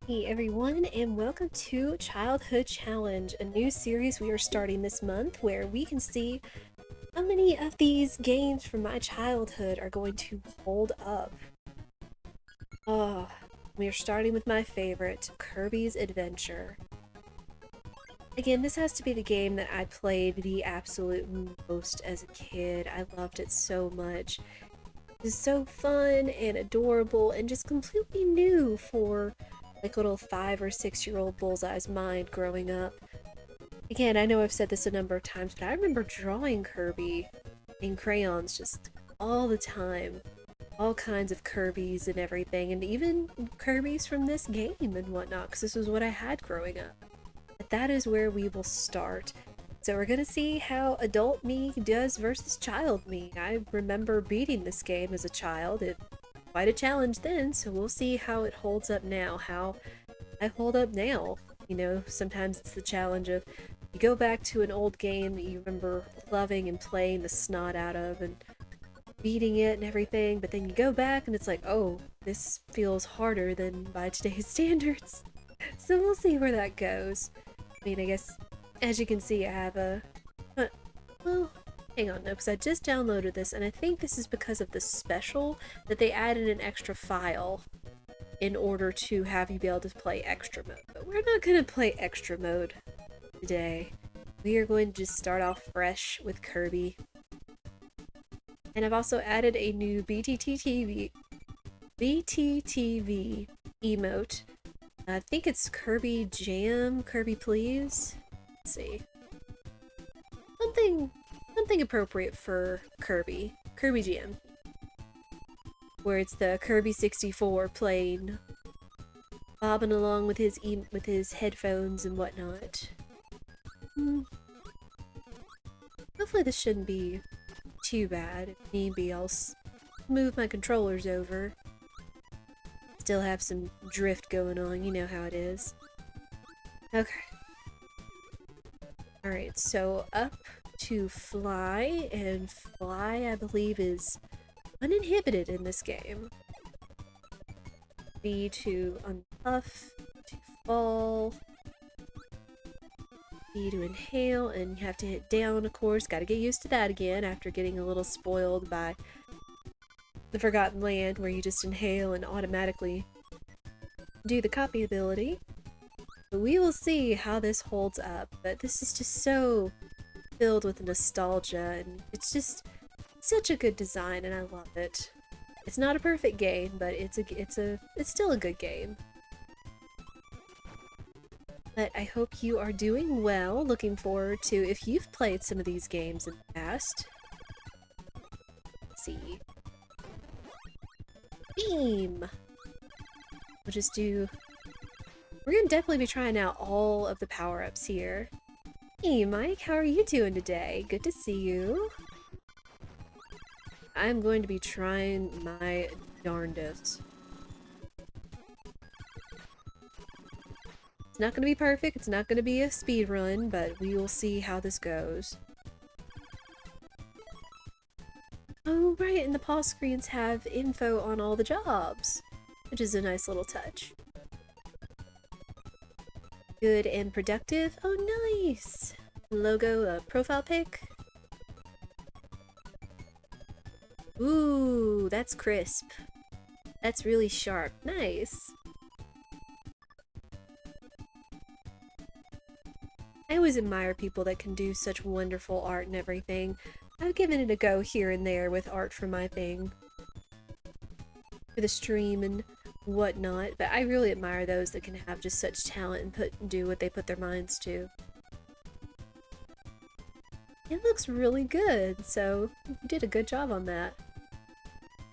Hey everyone, and welcome to Childhood Challenge, a new series we are starting this month where we can see how many of these games from my childhood are going to hold up. Oh, we are starting with my favorite, Kirby's Adventure. Again, this has to be the game that I played the absolute most as a kid. I loved it so much. It was so fun and adorable and just completely new for like little 5 or 6 year old Bullseye's mind growing up. Again, I know I've said this a number of times, but I remember drawing Kirby in crayons just all the time. All kinds of Kirby's and everything, and even Kirby's from this game and whatnot, because this was what I had growing up. But that is where we will start. So we're gonna see how adult me does versus child me. I remember beating this game as a child. It quite a challenge then, so we'll see how it holds up now, how I hold up now. You know, sometimes it's the challenge of you go back to an old game that you remember loving and playing the snot out of and beating it and everything, but then you go back and it's like, oh, this feels harder than by today's standards. So we'll see where that goes. I mean, I guess, as you can see, I have a... well, hang on, no, because I just downloaded this, and I think this is because of the special that they added an extra file in order to have you be able to play extra mode. But we're not going to play extra mode today. We are going to just start off fresh with Kirby. And I've also added a new BTTV emote. I think it's Kirby Jam, Kirby Please. Let's see. Something appropriate for Kirby. Kirby Jam. Where it's the Kirby 64 playing, bobbing along with his headphones and whatnot. Hopefully this shouldn't be too bad. If need be, I'll move my controllers over. Still have some drift going on, you know how it is. Okay. Alright, so up to fly, and fly, I believe, is uninhibited in this game. B to unpuff, to fall, B to inhale, and you have to hit down, of course. Gotta get used to that again after getting a little spoiled by the Forgotten Land, where you just inhale and automatically do the copy ability. But we will see how this holds up, but this is just so filled with nostalgia, and it's just such a good design, and I love it. It's not a perfect game, but it's still a good game. But I hope you are doing well. Looking forward to if you've played some of these games in the past. Let's see. Beam! We'll just do... We're gonna definitely be trying out all of the power-ups here. Hey Mike, how are you doing today? Good to see you. I'm going to be trying my darndest. It's not going to be perfect, it's not going to be a speed run, but we will see how this goes. Oh right, and the pause screens have info on all the jobs, which is a nice little touch. Good and productive. Oh nice! Logo, profile pic. Ooh, that's crisp. That's really sharp. Nice. I always admire people that can do such wonderful art and everything. I've given it a go here and there with art for my thing. For the stream and whatnot, but I really admire those that can have just such talent and do what they put their minds to. It looks really good, so you did a good job on that.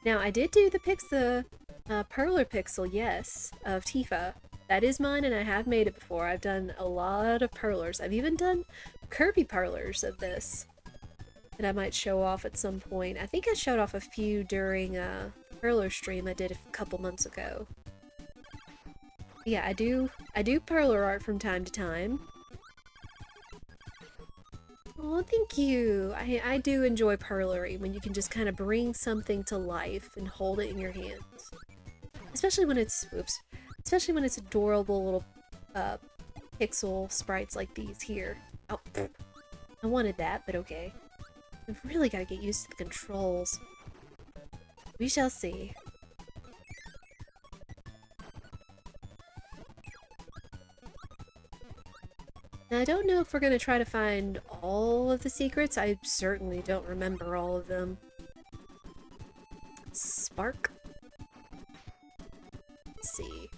Now, I did do the Perler Pixel, yes, of Tifa. That is mine, and I have made it before. I've done a lot of Perlers. I've even done Kirby Perlers of this that I might show off at some point. I think I showed off a few during a Perler stream I did a couple months ago. Yeah, I do Perler art from time to time. Oh, thank you. I do enjoy perlery when you can just kind of bring something to life and hold it in your hands. Especially when it's, oops, Especially when it's adorable little pixel sprites like these here. Oh, I wanted that, but okay. I've really got to get used to the controls. We shall see. Now, I don't know if we're going to try to find all of the secrets. I certainly don't remember all of them. Spark. Let's see.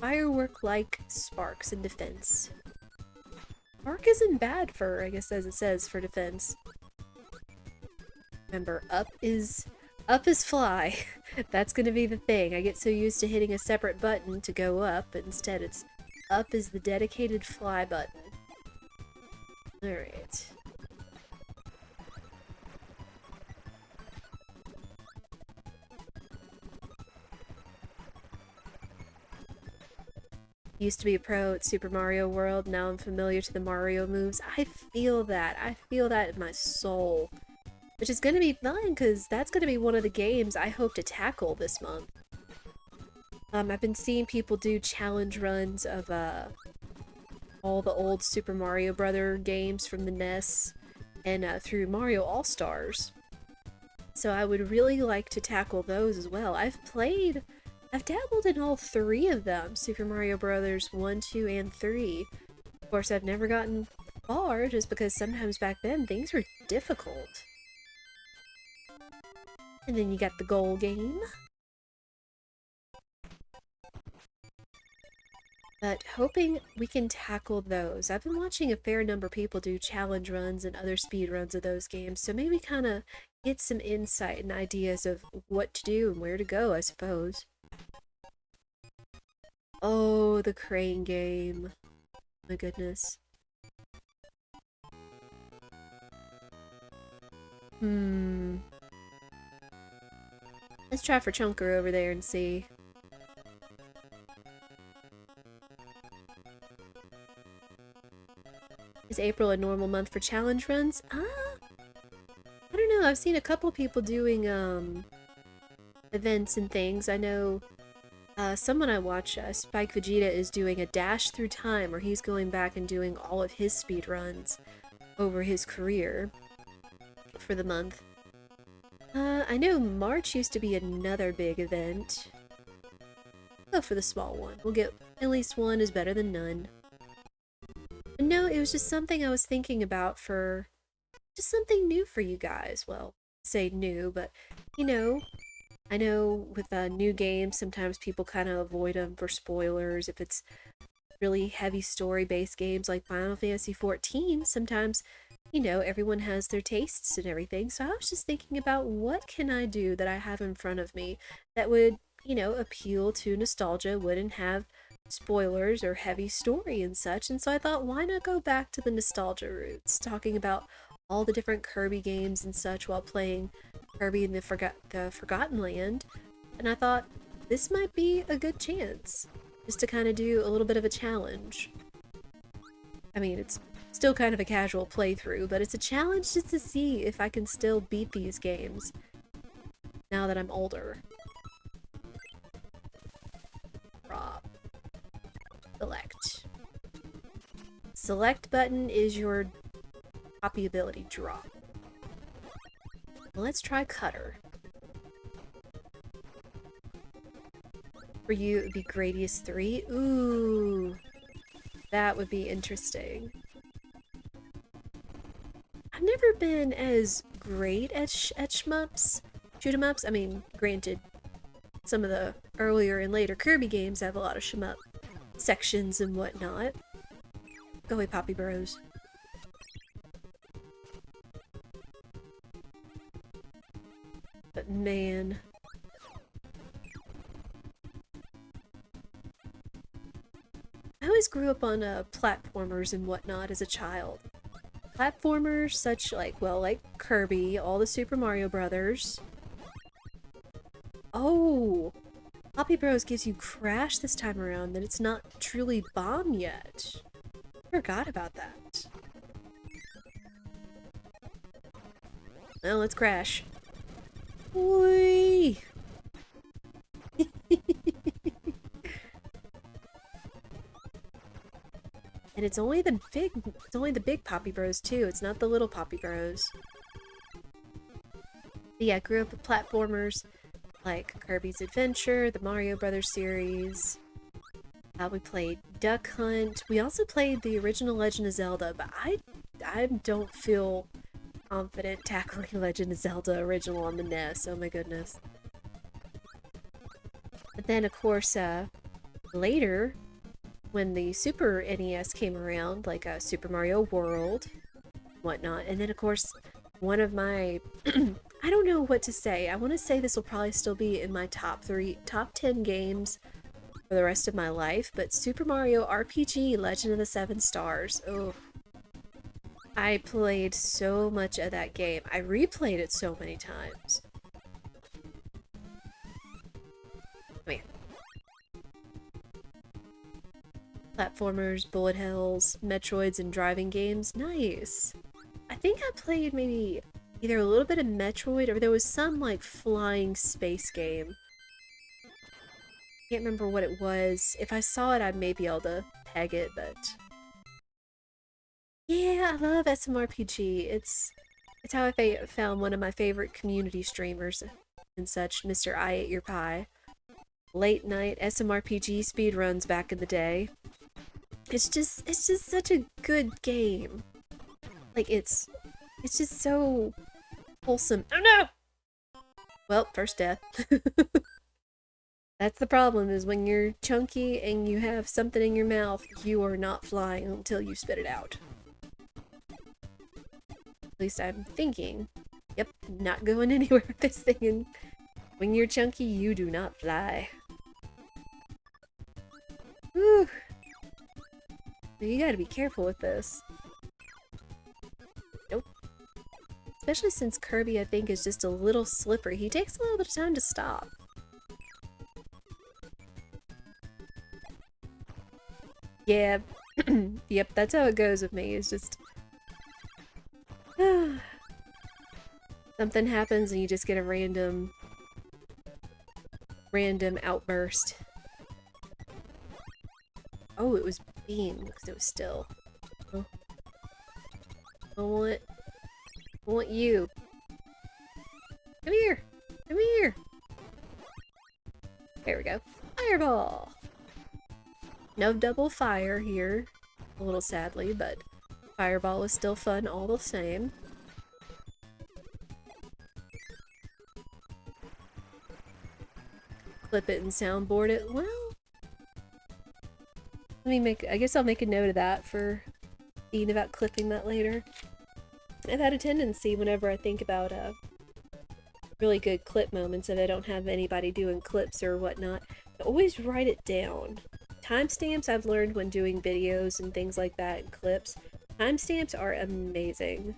Firework-like sparks in defense. Spark isn't bad for, I guess as it says, for defense. Remember, up is fly. That's gonna be the thing. I get so used to hitting a separate button to go up, but instead it's up is the dedicated fly button. Alright. Used to be a pro at Super Mario World, now I'm familiar to the Mario moves. I feel that. I feel that in my soul. Which is gonna be fun, because that's gonna be one of the games I hope to tackle this month. I've been seeing people do challenge runs of, all the old Super Mario Brother games from the NES, and, through Mario All-Stars. So I would really like to tackle those as well. I've dabbled in all three of them, Super Mario Brothers 1, 2, and 3. Of course, I've never gotten far, just because sometimes back then things were difficult. And then you got the goal game. But hoping we can tackle those. I've been watching a fair number of people do challenge runs and other speed runs of those games, so maybe kind of get some insight and ideas of what to do and where to go, I suppose. Oh, the crane game. My goodness. Let's try for Chunker over there and see. Is April a normal month for challenge runs? I don't know. I've seen a couple people doing events and things. I know someone I watch, Spike Vegeta, is doing a dash through time, where he's going back and doing all of his speed runs over his career for the month. I know March used to be another big event. Go for the small one. We'll get at least one is better than none. No, it was just something I was thinking about for just something new for you guys. Well, say new, but you know, I know with new games, sometimes people kind of avoid them for spoilers. If it's really heavy story-based games like Final Fantasy XIV, sometimes, you know, everyone has their tastes and everything. So I was just thinking about what can I do that I have in front of me that would, you know, appeal to nostalgia, wouldn't have spoilers or heavy story and such. And so I thought, why not go back to the nostalgia roots, talking about all the different Kirby games and such while playing Kirby in the Forgotten Land. And I thought, this might be a good chance, just to kind of do a little bit of a challenge. I mean, it's still kind of a casual playthrough, but it's a challenge just to see if I can still beat these games now that I'm older. Drop. Select. Select button is your copy ability drop. Let's try Cutter. For you, it would be Gradius 3. Ooh, that would be interesting. I've never been as great at shmups, shoot-em-ups. I mean, granted, some of the earlier and later Kirby games have a lot of shmup sections and whatnot. Go away, Poppy Bros. But man, I always grew up on platformers and whatnot as a child. Platformers such like, well, like Kirby, all the Super Mario Brothers. Oh, Poppy Bros gives you Crash this time around, that it's not truly Bomb yet. Forgot about that. Well, let's crash. Whee! it's only the big Poppy Bros too. It's not the little Poppy Bros. But yeah, I grew up with platformers like Kirby's Adventure, the Mario Brothers series. We played Duck Hunt. We also played the original Legend of Zelda, but I don't feel confident tackling Legend of Zelda original on the NES. Oh my goodness. But then, of course, later, when the Super NES came around, like Super Mario World, whatnot, and then, of course, one of my... I don't know what to say. I want to say this will probably still be in my top 10 games for the rest of my life, but Super Mario RPG Legend of the Seven Stars. Oh, I played so much of that game. I replayed it so many times. Come here. Platformers, bullet hells, Metroids, and driving games. Nice. I think I played maybe either a little bit of Metroid or there was some like flying space game. Can't remember what it was. If I saw it, I'd maybe be able to peg it, but... Yeah, I love SMRPG. It's how I found one of my favorite community streamers and such, Mr. I Ate Your Pie. Late night SMRPG speedruns back in the day. It's just such a good game. Like, it's just so wholesome. Oh no! Well, first death. That's the problem, is when you're chunky and you have something in your mouth, you are not flying until you spit it out. At least I'm thinking. Yep, not going anywhere with this thing, and when you're chunky, you do not fly. Whew. You gotta be careful with this. Nope. Especially since Kirby, I think, is just a little slippery. He takes a little bit of time to stop. Yeah, yep, that's how it goes with me, it's just... Something happens and you just get a random outburst. Oh, it was beam, because it was still. Oh. I want you. Come here! Come here! There we go. Fireball! No double fire here, a little sadly, but fireball is still fun all the same. Clip it and soundboard it. Well, I guess I'll make a note of that for thinking about clipping that later. I've had a tendency whenever I think about really good clip moments if I don't have anybody doing clips or whatnot, to always write it down. Timestamps I've learned when doing videos and things like that and clips. Timestamps are amazing.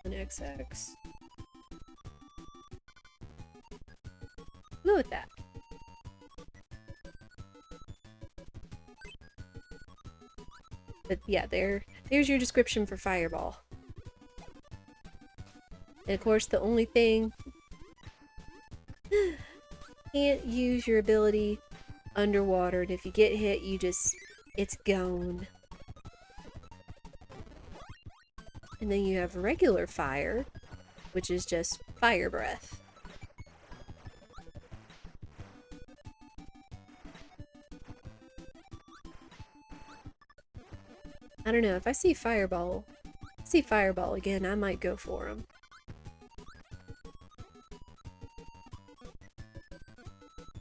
An XX. Go with that. But yeah, there's your description for Fireball. And of course, the only thing... Can't use your ability underwater, and if you get hit, it's gone. And then you have regular fire, which is just fire breath. I don't know, if I see Fireball again, I might go for him.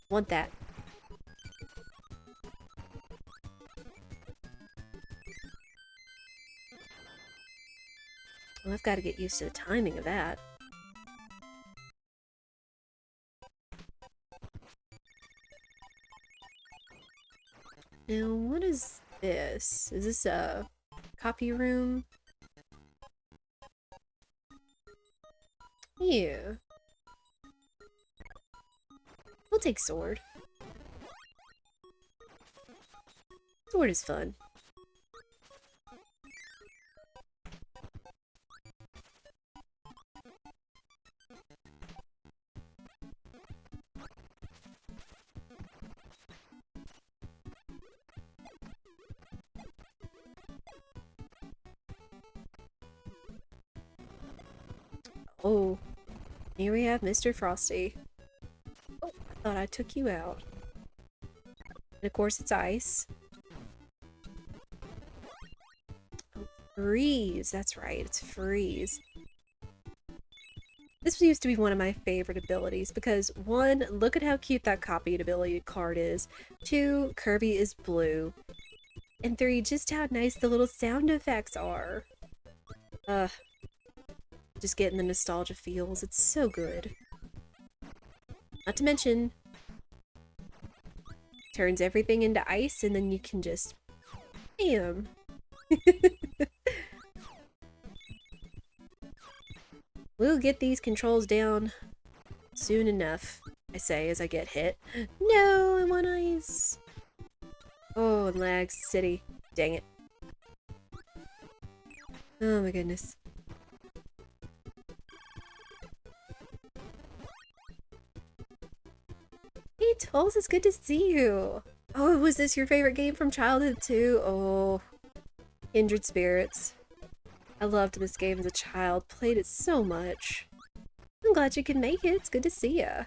Want that. Well, I've got to get used to the timing of that. Now, what is this? Is this a copy room? Yeah. We'll take sword. Sword is fun. Oh, here we have Mr. Frosty. Oh, I thought I took you out. And of course it's ice. Oh, freeze. That's right, it's freeze. This used to be one of my favorite abilities because 1, look at how cute that copied ability card is. 2, Kirby is blue. And 3, just how nice the little sound effects are. Just getting the nostalgia feels. It's so good. Not to mention, turns everything into ice and then you can just... Bam! We'll get these controls down soon enough, I say as I get hit. No, I want ice! Oh, and lag city. Dang it. Oh my goodness. Hey, Tolls, it's good to see you! Oh, was this your favorite game from childhood too? Oh, Kindred Spirits. I loved this game as a child, played it so much. I'm glad you can make it, it's good to see ya.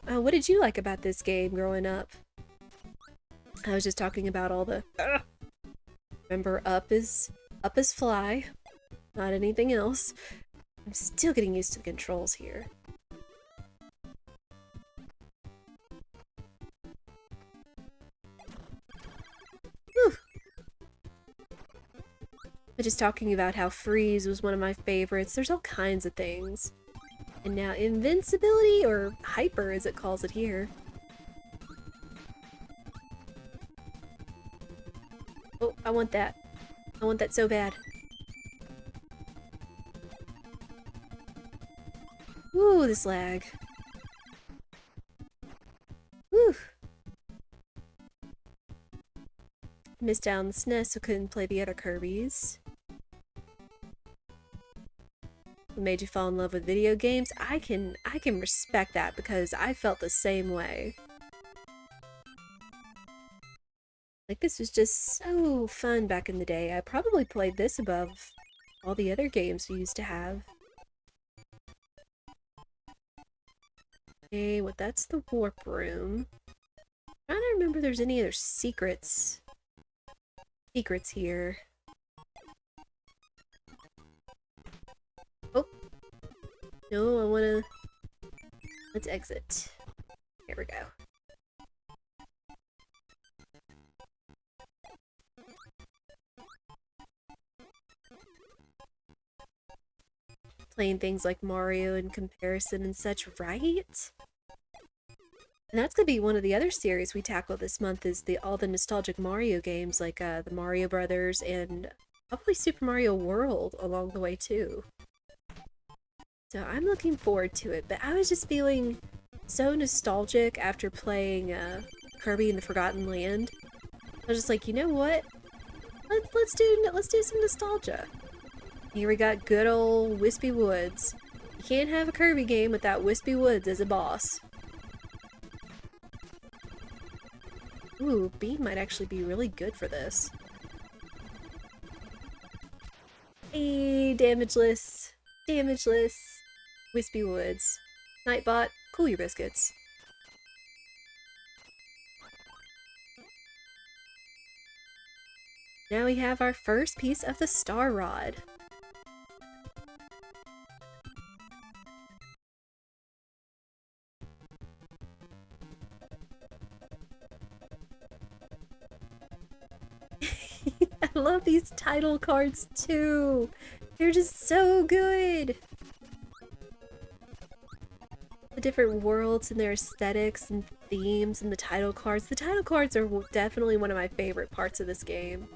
What did you like about this game growing up? I was just talking about all the... Remember up is fly, not anything else. I'm still getting used to the controls here. Whew. But just talking about how freeze was one of my favorites. There's all kinds of things. And now invincibility, or hyper as it calls it here. Oh, I want that. I want that so bad. Ooh, this lag. Whew. Missed out on the SNES, so couldn't play the other Kirbys. What made you fall in love with video games? I can respect that because I felt the same way. Like, this was just so fun back in the day. I probably played this above all the other games we used to have. Okay, well, that's the warp room. I'm trying to remember if there's any other secrets here. Oh. No, I wanna... Let's exit. Here we go. Playing things like Mario in comparison and such, right? And that's gonna be one of the other series we tackle this month is all the nostalgic Mario games like the Mario Brothers and probably Super Mario World along the way too. So I'm looking forward to it, but I was just feeling so nostalgic after playing Kirby in the Forgotten Land. I was just like, you know what? Let's do some nostalgia. Here we got good old Wispy Woods. You can't have a Kirby game without Wispy Woods as a boss. Ooh, Bean might actually be really good for this. Hey, damageless. Damageless. Wispy Woods. Nightbot, cool your biscuits. Now we have our first piece of the Star Rod. I love these title cards too. They're just so good. The different worlds and their aesthetics and themes and the title cards. The title cards are definitely one of my favorite parts of this game.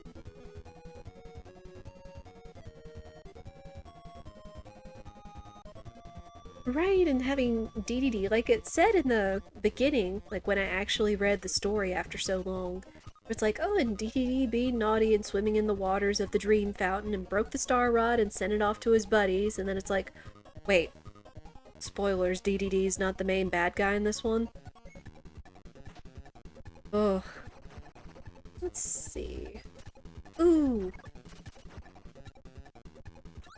Right, and having DDD, like it said in the beginning, like when I actually read the story after so long, it's like, oh, and DDD being naughty and swimming in the waters of the Dream Fountain and broke the Star Rod and sent it off to his buddies, and then it's like, wait, spoilers, DDD's not the main bad guy in this one? Oh. Let's see. Ooh!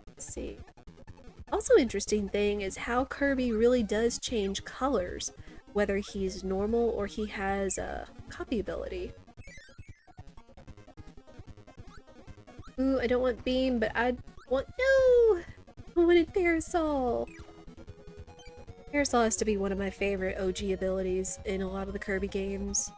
Let's see. also interesting thing is how Kirby really does change colors, whether he's normal or he has a copy ability. Ooh, I don't want Beam, but I want— no! I wanted Parasol! Parasol has to be one of my favorite OG abilities in a lot of the Kirby games.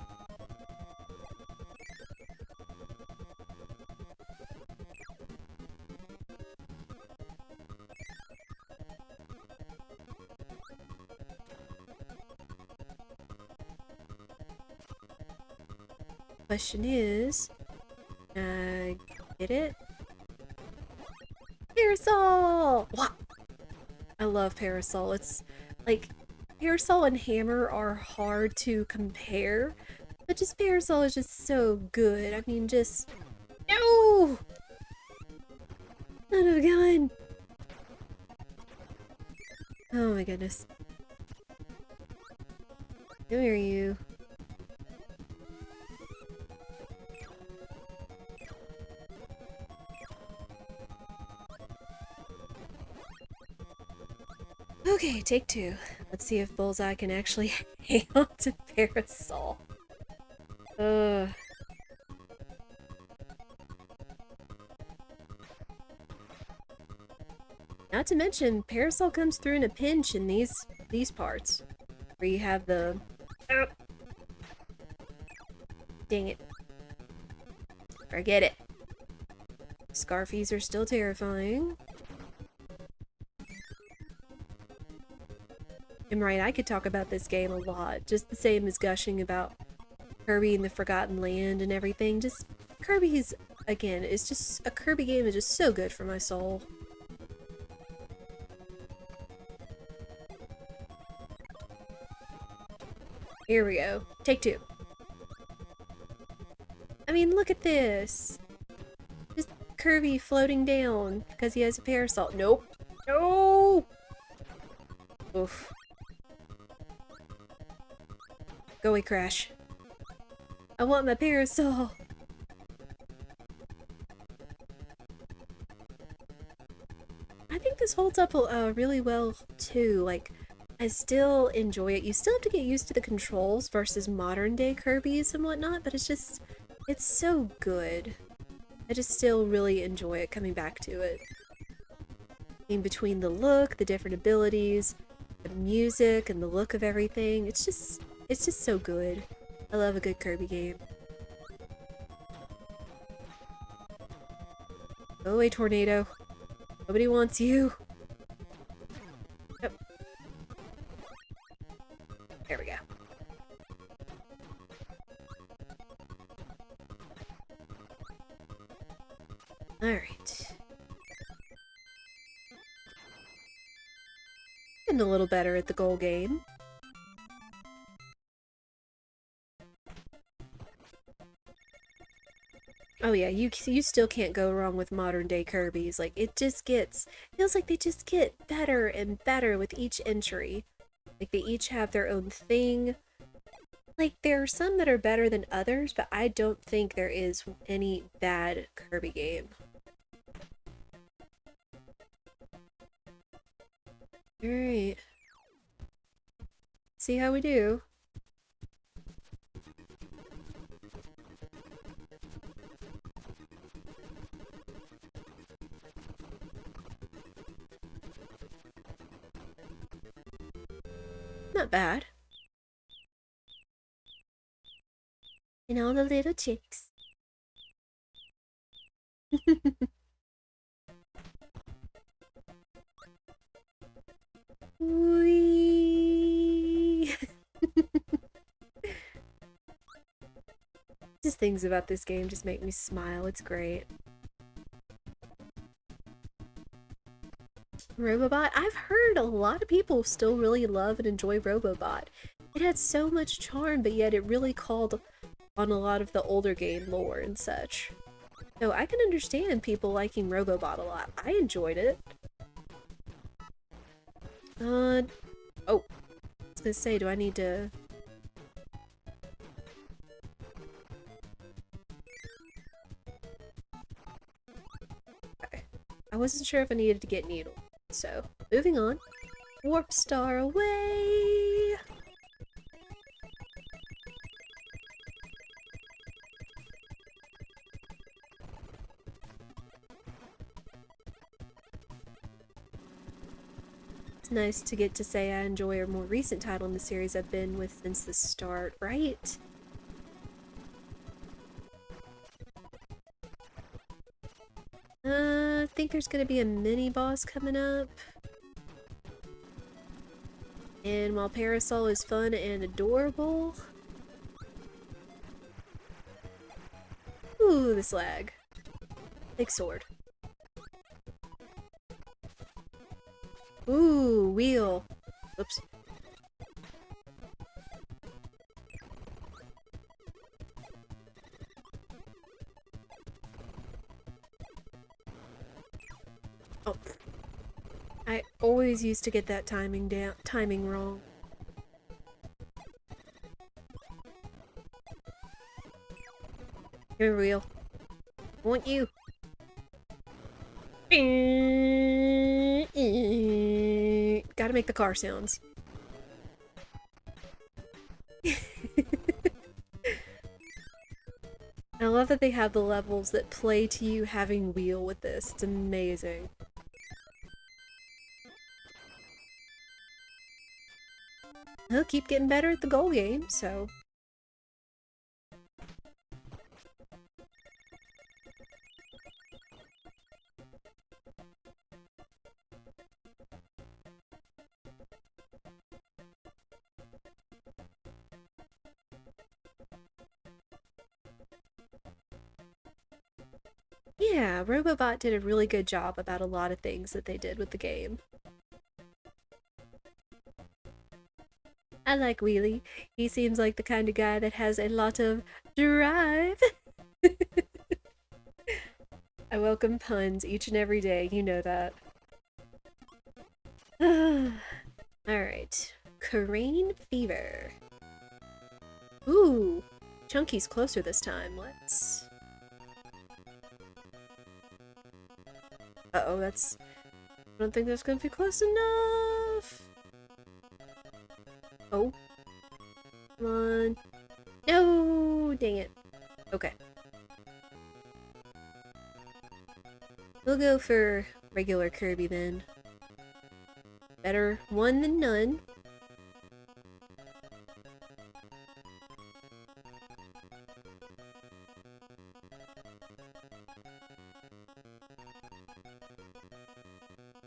Question is, get it? Parasol! What? I love Parasol. It's like, Parasol and Hammer are hard to compare, but just Parasol is just so good. I mean, just— no! Son of a gun! Oh my goodness. Come here, you. Okay, take two. Let's see if Bullseye can actually hang on to Parasol. Not to mention, Parasol comes through in a pinch in these parts. Where you have the— oh. Dang it. Forget it. Scarfies are still terrifying. I'm right, I could talk about this game a lot, just the same as gushing about Kirby and the Forgotten Land and everything. Just Kirby's, again, it's just— a Kirby game is just so good for my soul. Here we go. Take two. I mean, look at this. Just Kirby floating down because he has a parasol. Nope. No! Oof. Go away, Crash. I want my parasol. I think this holds up really well too. Like, I still enjoy it. You still have to get used to the controls versus modern day Kirby's and whatnot, but it's just— it's so good. I just still really enjoy it, coming back to it. In between the look, the different abilities, the music, and the look of everything, it's just so good. I love a good Kirby game. Go away, tornado. Nobody wants you. Yep. There we go. Alright. Getting a little better at the goal game. Oh yeah, you still can't go wrong with modern day Kirby's. Like, it just feels like they just get better and better with each entry. Like, they each have their own thing. Like, there are some that are better than others, but I don't think there is any bad Kirby game. Alright. See how we do. Not bad. And all the little chicks. Whee! Just things about this game just make me smile. It's great. Robobot? I've heard a lot of people still really love and enjoy Robobot. It had so much charm, but yet it really called on a lot of the older game lore and such. So I can understand people liking Robobot a lot. I enjoyed it. Oh, I was gonna say, do I need to... Okay. I wasn't sure if I needed to get Needle, so... moving on. Warp Star away! It's nice to get to say I enjoy a more recent title in the series I've been with since the start, right? I think there's gonna be a mini-boss coming up. And while Parasol is fun and adorable... Ooh, this lag. Big sword. Ooh, wheel. Oops. Oh. I always used to get that timing wrong. Here, wheel. I want you. Gotta make the car sounds. I love that they have the levels that play to you having wheel with this. It's amazing. I'll keep getting better at the goal game, so... Yeah, Robobot did a really good job about a lot of things that they did with the game. I like Wheelie. He seems like the kind of guy that has a lot of drive. I welcome puns each and every day, you know that. Alright. Crane Fever. Ooh, Chunky's closer this time. Let's... Uh-oh, that's... I don't think that's gonna be close enough! Oh. Come on. No! Dang it. Okay. We'll go for regular Kirby then. Better one than none.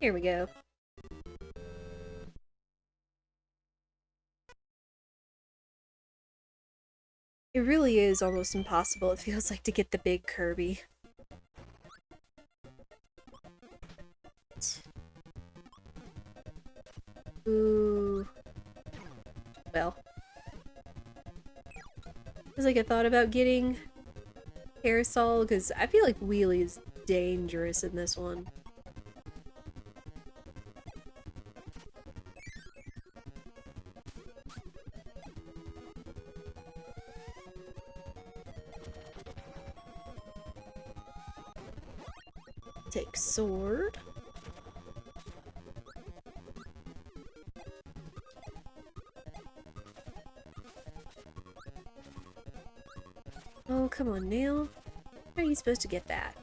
Here we go. It really is almost impossible, it feels like, to get the big Kirby. Ooh. Well. It's like I thought about getting Parasol, because I feel like Wheelie is dangerous in this one. Take sword. Oh, come on, Neil. How are you supposed to get that?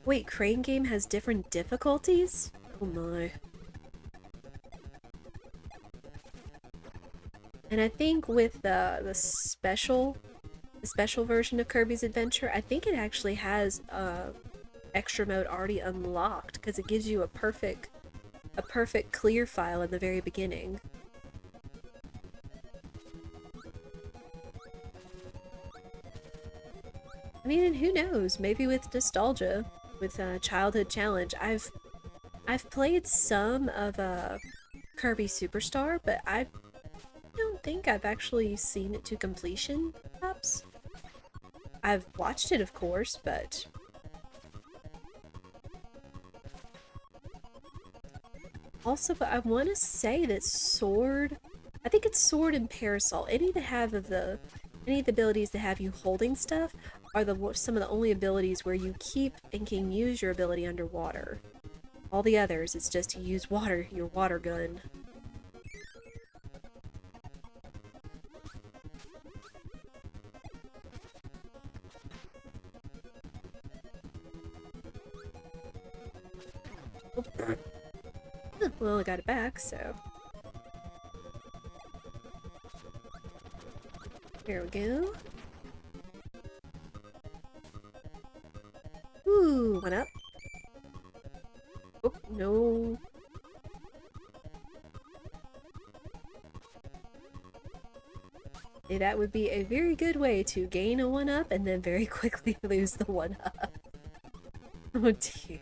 Wait, Crane Game has different difficulties? Oh my. And I think with the special version of Kirby's Adventure, I think it actually has extra mode already unlocked because it gives you a perfect clear file in the very beginning. I mean, and who knows? Maybe with nostalgia, with Childhood Challenge, I've played some of Kirby Superstar, but I don't think I've actually seen it to completion, perhaps. I've watched it, of course, but... Also, I want to say that Sword... I think it's Sword and Parasol. Any of the abilities that have you holding stuff are some of the only abilities where you keep and can use your ability underwater. All the others, it's just to use your water gun. Oh. Well, I got it back, so... There we go. Ooh, one up. Oh, no. That would be a very good way to gain a 1-up and then very quickly lose the 1-up. Oh dear.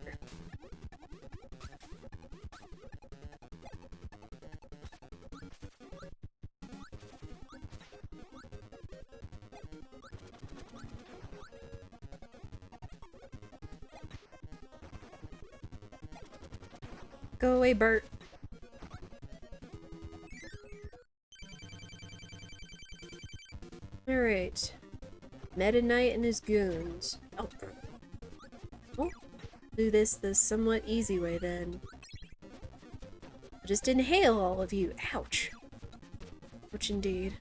Go away, Bert. Alright. Meta Knight and his goons. Oh. Well, do this the somewhat easy way then. Just inhale all of you. Ouch. Ouch indeed.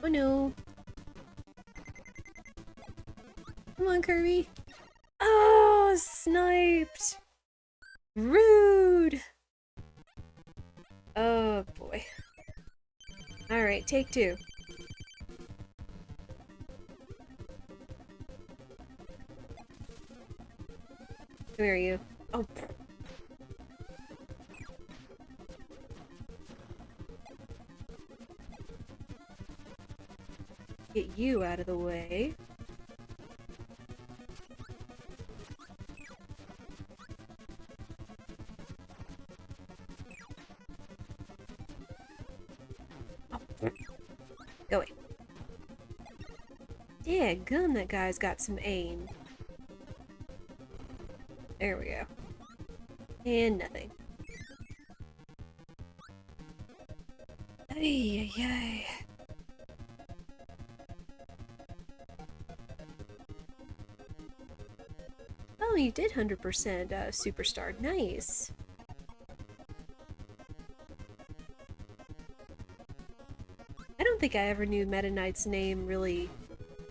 Oh no. Come on, Kirby. Oh, sniped. Rude. Oh boy. Alright, take 2. Where are you? Oh. Get you out of the way. Go away. Yeah, gum, that guy's got some aim. There we go. And nothing. Ay, ay, ay. Oh, you did 100% superstar. Nice. I don't think I ever knew Meta Knight's name really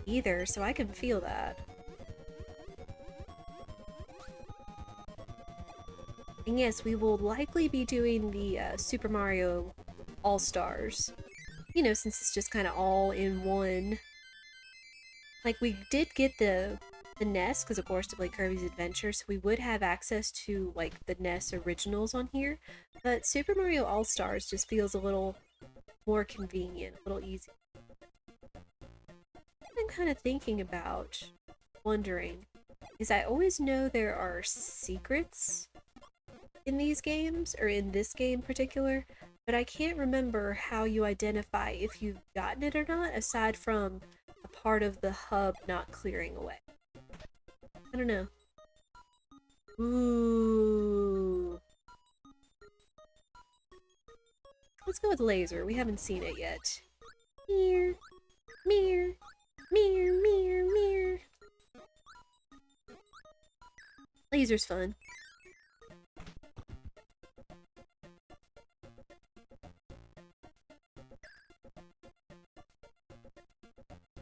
either, so I can feel that. And yes, we will likely be doing the Super Mario All-Stars. You know, since it's just kind of all in one. Like, we did get the NES, because of course to play Kirby's Adventure, so we would have access to, like, the NES originals on here. But Super Mario All-Stars just feels a little more convenient, a little easy. I'm kind of thinking about, wondering, is I always know there are secrets in these games, or in this game in particular, but I can't remember how you identify if you've gotten it or not, aside from a part of the hub not clearing away. I don't know. Ooh. Let's go with laser. We haven't seen it yet. Mirror, mirror, mirror, mirror, mirror. Laser's fun.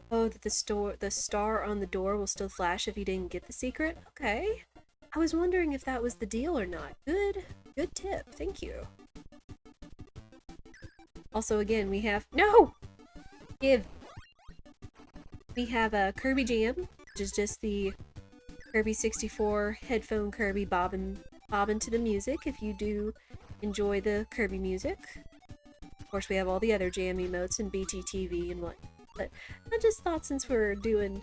Oh, that the star on the door will still flash if you didn't get the secret? Okay. I was wondering if that was the deal or not. Good tip. Thank you. Also, again, we have... No! Give! We have a Kirby Jam, which is just the Kirby 64 headphone Kirby bobbing to the music if you do enjoy the Kirby music. Of course, we have all the other jam emotes and BTTV and whatnot. But I just thought since we're doing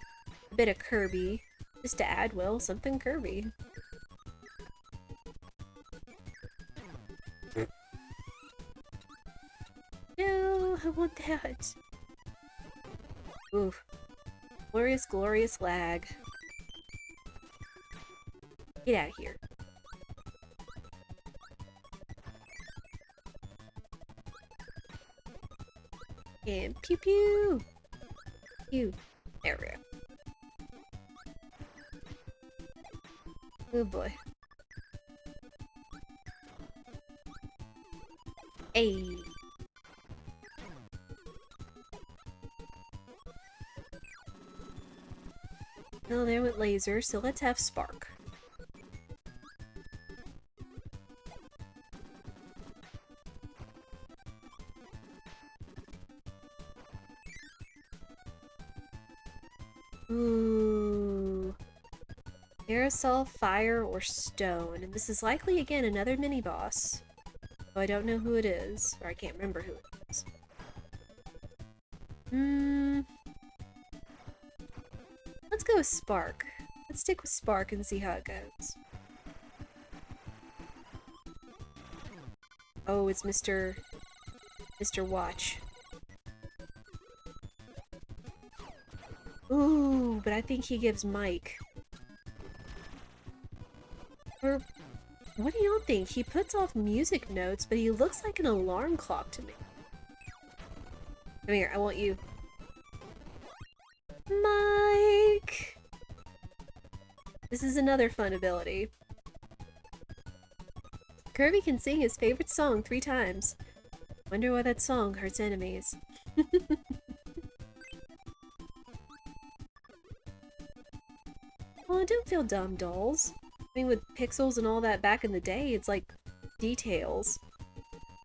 a bit of Kirby, just to add, well, something Kirby. No, I want that. Oof. Glorious, glorious lag. Get out of here. And pew pew! Pew. There we go. Oh boy. Hey! Well, there went laser, so let's have spark. Ooh. Aerosol, fire, or stone. And this is likely, again, another mini-boss. Though I don't know who it is. Or I can't remember who it is. Let's go with Spark. Let's stick with Spark and see how it goes. Oh, it's Mr. Watch. Ooh, but I think he gives Mike. Or, what do y'all think? He puts off music notes, but he looks like an alarm clock to me. Come here, I want you. Mike! This is another fun ability. Kirby can sing his favorite song 3 times. Wonder why that song hurts enemies. Oh, don't feel dumb, dolls. I mean, with pixels and all that back in the day, it's like details.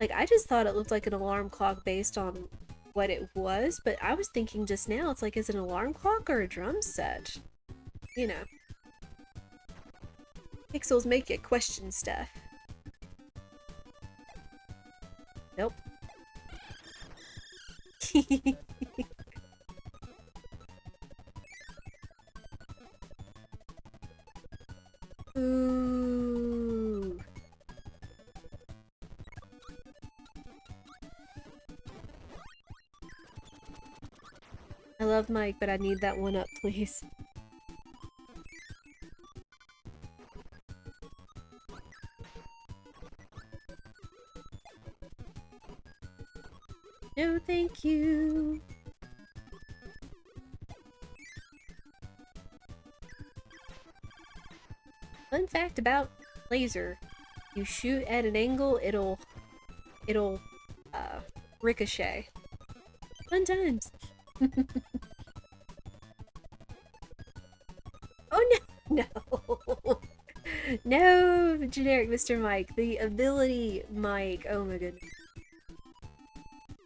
Like, I just thought it looked like an alarm clock based on what it was, but I was thinking just now, it's like, is it an alarm clock or a drum set? You know. Pixels make you question stuff. Nope. Ooh. I love Mike, but I need that one up, please. No, thank you. Fun fact about laser. You shoot at an angle, it'll ricochet. Fun times. Oh no, no. No, generic Mr. Mike. The ability Mike. Oh my goodness.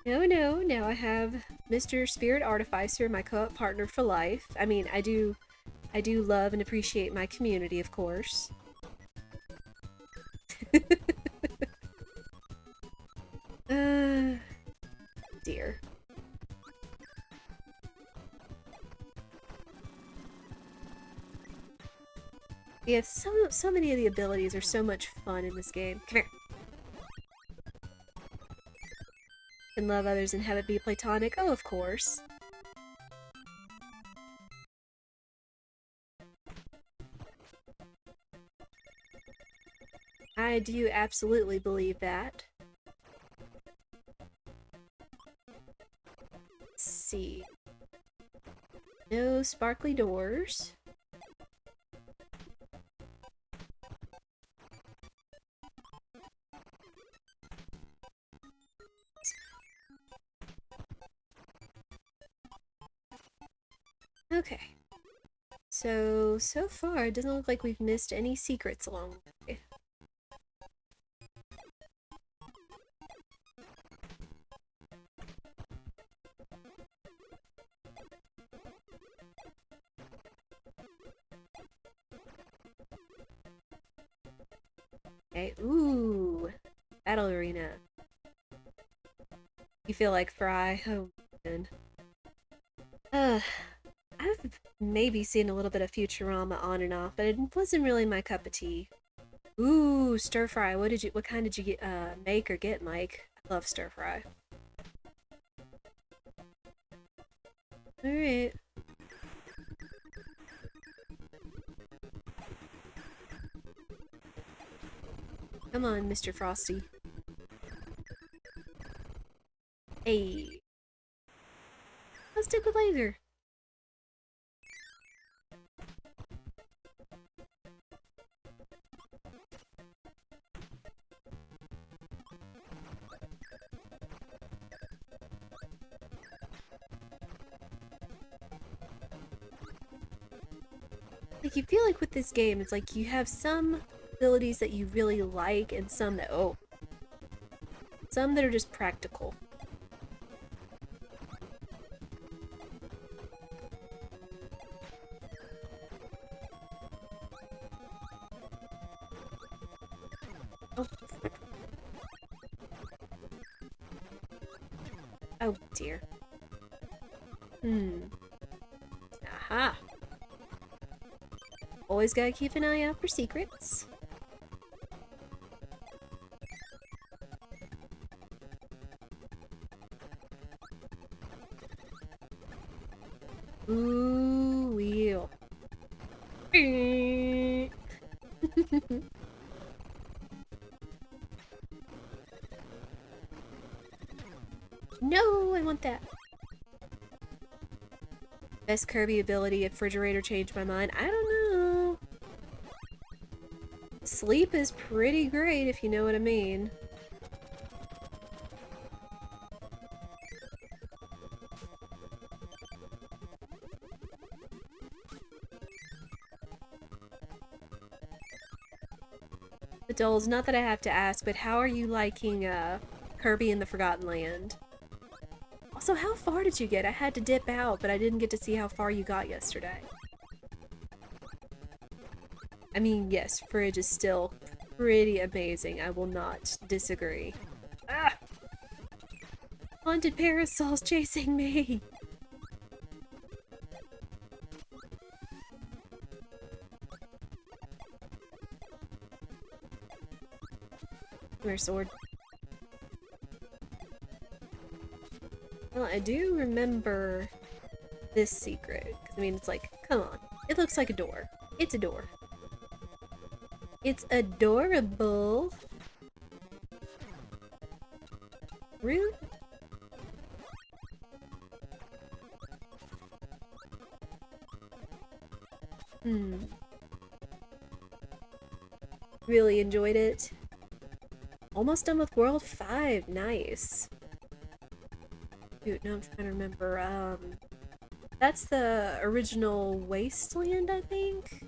No, no, now I have Mr. Spirit Artificer, my co-op partner for life. I mean, I do love and appreciate my community, of course. Dear. Yeah, so many of the abilities are so much fun in this game. Come here. Can love others and have it be platonic? Oh, of course. I do absolutely believe that. Let's see. No sparkly doors. Okay. So far, it doesn't look like we've missed any secrets along the way. Okay, ooh! Battle arena. You feel like Fry? Oh, man. I've maybe seen a little bit of Futurama on and off, but it wasn't really my cup of tea. Ooh, stir fry. What kind did you get, make or get, Mike? I love stir fry. Alright. Come on, Mr. Frosty. Hey. either. Like, you feel like with this game, it's like you have some abilities that you really like and some that, oh, some that are just practical. Oh. Oh dear. Aha. Always gotta keep an eye out for secrets. Ooh, wheel. No, I want that. Best Kirby ability, if refrigerator changed my mind. I don't know. Sleep is pretty great, if you know what I mean. The dolls, not that I have to ask, but how are you liking Kirby in the Forgotten Land? Also, how far did you get? I had to dip out, but I didn't get to see how far you got yesterday. I mean, yes, Fridge is still pretty amazing. I will not disagree. Ah! Haunted parasols chasing me! Come here, sword. Well, I do remember this secret. Because, I mean, it's like, come on. It looks like a door. It's a door. It's adorable. Rude? Really enjoyed it. Almost done with World 5. Nice. Dude, now I'm trying to remember. That's the original Wasteland, I think?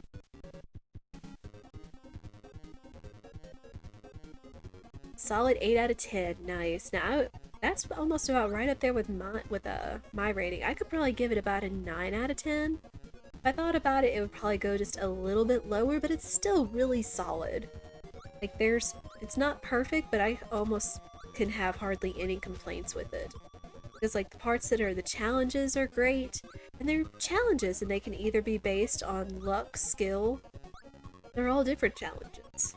Solid 8 out of 10. Nice. Now, that's almost about right up there with my rating. I could probably give it about a 9 out of 10. If I thought about it, it would probably go just a little bit lower, but it's still really solid. Like, it's not perfect, but I almost can have hardly any complaints with it. Because, like, the parts that are the challenges are great, and they're challenges, and they can either be based on luck, skill. They're all different challenges.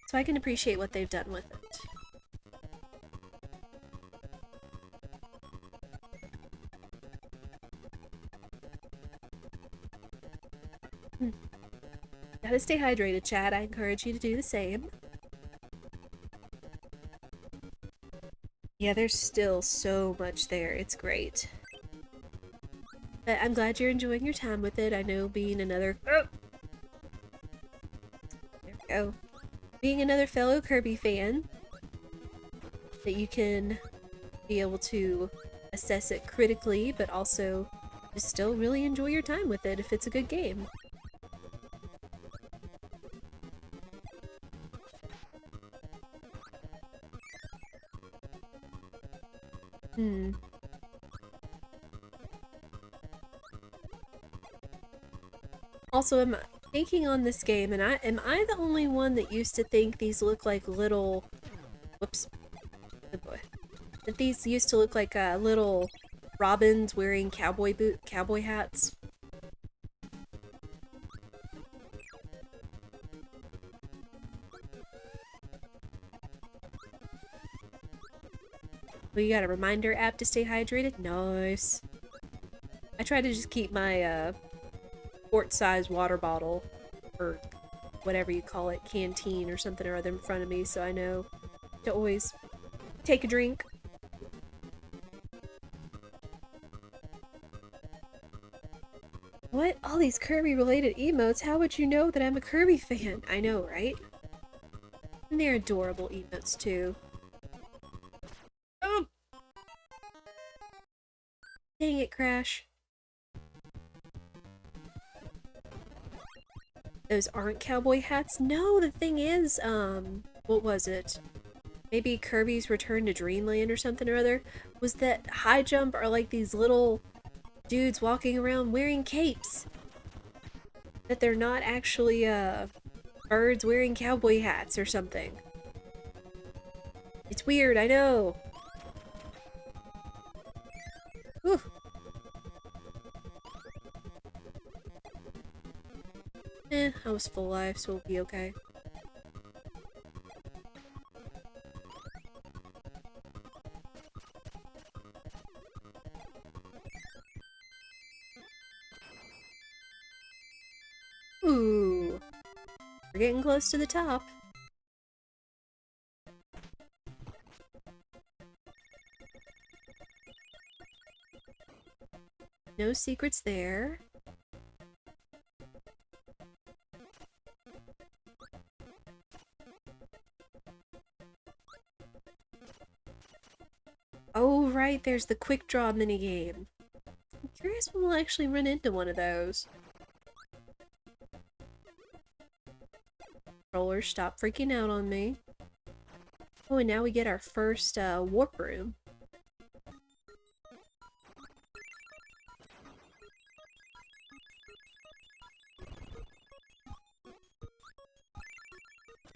So I can appreciate what they've done with it. Gotta stay hydrated, Chad. I encourage you to do the same. Yeah, there's still so much there. It's great. But I'm glad you're enjoying your time with it. I know being another... Oh! There we go. Being another fellow Kirby fan, that you can be able to assess it critically, but also just still really enjoy your time with it if it's a good game. Also, I'm thinking on this game, and am I the only one that used to think these look like little... Whoops. Good boy. That these used to look like little robins wearing cowboy hats? We got a reminder app to stay hydrated? Nice. I try to just keep my quart-sized water bottle, or whatever you call it, canteen or something or other in front of me, so I know to always take a drink. these Kirby related emotes, how would you know that I'm a Kirby fan? I know, right? And they're adorable emotes too. Oh! Dang it, Crash. Those aren't cowboy hats? No, the thing is, what was it? Maybe Kirby's Return to Dreamland or something or other? Was that High Jump are like these little dudes walking around wearing capes? That they're not actually, birds wearing cowboy hats or something. It's weird, I know. Whew. I was full life, so we'll be okay. Ooh. We're getting close to the top. No secrets there. Oh, right, there's the quick draw minigame. I'm curious when we'll actually run into one of those. Rollers, stop freaking out on me. Oh, and now we get our first warp room.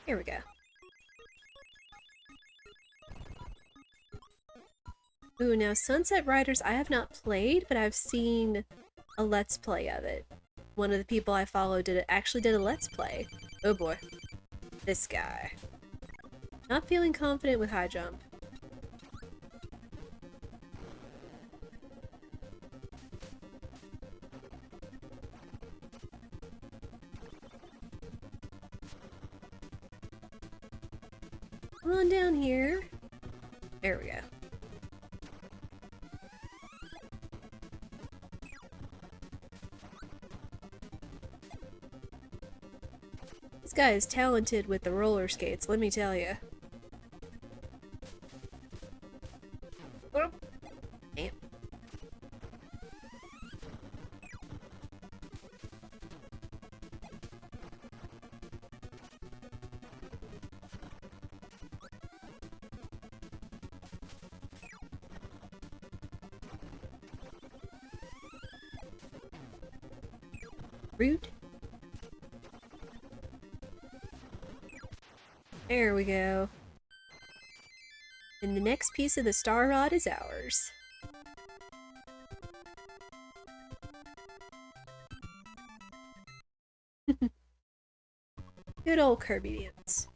Here we go. Ooh, now Sunset Riders I have not played, but I've seen a Let's Play of it. One of the people I follow actually did a Let's Play. Oh boy. This guy. Not feeling confident with high jump. Come on down here. There we go. This guy is talented with the roller skates, let me tell you. Oh. Damn. Root. There we go. And the next piece of the star rod is ours. Good old Kirby dance.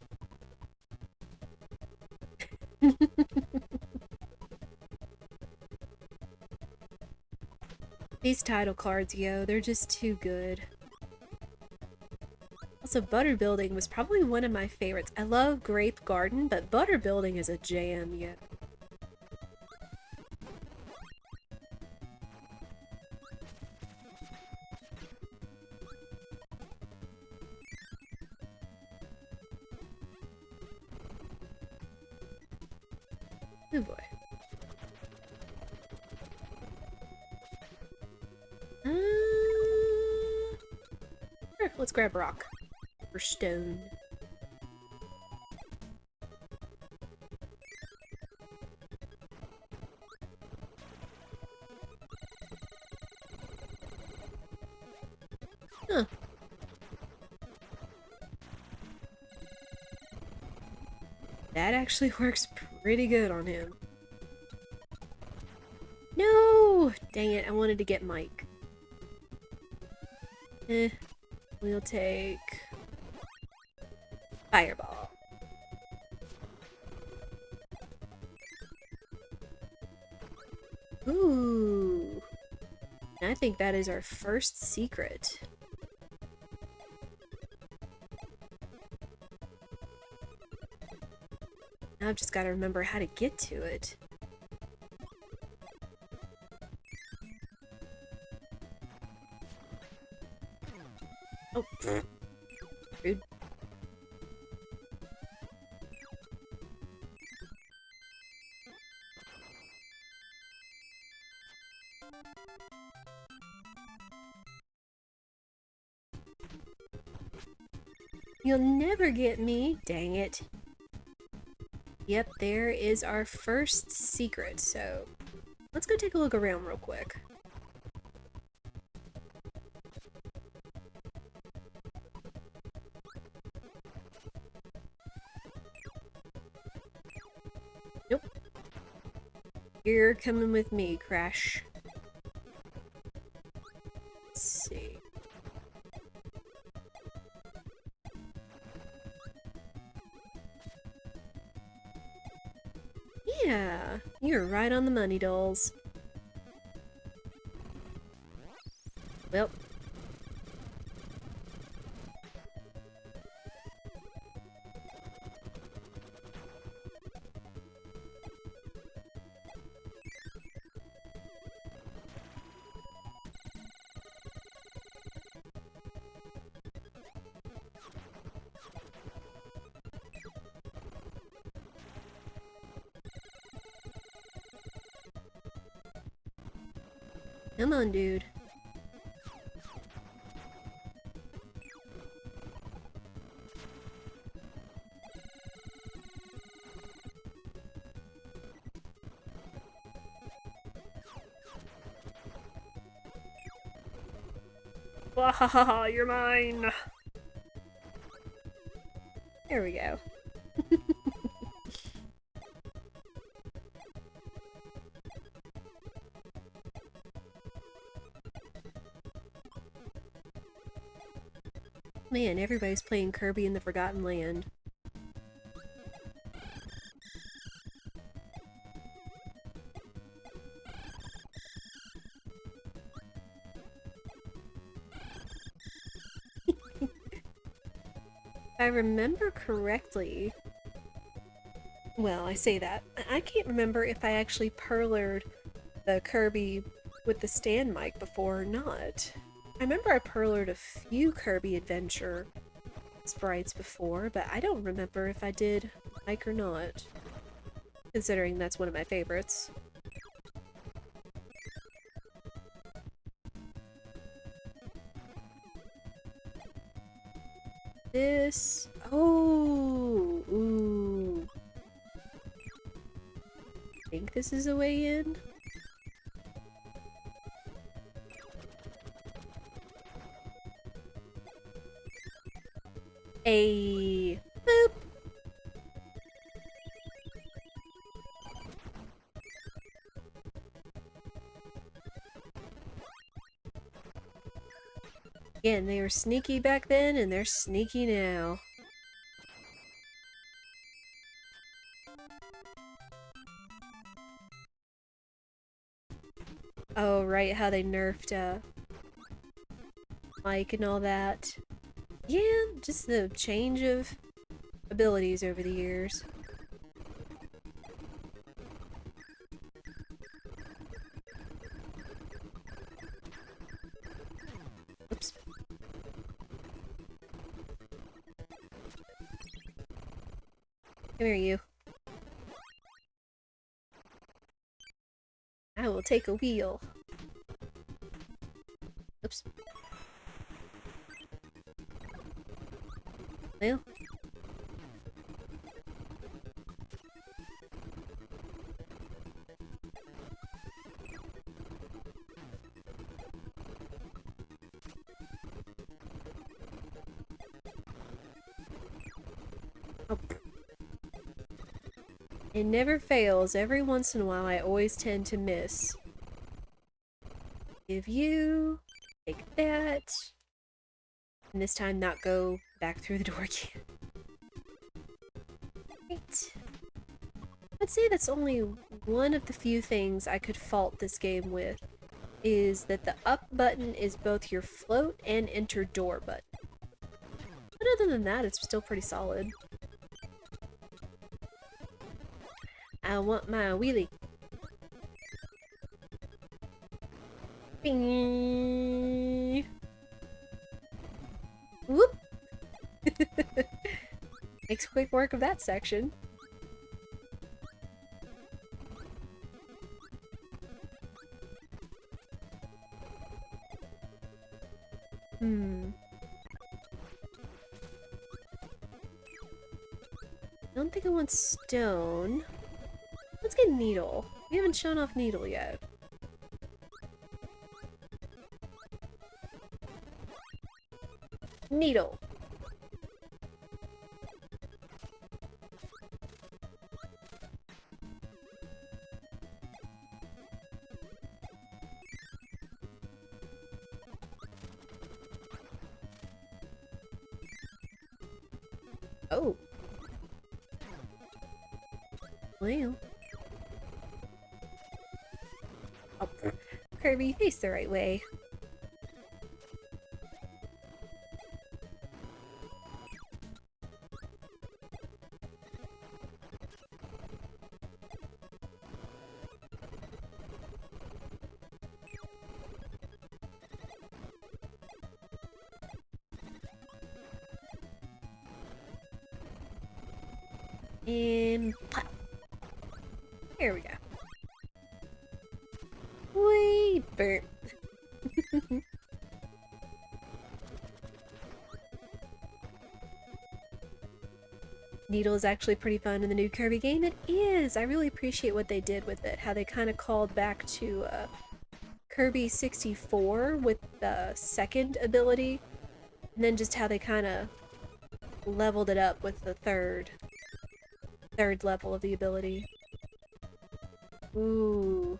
These title cards, yo, they're just too good. Also, Butter Building was probably one of my favorites. I love Grape Garden, but Butter Building is a jam, yeah. Oh boy. Sure, let's grab rock. Or stone. Huh. That actually works pretty good on him. No! Dang it, I wanted to get Mike. We'll take... Fireball. Ooh. I think that is our first secret. Now I've just got to remember how to get to it. You'll never get me. Dang it. Yep, there is our first secret, so let's go take a look around real quick. Nope. You're coming with me, Crash. Let's see. Yeah, you're right on the money, dolls. Well. Come on, dude. Wahaha, you're mine! There we go. Man, everybody's playing Kirby in the Forgotten Land. If I remember correctly... Well, I say that. I can't remember if I actually perlered the Kirby with the stand mic before or not. I remember I perlered a few Kirby Adventure sprites before, but I don't remember if I did mic or not. Considering that's one of my favorites. This... Oh! Ooh. I think this is a way in? A boop. Again, they were sneaky back then, and they're sneaky now. Oh, right, how they nerfed, Mike and all that. Yeah, just the change of abilities over the years. Oops. Come here, you. I will take a wheel. Oops. Well. Oh. It never fails. Every once in a while, I always tend to miss. Give you... Take that. And this time not go back through the door again. Right. I'd say that's only one of the few things I could fault this game with, is that the up button is both your float and enter door button. But other than that, it's still pretty solid. I want my wheelie. Bing. Whoop! Makes quick work of that section. don't think I want stone. Let's get needle. We haven't shown off needle yet. Needle. Oh. Well. Oh, Kirby, face the right way. And pop. There we go. Wee burp. Needle is actually pretty fun in the new Kirby game. It is! I really appreciate what they did with it. How they kind of called back to Kirby 64 with the second ability. And then just how they kind of leveled it up with the third level of the ability. Ooh.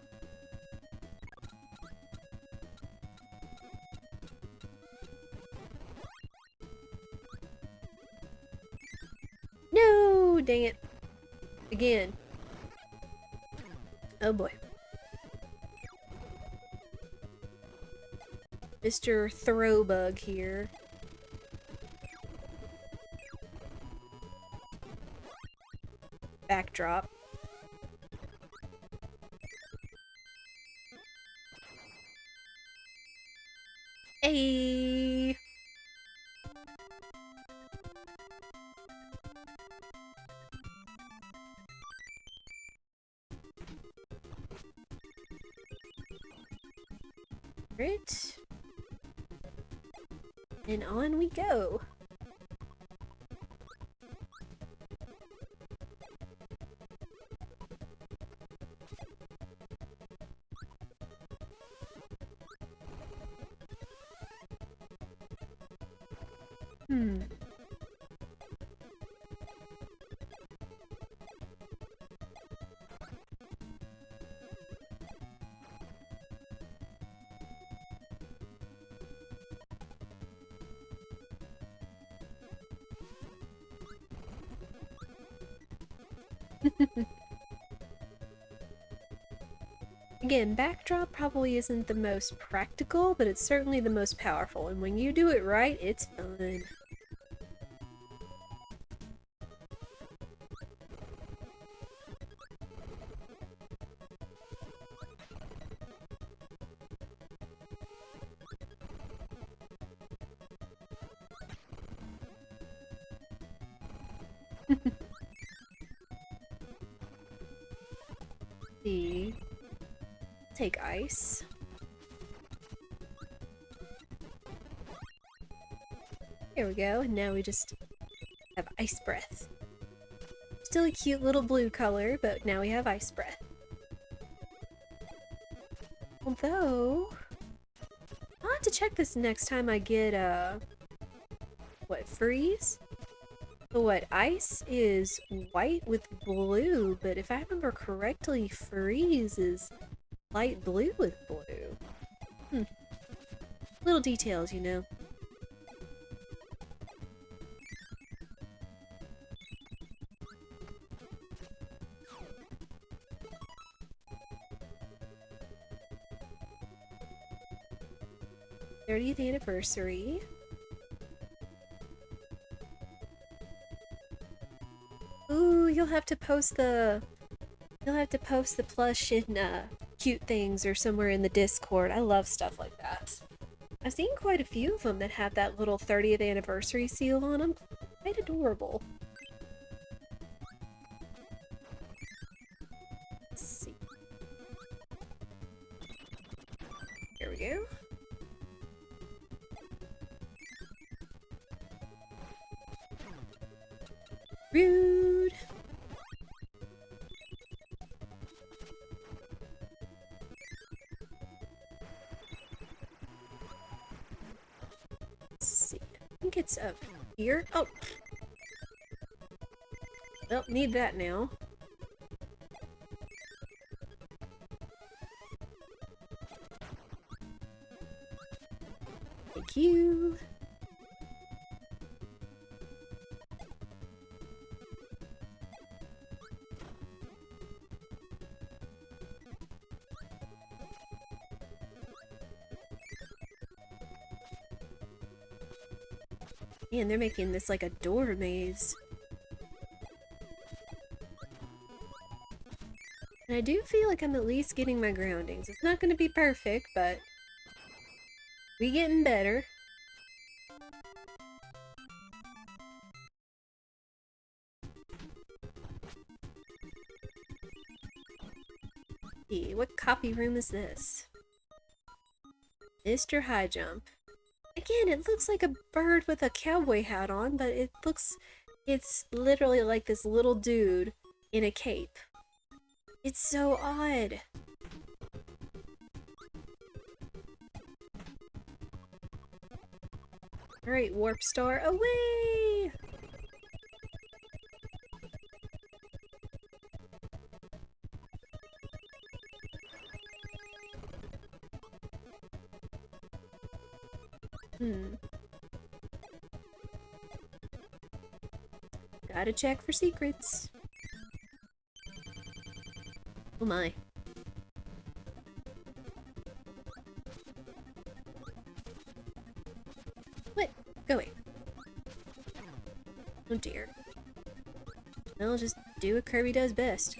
No! Dang it. Again. Oh boy. Mr. Throwbug here. Backdrop. Hey. Right. And on we go. Again, backdrop probably isn't the most practical, but it's certainly the most powerful, and when you do it right, it's fun. See. Take ice. There we go, and now we just have ice breath. Still a cute little blue color, but now we have ice breath. Although, I'll have to check this next time I get, what, freeze? So what, ice is white with blue, but if I remember correctly, freeze is light blue with blue. Little details, you know. '30th anniversary. Ooh, you'll have to post the plush in cute things or somewhere in the Discord. I love stuff like that. I've seen quite a few of them that have that little 30th anniversary seal on them. Quite adorable. Let's see. Here we go. Rude. up here. Oh! Well, need that now. Thank you. Man, they're making this like a door maze. And I do feel like I'm at least getting my groundings. It's not going to be perfect, but we getting better. See, what copy room is this? Mr. High Jump. Again, it looks like a bird with a cowboy hat on, but it's literally like this little dude in a cape. It's so odd. Alright, Warp Star, away! Gotta check for secrets. Oh my. What? Go away. Oh dear. I'll just do what Kirby does best.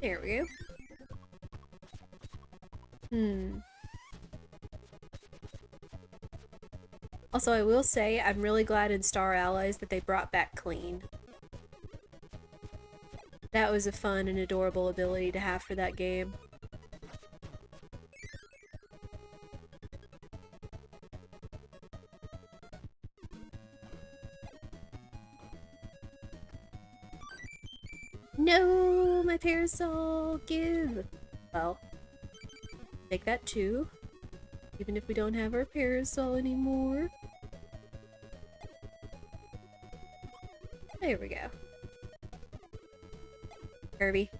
There we go. Also, I will say, I'm really glad in Star Allies that they brought back Clean. That was a fun and adorable ability to have for that game. No, my parasol, give! Well, take that too. Even if we don't have our parasol anymore. There we go. Kirby.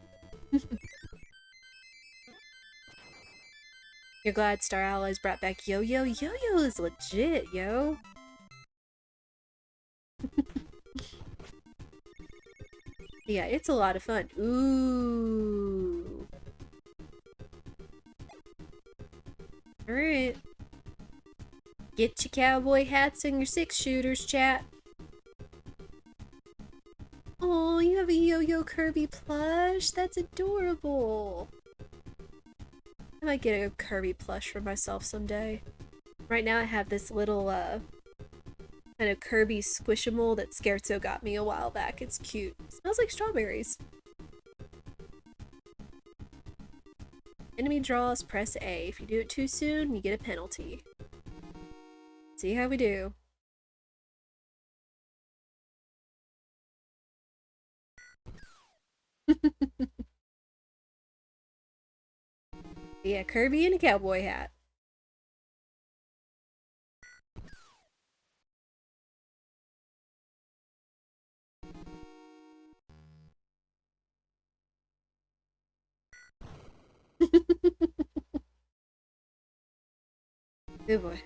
You're glad Star Allies brought back Yo-Yo? Yo-Yo is legit, yo! Yeah, it's a lot of fun. Ooh. Alright. Get your cowboy hats and your 6-shooters, chat. Oh, you have a Yo-Yo Kirby plush? That's adorable. I might get a Kirby plush for myself someday. Right now I have this little, kind of Kirby Squishable that Scherzo got me a while back. It's cute. It smells like strawberries. Enemy draws, press A. If you do it too soon, you get a penalty. See how we do. Yeah, Kirby in a cowboy hat. Oh boy.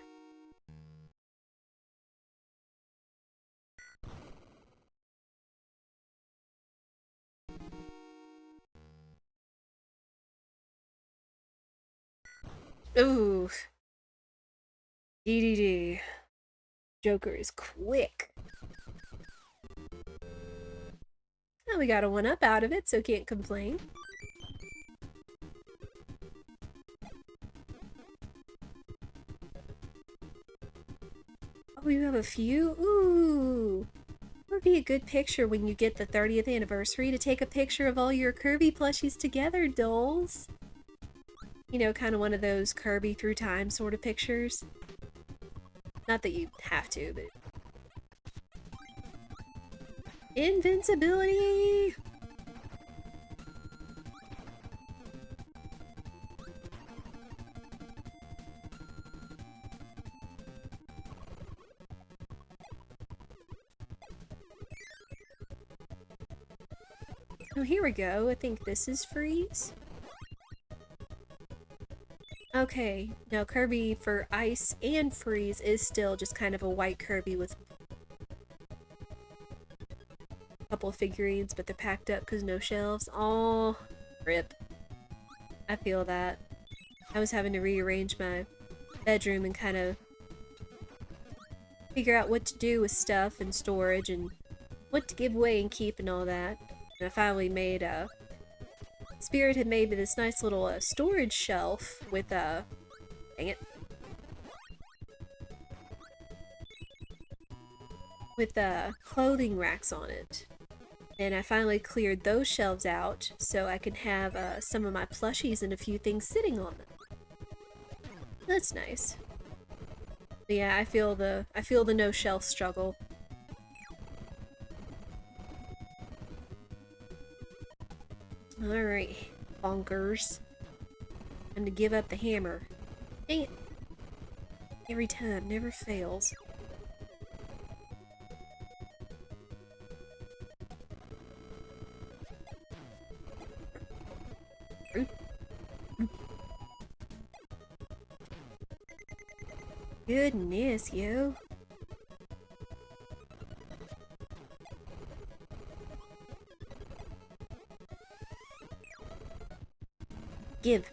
Ooh. DDD. Joker is quick. Now we got a 1-up out of it, so can't complain. Oh, you have a few? Ooh! That would be a good picture when you get the 30th anniversary to take a picture of all your Kirby plushies together, dolls. You know, kind of one of those Kirby through time sort of pictures. Not that you have to, but... Invincibility! Oh, here we go. I think this is freeze. Okay, now Kirby for ice and freeze is still just kind of a white Kirby with a couple of figurines, but they're packed up because no shelves. Oh, rip. I feel that. I was having to rearrange my bedroom and kind of figure out what to do with stuff and storage and what to give away and keep and all that. And I finally made Spirit had made me this nice little storage shelf with dang it. With clothing racks on it. And I finally cleared those shelves out so I can have some of my plushies and a few things sitting on them. That's nice. But yeah, I feel the no shelf struggle. Alright, bonkers. Time to give up the hammer. Dang it. Every time, never fails. Goodness, yo. Give.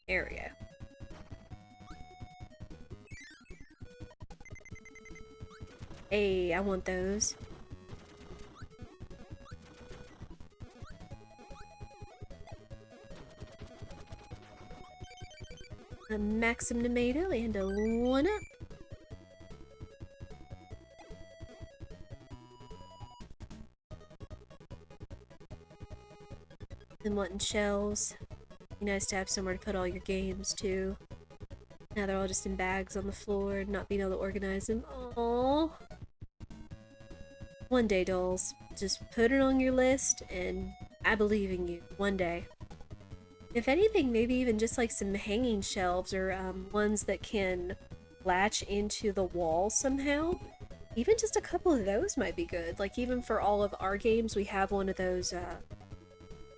There we go. Hey, I want those. A Maxim tomato and a 1-up. And wanting shelves. Be nice to have somewhere to put all your games too. Now they're all just in bags on the floor and not being able to organize them. Aww. One day, dolls. Just put it on your list and I believe in you. One day. If anything, maybe even just like some hanging shelves or ones that can latch into the wall somehow. Even just a couple of those might be good. Like even for all of our games, we have one of those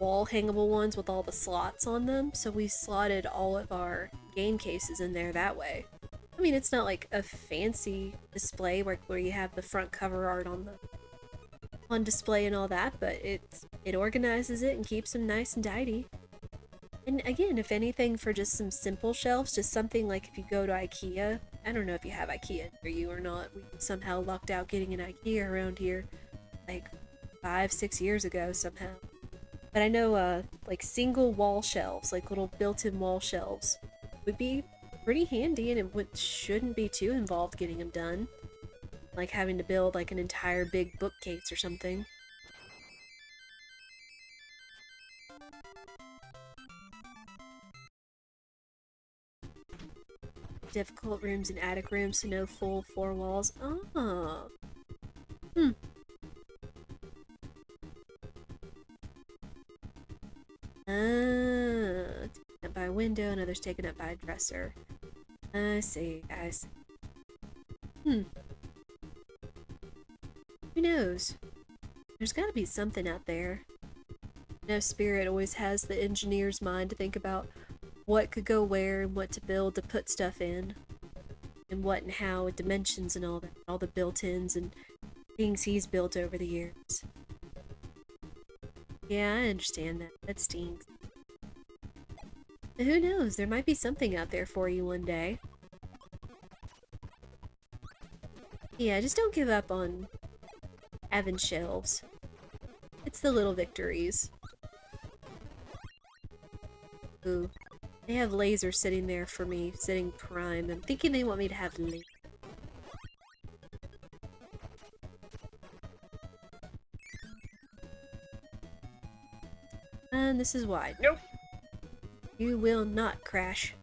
wall hangable ones with all the slots on them, so we slotted all of our game cases in there that way. I mean, it's not like a fancy display where you have the front cover art on display and all that, but it organizes it and keeps them nice and tidy. And again, if anything, for just some simple shelves, just something like if you go to IKEA, I don't know if you have IKEA near you or not, we somehow lucked out getting an IKEA around here like 5-6 years ago somehow. But I know, like, single wall shelves, like little built-in wall shelves, would be pretty handy, and it shouldn't be too involved getting them done. Like having to build, like, an entire big bookcase or something. Difficult rooms and attic rooms, so no full 4 walls. Oh. Hmm. Taken up by a window, and others taken up by a dresser. I see, I see. Who knows? There's gotta be something out there. You know, Spirit always has the engineer's mind to think about what could go where and what to build to put stuff in. And what and how with dimensions and all that. All the built-ins and things he's built over the years. Yeah, I understand that. That stinks. But who knows? There might be something out there for you one day. Yeah, just don't give up on having shelves. It's the little victories. Ooh. They have laser sitting there for me, sitting prime. I'm thinking they want me to have laser. And this is why. Nope! You will not crash.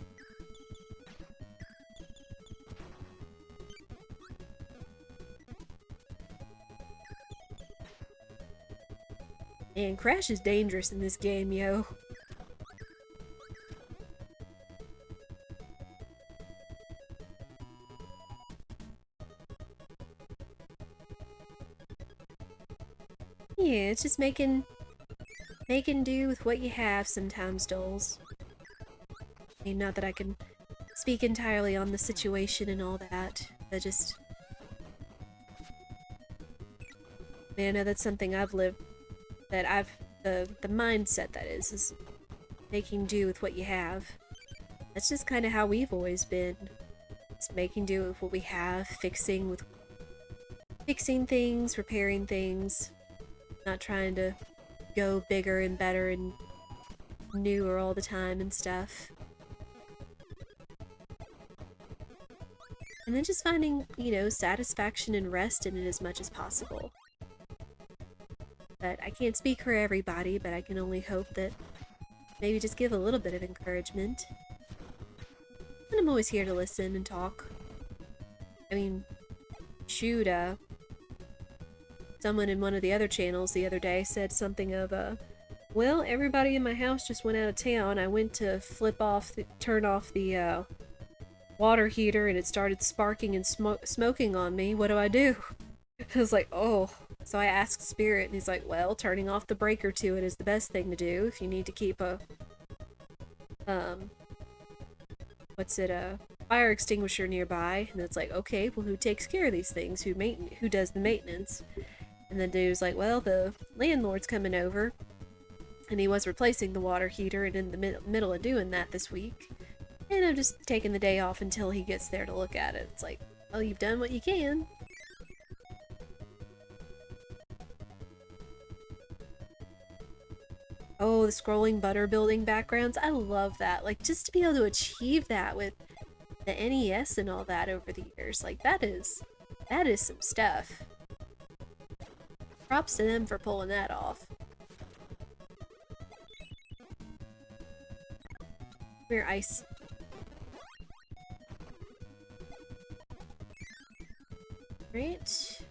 Man, Crash is dangerous in this game, yo. Yeah, it's just making do with what you have sometimes, dolls. I mean, not that I can speak entirely on the situation and all that, but just... Man, I know that's something I've lived, that I've... the mindset that is making do with what you have. That's just kind of how we've always been. Just making do with what we have, fixing things, repairing things, not trying to go bigger and better and newer all the time and stuff. And then just finding, you know, satisfaction and rest in it as much as possible. But I can't speak for everybody, but I can only hope that maybe just give a little bit of encouragement. And I'm always here to listen and talk. I mean, shoot, someone in one of the other channels the other day said something of, well, everybody in my house just went out of town. I went to turn off the, water heater and it started sparking and smoking on me. What do I do? I was like, oh. So I asked Spirit and he's like, well, turning off the breaker to it is the best thing to do if you need to keep a, fire extinguisher nearby. And it's like, okay, well, who takes care of these things? Who does the maintenance? And the dude's like, well, the landlord's coming over. And he was replacing the water heater and in the middle of doing that this week. And I'm just taking the day off until he gets there to look at it. It's like, well, you've done what you can. Oh, the scrolling butter building backgrounds. I love that. Like, just to be able to achieve that with the NES and all that over the years. Like, that is some stuff. Props to them for pulling that off. Come here, Ice. Right.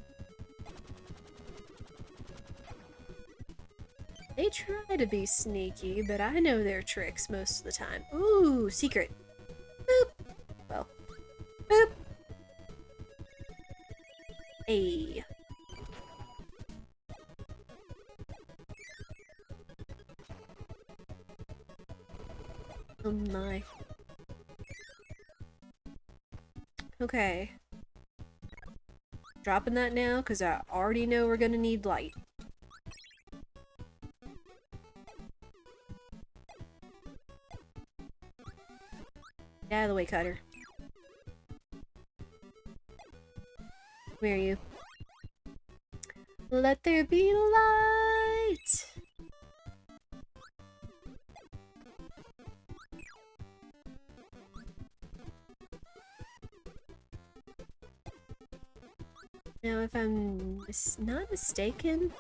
They try to be sneaky, but I know their tricks most of the time. Ooh, secret. Boop. Well. Boop. Hey. Oh my. Okay. Dropping that now, because I already know we're gonna need light. Get out of the way, Cutter. Where are you? Let there be light! Now, if I'm not mistaken,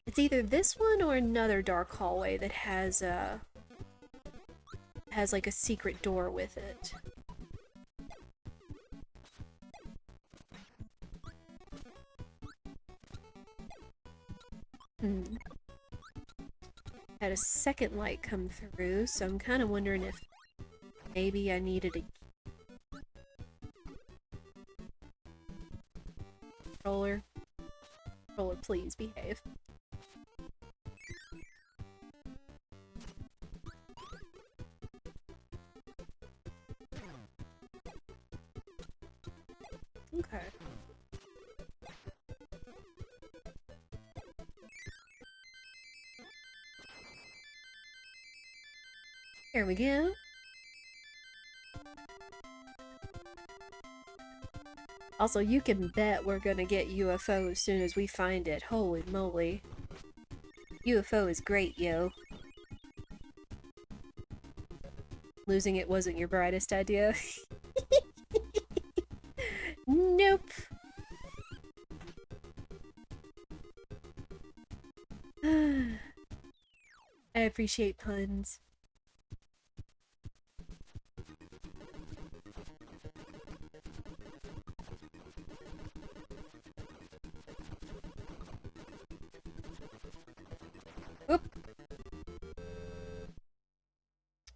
it's either this one or another dark hallway that has like a secret door with it. Had a second light come through, so I'm kind of wondering if maybe I needed a controller. Controller, please behave. Okay. There we go. Also, you can bet we're gonna get UFO as soon as we find it. Holy moly. UFO is great, yo. Losing it wasn't your brightest idea. Nope. I appreciate puns.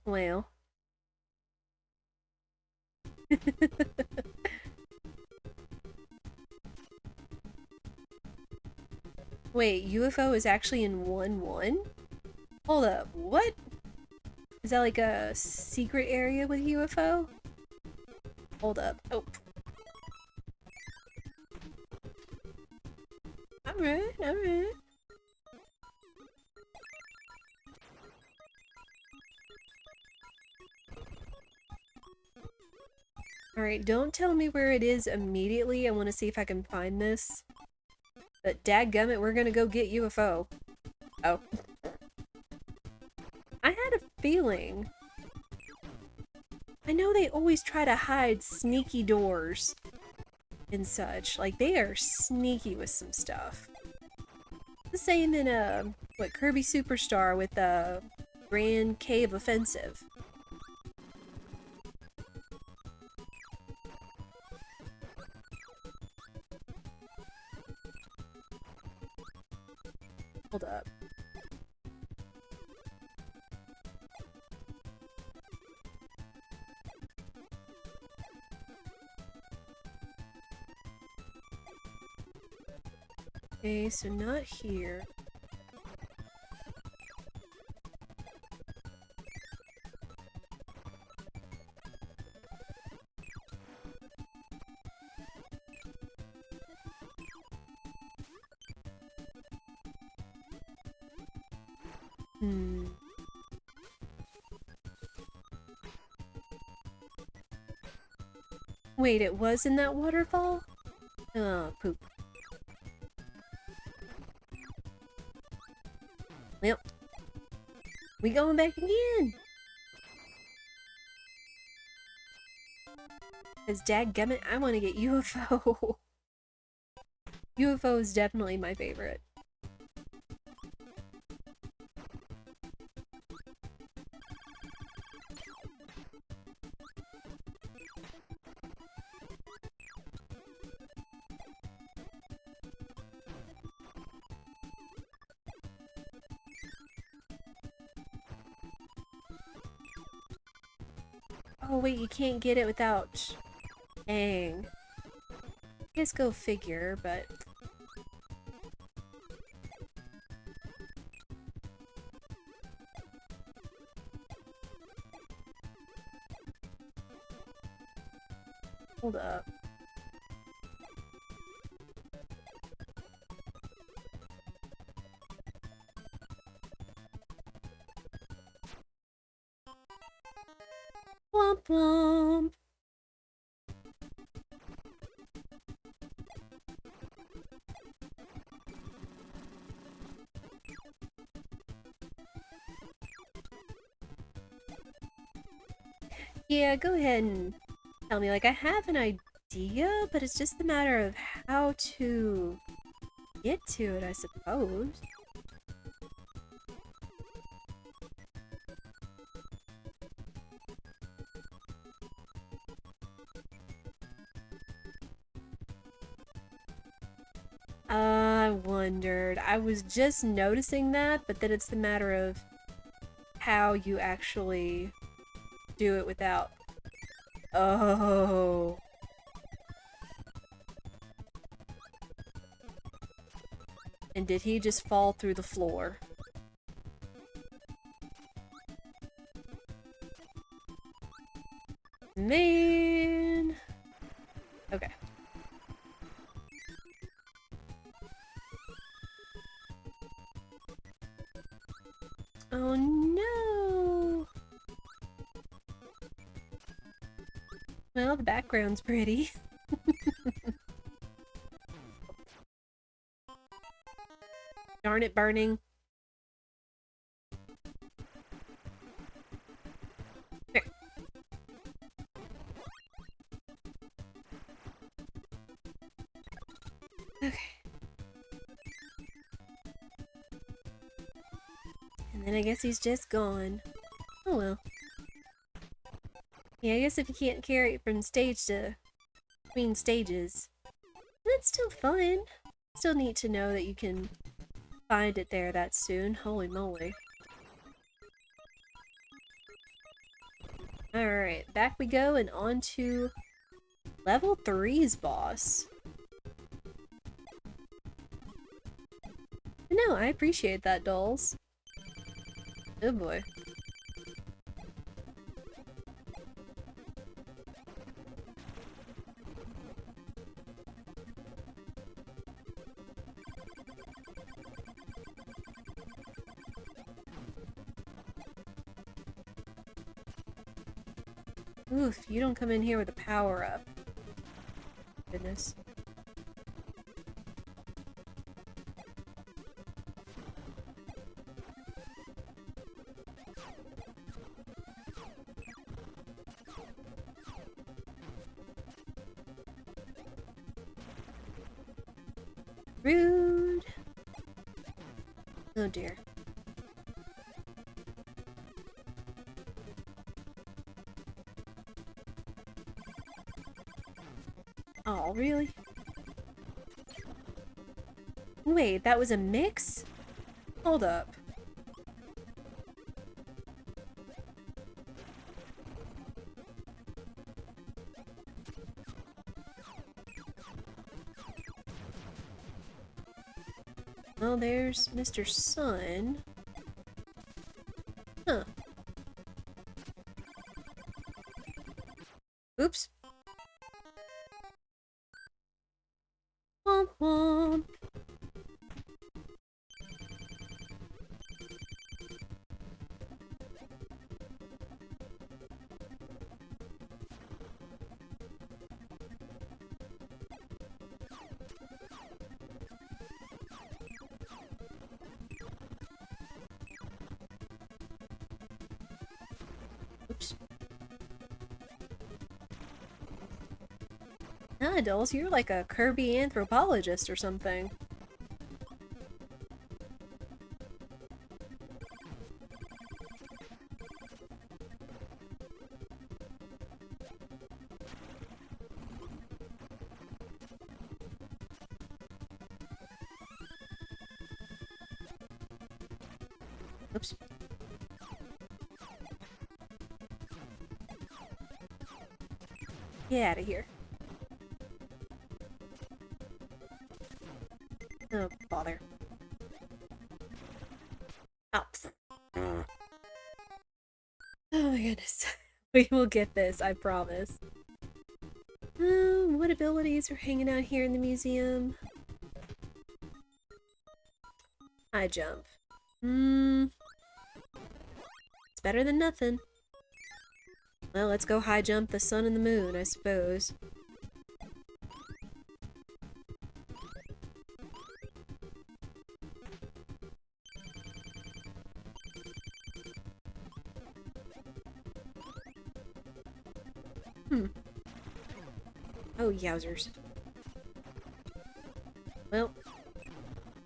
Well. Wait, UFO is actually in 1-1? Hold up, what? Is that like a secret area with UFO? Hold up. Oh. Alright, alright. Alright, don't tell me where it is immediately. I want to see if I can find this. But dadgummit, we're gonna go get UFO. Oh. I had a feeling. I know they always try to hide sneaky doors and such. Like, they are sneaky with some stuff. The same in, what, Kirby Superstar with the Grand Cave Offensive. Hold up. Okay, so not here. Wait, it was in that waterfall? Oh, poop. Well, we going back again! Cause dadgummit, I want to get UFO. UFO is definitely my favorite. Oh wait, you can't get it without... Dang. I guess go figure, but... Hold up. Womp womp! Yeah, go ahead and tell me. Like, I have an idea, but it's just a matter of how to get to it, I suppose. I wondered. I was just noticing that, but then it's the matter of how you actually do it without... Oh. And did he just fall through the floor? Man. Okay. Oh no! Well, the background's pretty. Darn it, burning. Here. Okay. And then I guess he's just gone. Oh well. Yeah, I guess if you can't carry it from stage to between stages, that's still fun. Still neat to know that you can find it there that soon. Holy moly. Alright, back we go and on to level 3's boss. No, I appreciate that, dolls. Oh boy. Oof, you don't come in here with a power-up. Goodness. Rude! Oh dear. Oh, really? Wait, that was a mix? Hold up. Well, there's Mr. Sun. Huh. Oops. Womp womp. Oops. Ah, dolls, you're like a Kirby anthropologist or something. Oops. Get out of here. Oh, bother. Oh. Oh my goodness. We will get this, I promise. What abilities are hanging out here in the museum? High jump. It's better than nothing. Well, let's go high jump the sun and the moon, I suppose. Oh, yowzers. Well,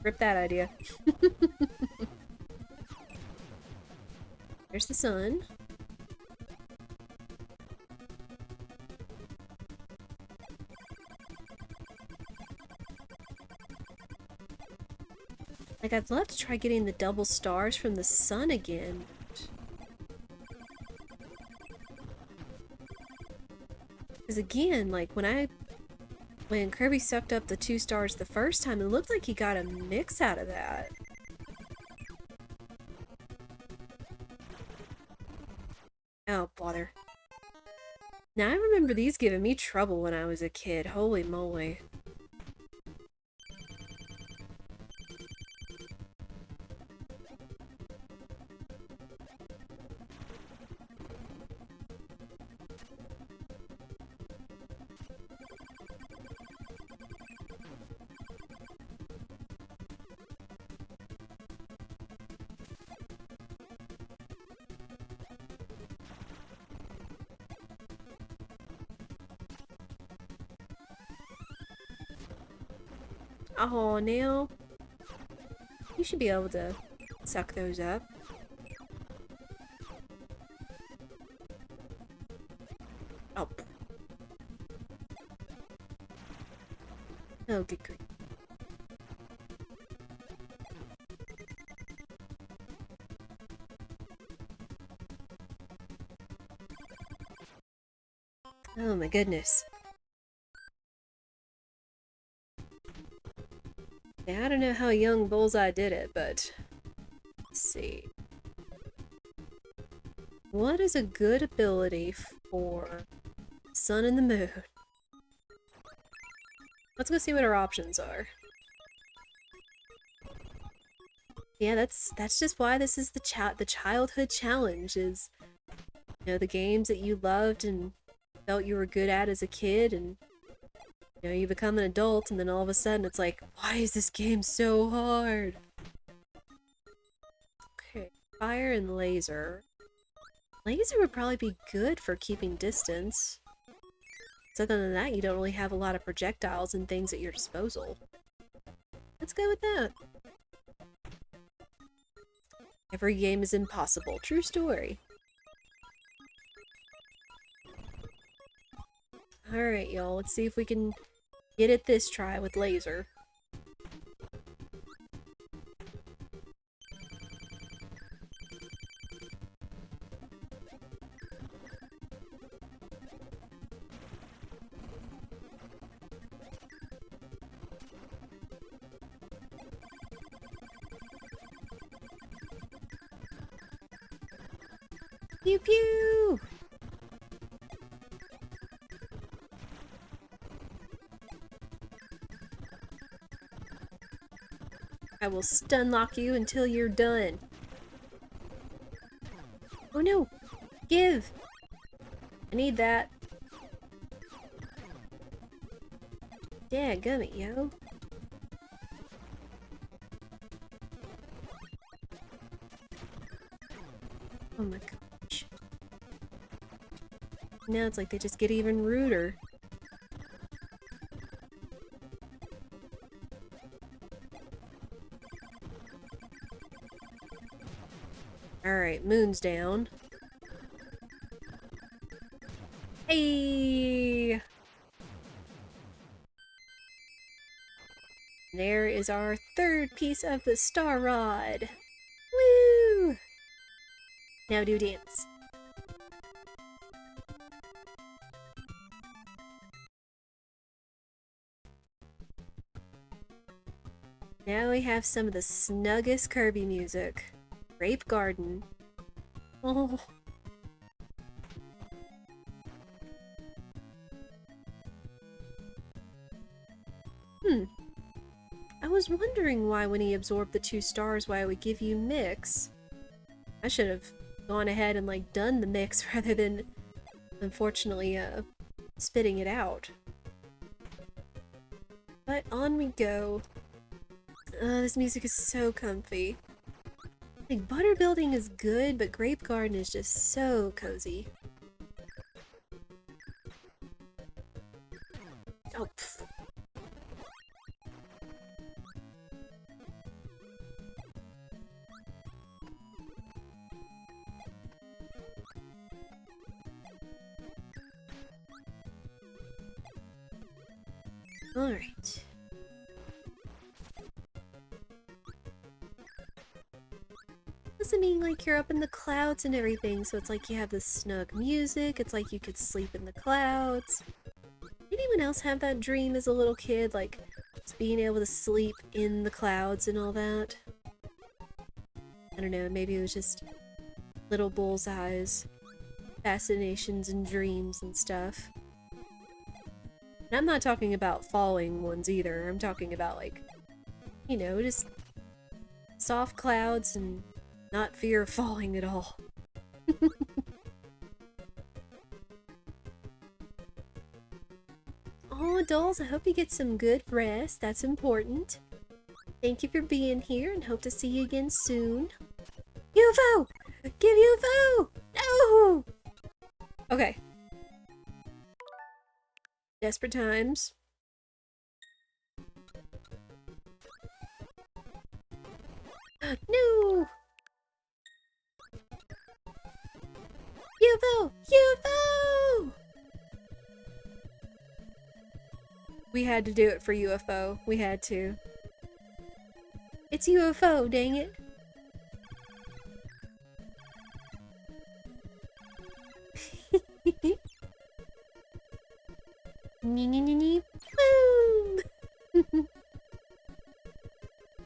rip that idea. There's the sun. Like, I'd love to try getting the double stars from the sun again. Because again, like, when Kirby sucked up the 2 stars the first time, it looked like he got a mix out of that. Oh, bother. Now, I remember these giving me trouble when I was a kid. Holy moly. Oh, now you should be able to suck those up. Oh. Oh, good grief. Oh my goodness. Yeah, I don't know how young Bullseye did it, but let's see. What is a good ability for Sun and the Moon? Let's go see what our options are. Yeah, that's just why this is the childhood challenge is, you know, the games that you loved and felt you were good at as a kid, and you know, you become an adult and then all of a sudden it's like, why is this game so hard? Okay, fire and laser. Laser would probably be good for keeping distance. So other than that, you don't really have a lot of projectiles and things at your disposal. Let's go with that. Every game is impossible. True story. Alright, y'all. Let's see if we can get it this try with laser. Pew pew! I will stun lock you until you're done. Oh no! Give! I need that. Dadgummit, yo. Oh my gosh. Now it's like they just get even ruder. Alright, moon's down. Hey! There is our third piece of the star rod. Woo! Now do dance. Now we have some of the snuggest Kirby music. Grape Garden. Oh. I was wondering why when he absorbed the 2 stars, why it would give you mix. I should have gone ahead and like done the mix rather than, unfortunately, spitting it out. But on we go. This music is so comfy. Like, butter building is good, but Grape Garden is just so cozy. Oh, pfft. Alright. Listening like you're up in the clouds and everything, so it's like you have this snug music, it's like you could sleep in the clouds. Anyone else have that dream as a little kid, like just being able to sleep in the clouds and all that? I don't know, maybe it was just little Bullseye's fascinations and dreams and stuff. And I'm not talking about falling ones either, I'm talking about like, you know, just soft clouds and not fear of falling at all. Oh, dolls, I hope you get some good rest. That's important. Thank you for being here and hope to see you again soon. UFO! Give UFO! No! Okay. Desperate times. No! UFO! UFO! We had to do it for UFO. We had to. It's UFO, dang it. Boom!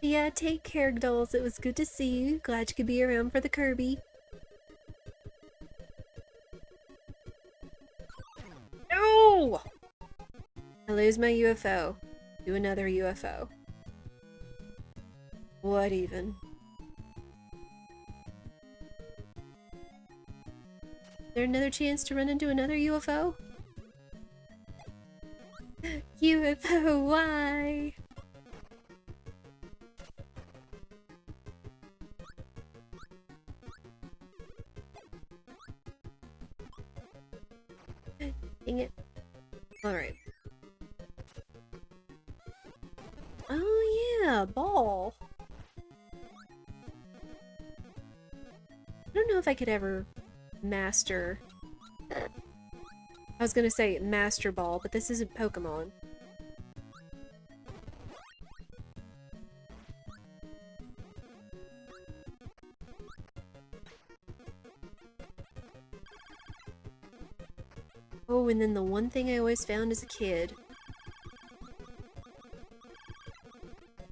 Yeah, take care, dolls. It was good to see you. Glad you could be around for the Kirby. No! I lose my UFO. Do another UFO. What even? Is there another chance to run into another UFO? UFO, why? Dang it. Alright. Oh yeah, ball. I don't know if I could ever master... I was gonna say Master Ball, but this isn't Pokemon. Oh, and then the one thing I always found as a kid.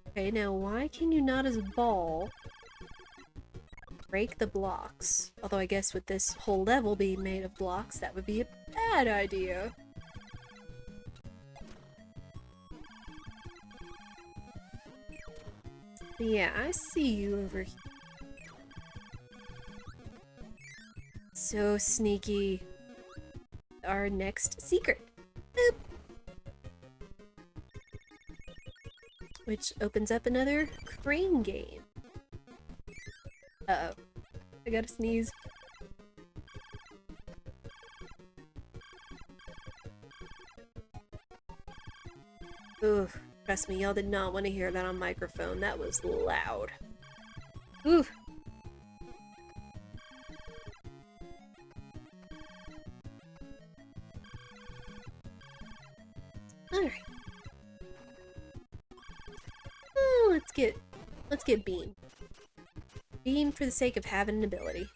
Okay, now why can you not as a ball break the blocks? Although I guess with this whole level being made of blocks, that would be a bad idea. But yeah, I see you over here. So sneaky. Our next secret. Boop. Which opens up another crane game. Uh-oh. I gotta sneeze. Ooh, trust me, y'all did not want to hear that on microphone. That was loud. Ooh. Alright. Oh, let's get Beam. Beam for the sake of having an ability.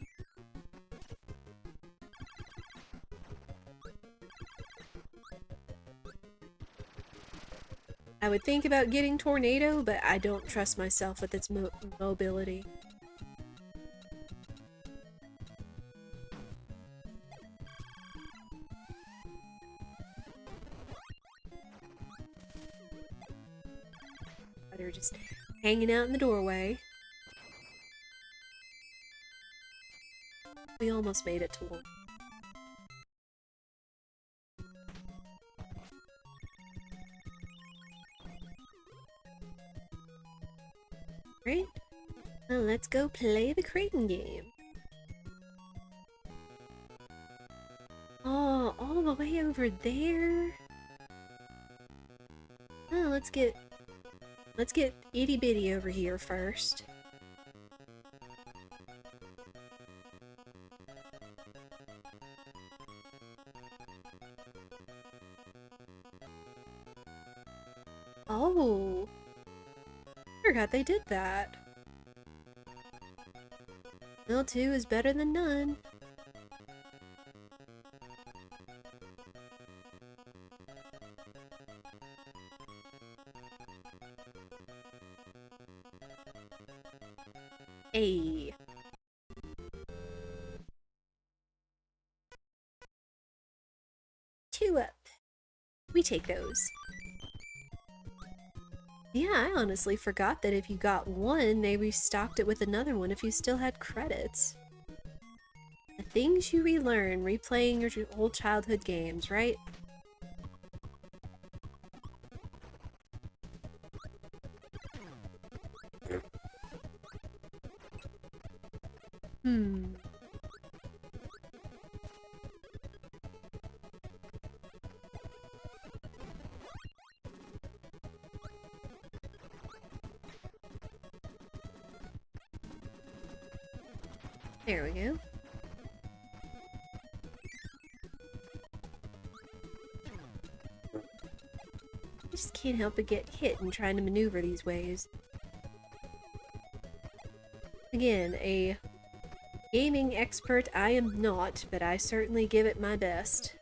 I would think about getting Tornado, but I don't trust myself with its mobility. They're just hanging out in the doorway. We almost made it to one. Right? Well, let's go play the Creighton game. Oh, all the way over there? Oh, let's get itty bitty over here first. Oh, I forgot they did that. Well, 2 is better than none. Hey. Two up. We take those. Yeah, I honestly forgot that if you got one, they restocked it with another one if you still had credits. The things you relearn replaying your old childhood games, right? There we go. I just can't help but get hit in trying to maneuver these ways. Again, a gaming expert I am not, but I certainly give it my best.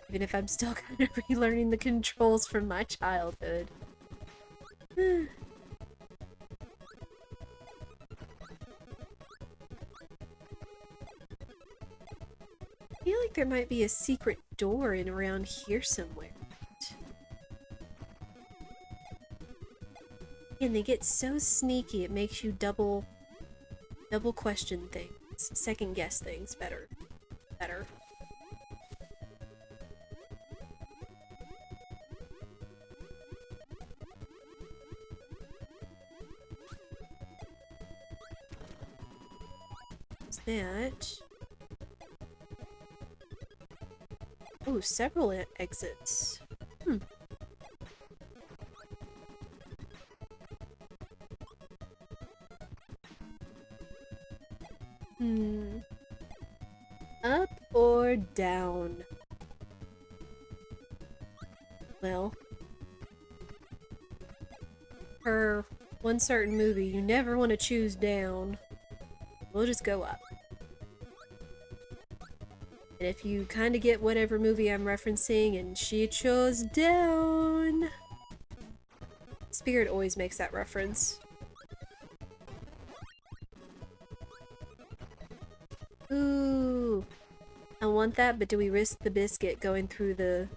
Even if I'm still kind of relearning the controls from my childhood. I feel like there might be a secret door in around here somewhere. And they get so sneaky it makes you double question things. Second guess things better. What's that? Oh, several exits. Up or down? Well, per one certain movie, you never want to choose down. We'll just go up. And if you kind of get whatever movie I'm referencing and she chose down... Spirit always makes that reference. Ooh, I want that, but do we risk the biscuit going through the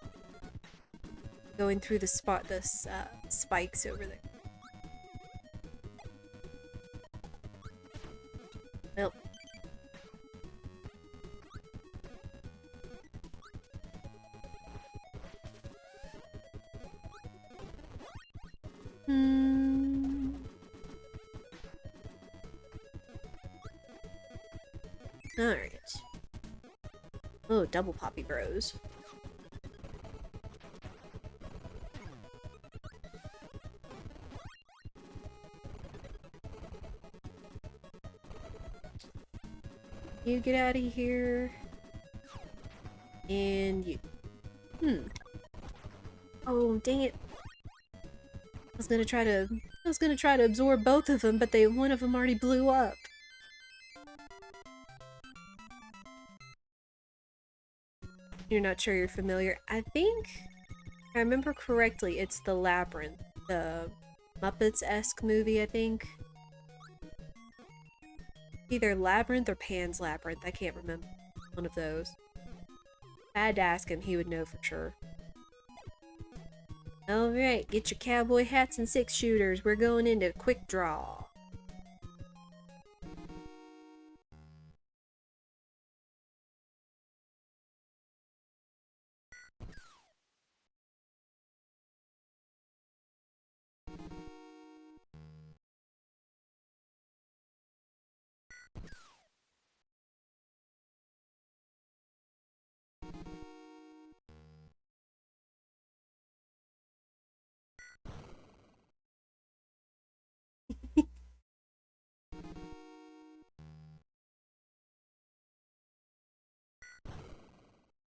spikes over there? Well. Alright. Oh, double Poppy Bros. You get out of here. And you. Oh, dang it. I was gonna try to absorb both of them, but one of them already blew up. You're not sure you're familiar. I think, if I remember correctly, it's the Labyrinth. The Muppets-esque movie, I think. Either Labyrinth or Pan's Labyrinth. I can't remember. One of those. I had to ask him, he would know for sure. Alright, get your cowboy hats and 6-shooters. We're going into quick draw.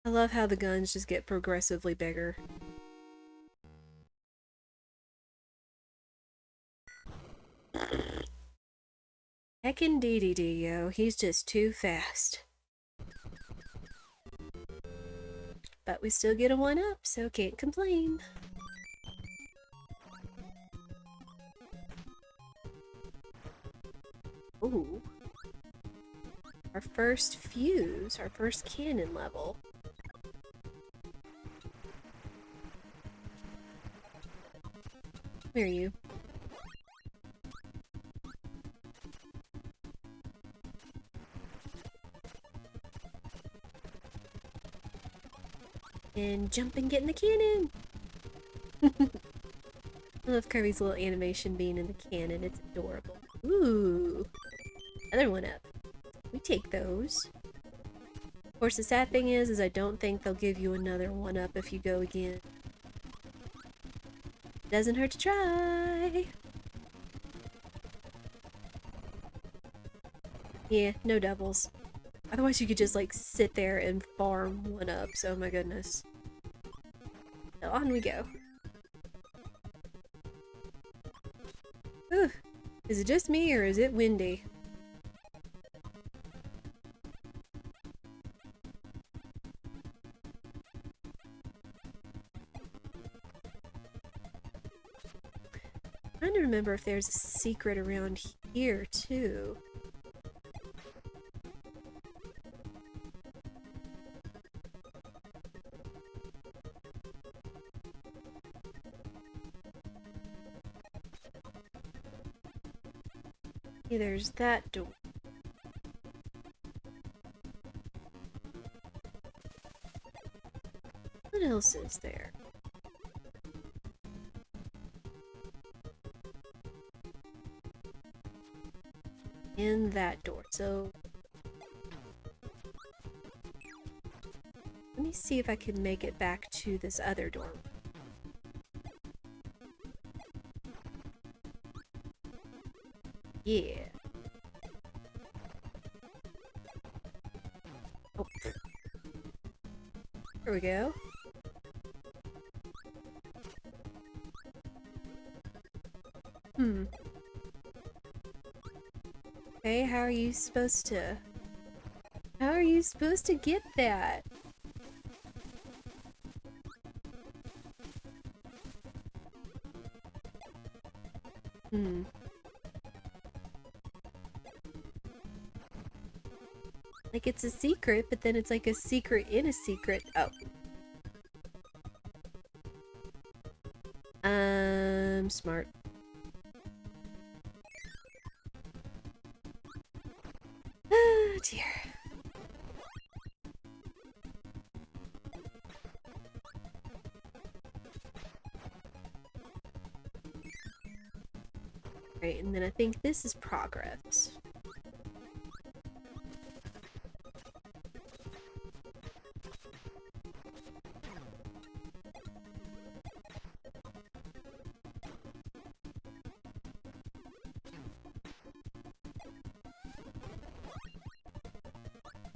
I love how the guns just get progressively bigger. Heckin' DDD, yo. He's just too fast. But we still get a 1-up, so can't complain. Ooh. Our first fuse, our first cannon level. Where are you? And jump and get in the cannon! I love Kirby's little animation being in the cannon, it's adorable. Ooh! Another 1-up. We take those. Of course, the sad thing is I don't think they'll give you another 1-up if you go again. Doesn't hurt to try! Yeah, no doubles. Otherwise you could just like sit there and farm 1-ups, oh my goodness. So on we go. Ooh, is it just me or is it windy? remember if there's a secret around here, too. Yeah, there's that door. What else is there? In that door, so... Let me see if I can make it back to this other door. Yeah. Oh. There we go. Okay, how are you supposed to... How are you supposed to get that? Like, it's a secret, but then it's like a secret in a secret. Oh. Smart. Oh, dear. Right, and then I think this is progress.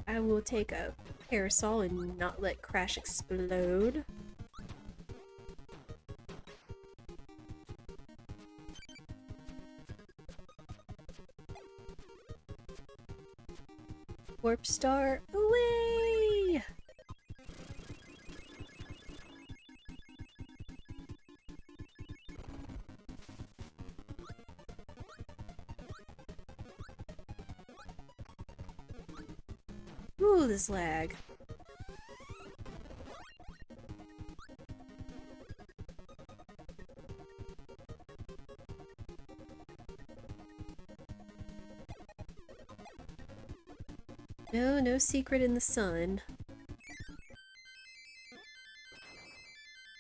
I will take a parasol and not let Crash explode. Warp Star, away! Ooh, this lag. No, no secret in the sun.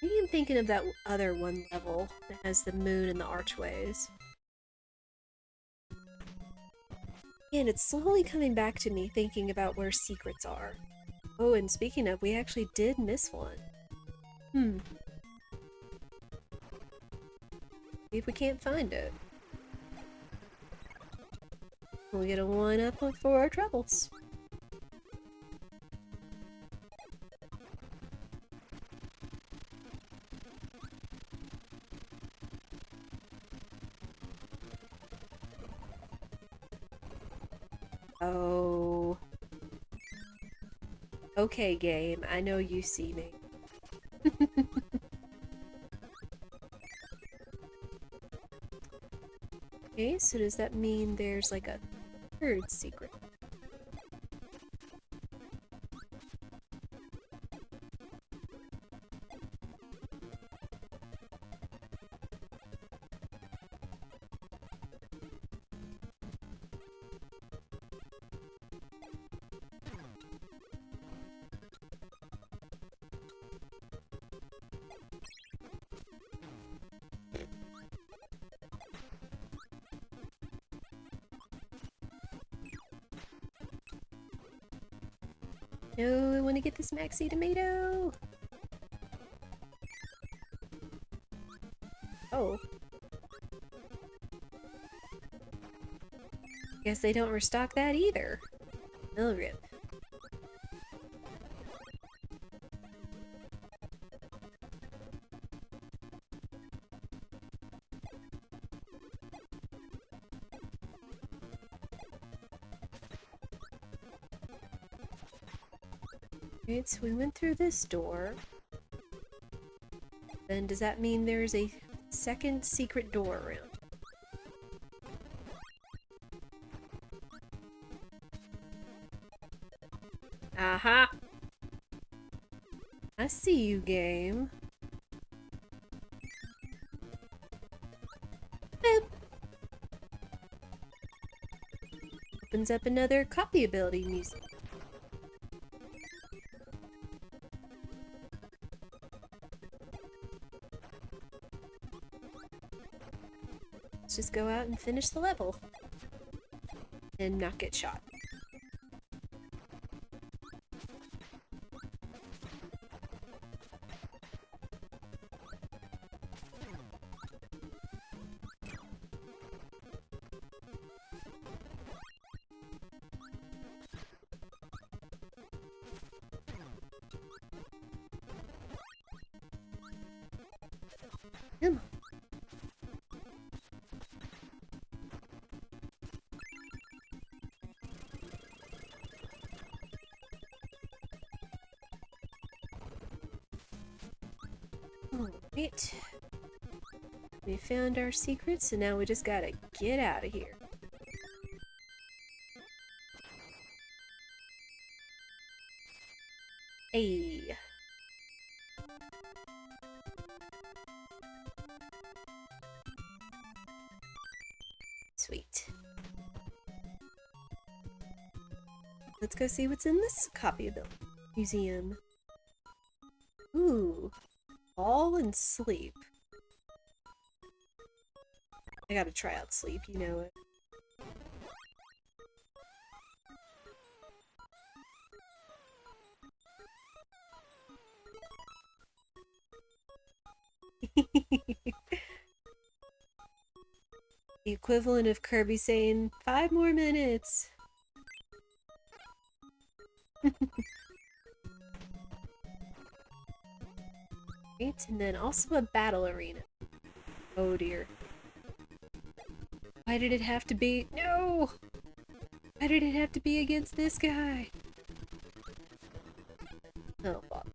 Maybe I'm thinking of that other one level that has the moon and the archways. And it's slowly coming back to me thinking about where secrets are. Oh, and speaking of, we actually did miss one. See if we can't find it. We'll get a 1-up for our troubles. Oh. Okay, game. I know you see me. Okay, so does that mean there's like a third secret? No, I want to get this maxi tomato! Oh. Guess they don't restock that either. No rip. Right, so we went through this door. Then does that mean there's a second secret door around? Aha! I see you, game. Boop. Opens up another copy ability music. Let's just go out and finish the level. And not get shot. Come on. Alright. We found our secrets, so now we just gotta get out of here. Hey. Sweet. Let's go see what's in this copy of the museum. Ooh. Fall and sleep. I gotta try out sleep, you know it. The equivalent of Kirby saying, 5 more minutes! Right, and then also a battle arena. Oh dear. Why did it have to be— No! Why did it have to be against this guy? Oh, fuck.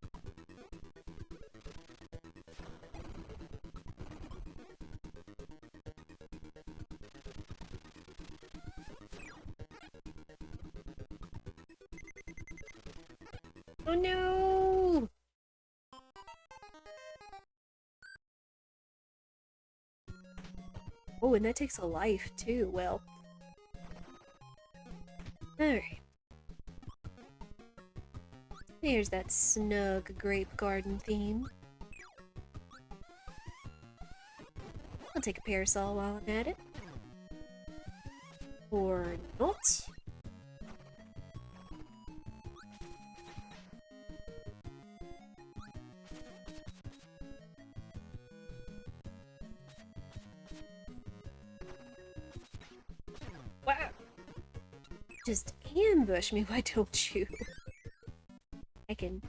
Oh no! Oh, and that takes a life too. Well. Alright. There's that snug grape garden theme. I'll take a parasol while I'm at it. Or not. Wow! Just ambush me, why don't you? I can...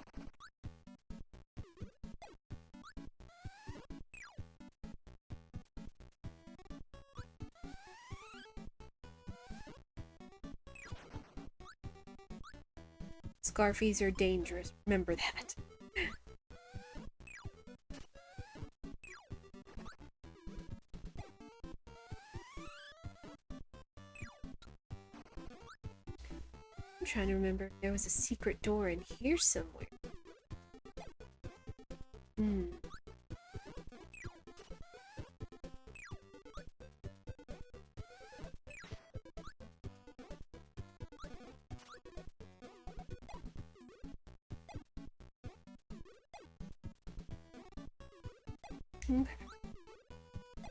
Scarfies are dangerous, remember that. I'm trying to remember if there was a secret door in here somewhere.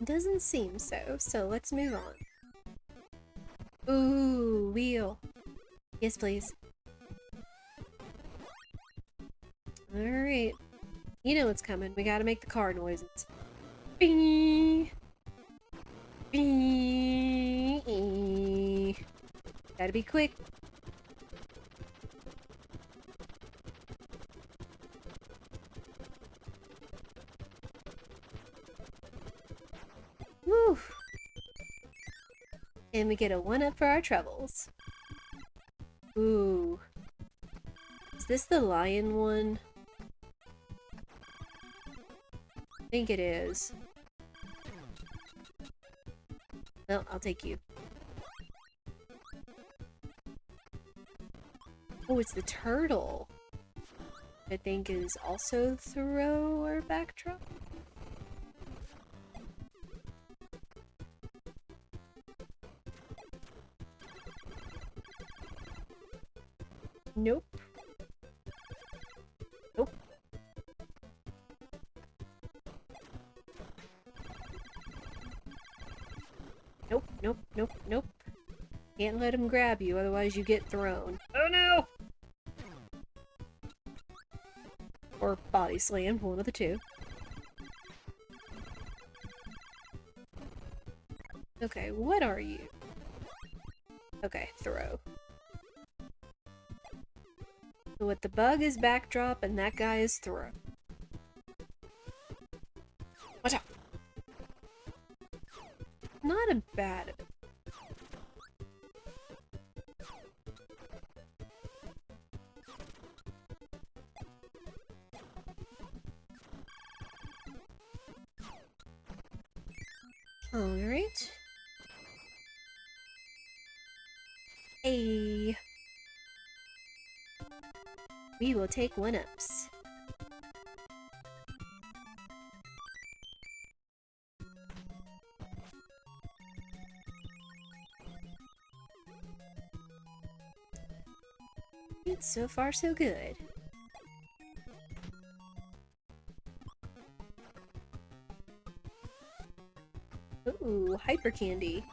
Doesn't seem so, so let's move on. Ooh, wheel. Yes, please. Alright. You know what's coming. We gotta make the car noises. Bing! Bing! Gotta be quick. Woo! And we get a 1-up for our troubles. Ooh. Is this the lion one? I think it is. Well, I'll take you. Oh, it's the turtle. I think is also throw or backdrop. Nope. Nope. Nope, nope, nope, nope. Can't let him grab you, otherwise you get thrown. Oh no! Or body slammed, one of the two. Okay, what are you? Okay, throw. So with the bug is backdrop and that guy is throw. Watch out! Not a bad. Alright. Hey. We will take 1-ups. So far, so good. Ooh, hyper candy.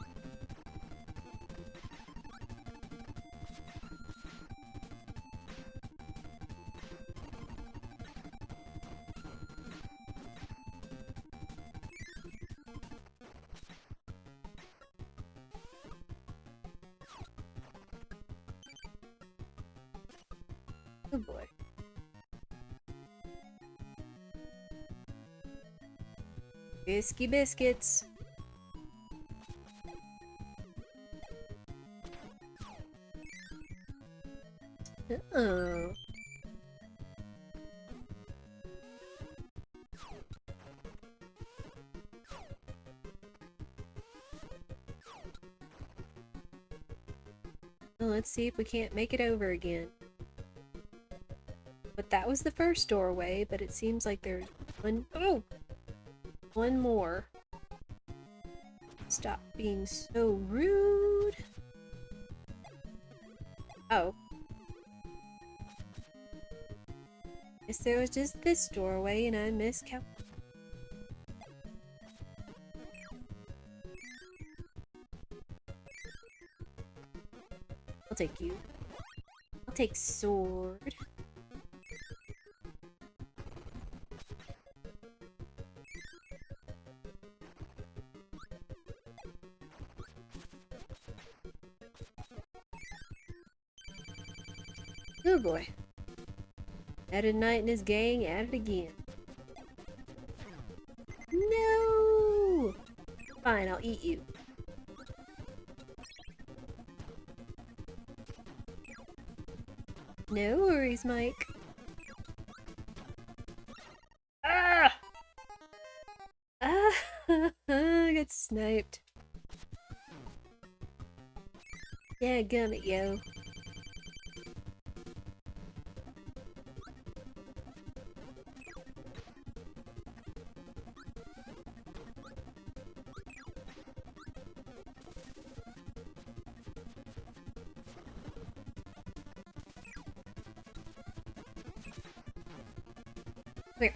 Oh boy. Bisky biscuits. Uh-oh. Well, let's see if we can't make it over again. But that was the first doorway, but it seems like there's one— oh! One more. Stop being so rude. Oh. Guess there was just this doorway and I miscalculated. I'll take you. I'll take sword. Oh boy. Added Knight and his gang at it again. No! Fine, I'll eat you. No worries, Mike. Ah! Ah! I got sniped. Yeah, gum it, yo. Where?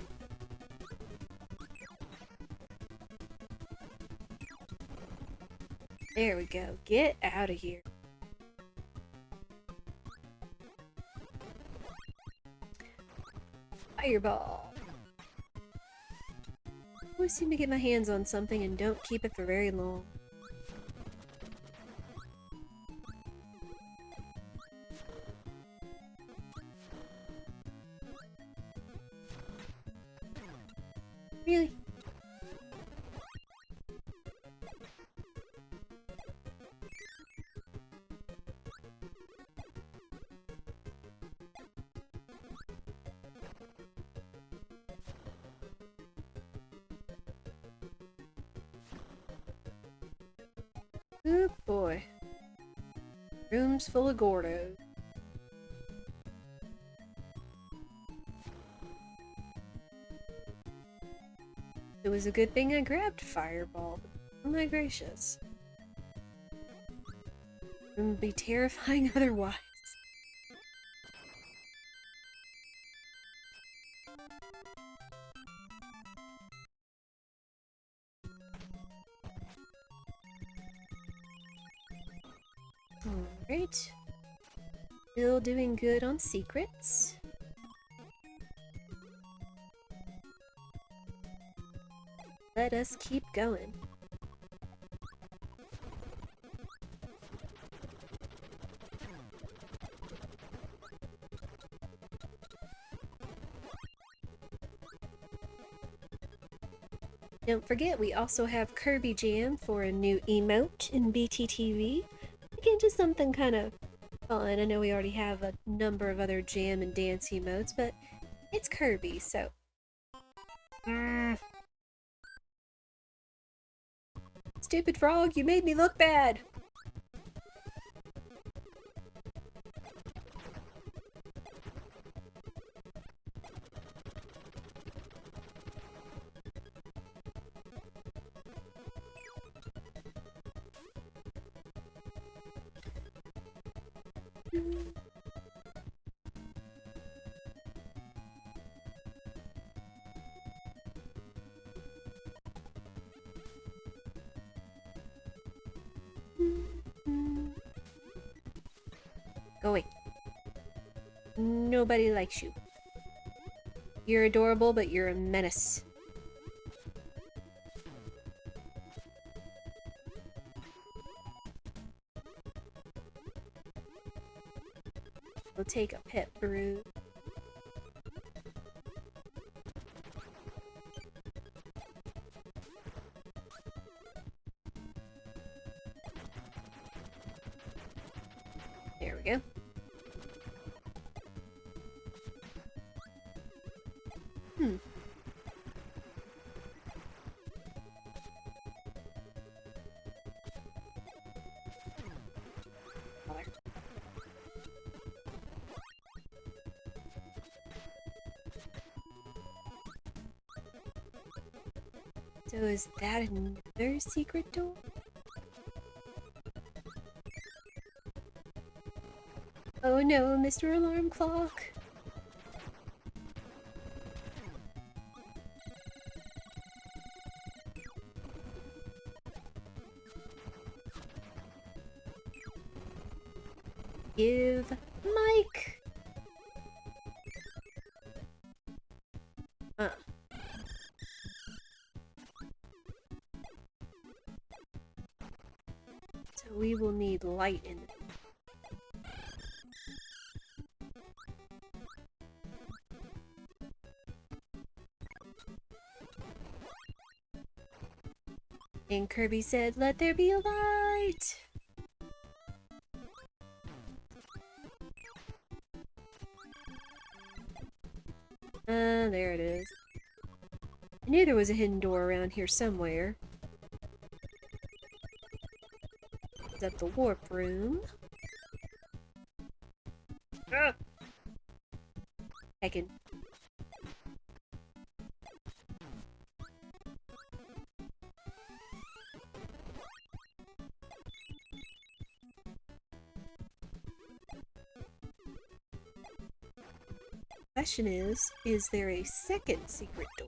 There we go. Get out of here. Fireball. I always seem to get my hands on something and don't keep it for very long. Really? Oh boy. Rooms full of Gordos. It was a good thing I grabbed Fireball. Oh my gracious. It would be terrifying otherwise. Alright. Still doing good on secrets. Let us keep going. Don't forget, we also have Kirby Jam for a new emote in BTTV. Again, just something kind of fun. I know we already have a number of other jam and dance emotes, but it's Kirby, so... Stupid frog, you made me look bad! Go away. Nobody likes you. You're adorable, but you're a menace. We'll take a pet brew. There we go. So is that another secret door? Oh no, Mr. Alarm Clock! Give Mike! So we will need light in it. And Kirby said, "Let there be a light!" There it is. I knew there was a hidden door around here somewhere. Is that the warp room? Ah! Heckin'. Question is there a second secret door?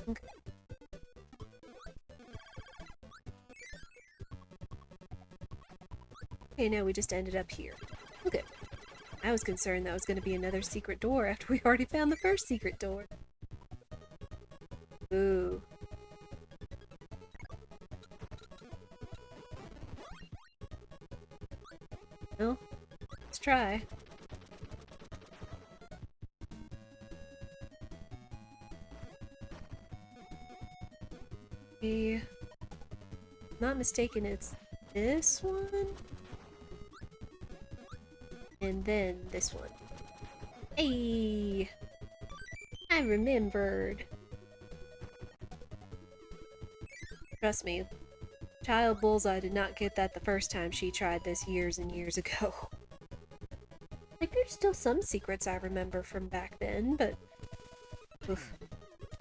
Okay. Okay, no, we just ended up here. Okay. I was concerned that was going to be another secret door after we already found the first secret door. Ooh. Well, let's try. If I'm not mistaken, it's this one? And then this one. Hey! I remembered. Trust me, Child Bullseye did not get that the first time she tried this years and years ago. Like, there's still some secrets I remember from back then, but... Oof.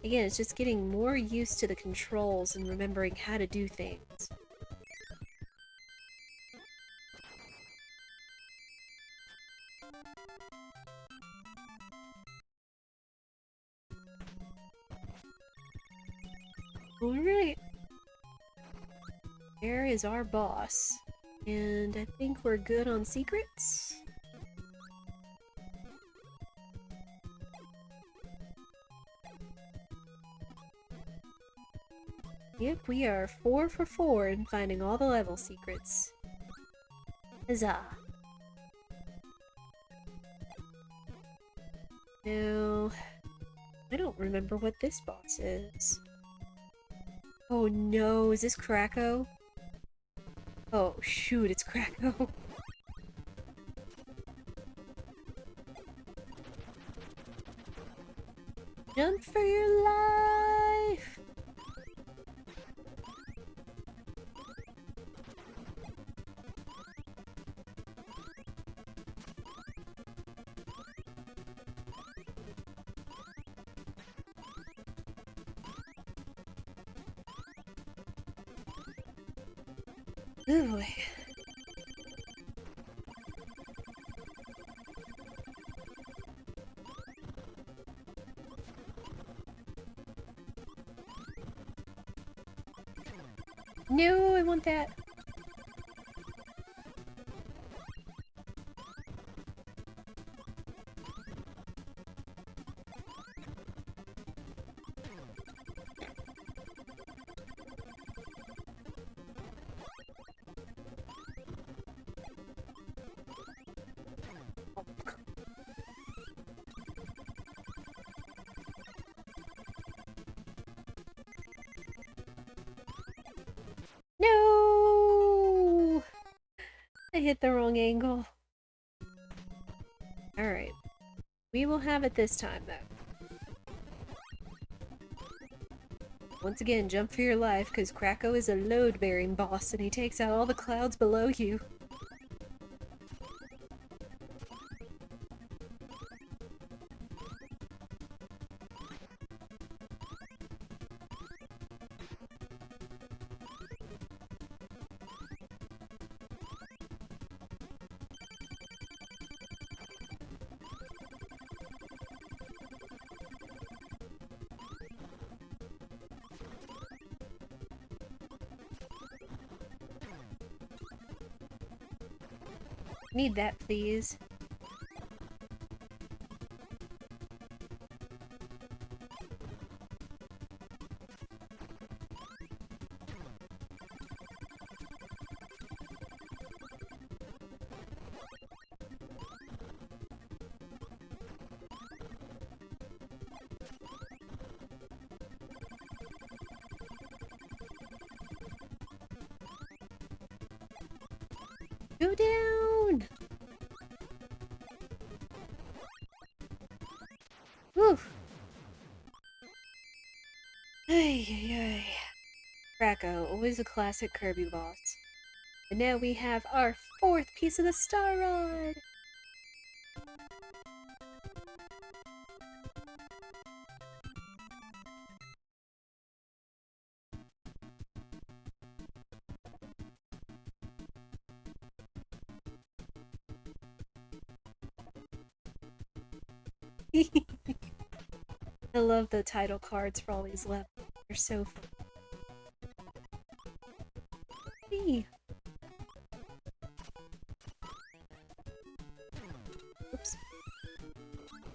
Again, it's just getting more used to the controls and remembering how to do things. Alright. There is our boss. And I think we're good on secrets. Yep, we are 4 for 4 in finding all the level secrets. Huzzah! Now, I don't remember what this boss is. Oh no, is this Kracko? Oh shoot, it's Kracko. Jump for your life! Oh boy. No, I want that. No! I hit the wrong angle. Alright. We will have it this time, though. Once again, jump for your life, because Kracko is a load-bearing boss, and he takes out all the clouds below you. Need that, please. Go down! Woof! Ay, ay, ay. Kracko, always a classic Kirby boss. And now we have our 4th piece of the Star Rod! I love the title cards for all these levels. They're so fun. Hey. Oops.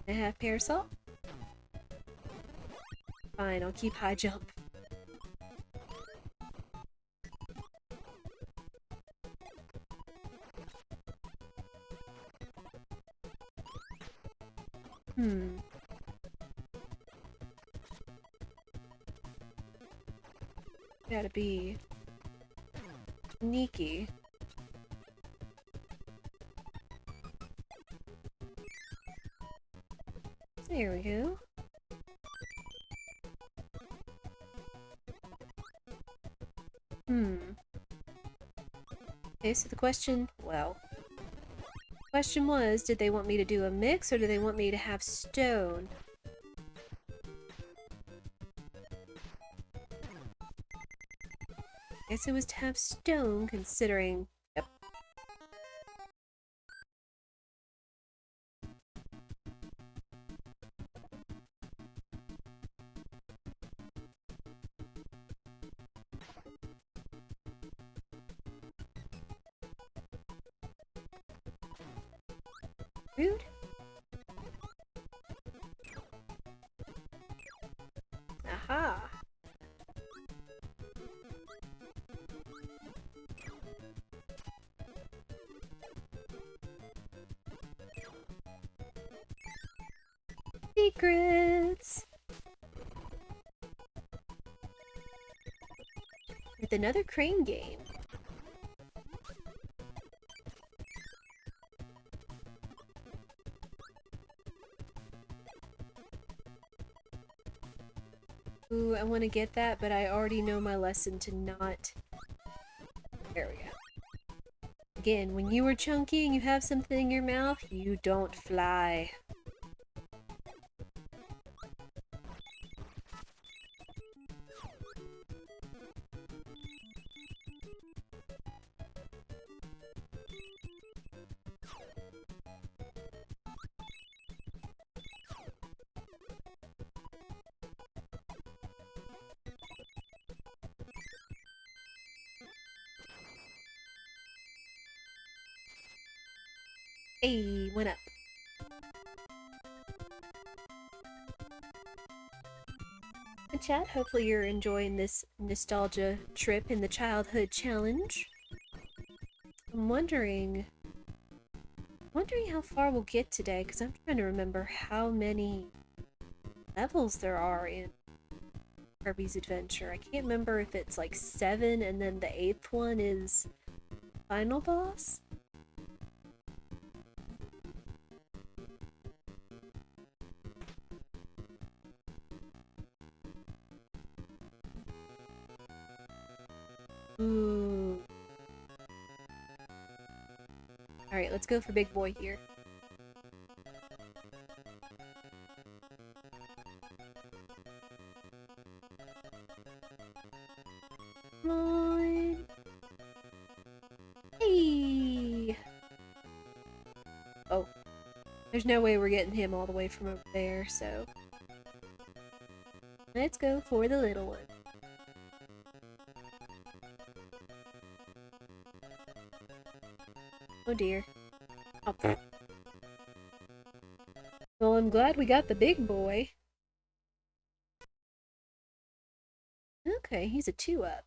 I have Parasol? Fine, I'll keep high jump. Gotta be sneaky. There we go. Okay, so the question, well, question was, did they want me to do a mix or do they want me to have stone? Guess it was to have stone, considering... Yep. Rude. Aha. Secrets! With another crane game. Ooh, I want to get that, but I already know my lesson to not... There we go. Again, when you are chunky and you have something in your mouth, you don't fly. Hey, went up. And chat, hopefully you're enjoying this nostalgia trip in the childhood challenge. I'm wondering how far we'll get today, because I'm trying to remember how many levels there are in Kirby's Adventure. I can't remember if it's like 7 and then the 8th one is final boss? Ooh. Alright, let's go for big boy here. Come on. Hey! Oh. There's no way we're getting him all the way from over there, so... Let's go for the little one. Oh dear. Oh. Well, I'm glad we got the big boy. Okay, he's a 2-up.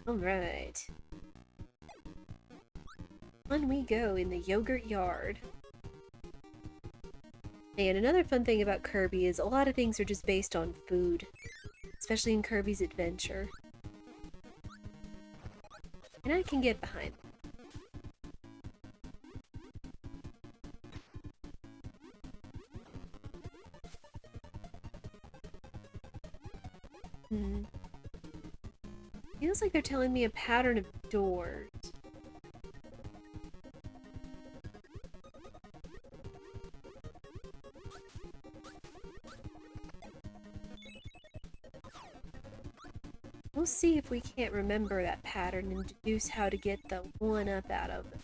Alright. On we go in the yogurt yard. And another fun thing about Kirby is a lot of things are just based on food. Especially in Kirby's Adventure. And I can get behind. Feels like they're telling me a pattern of doors. We'll see if we can't remember that pattern and deduce how to get the 1-up out of it.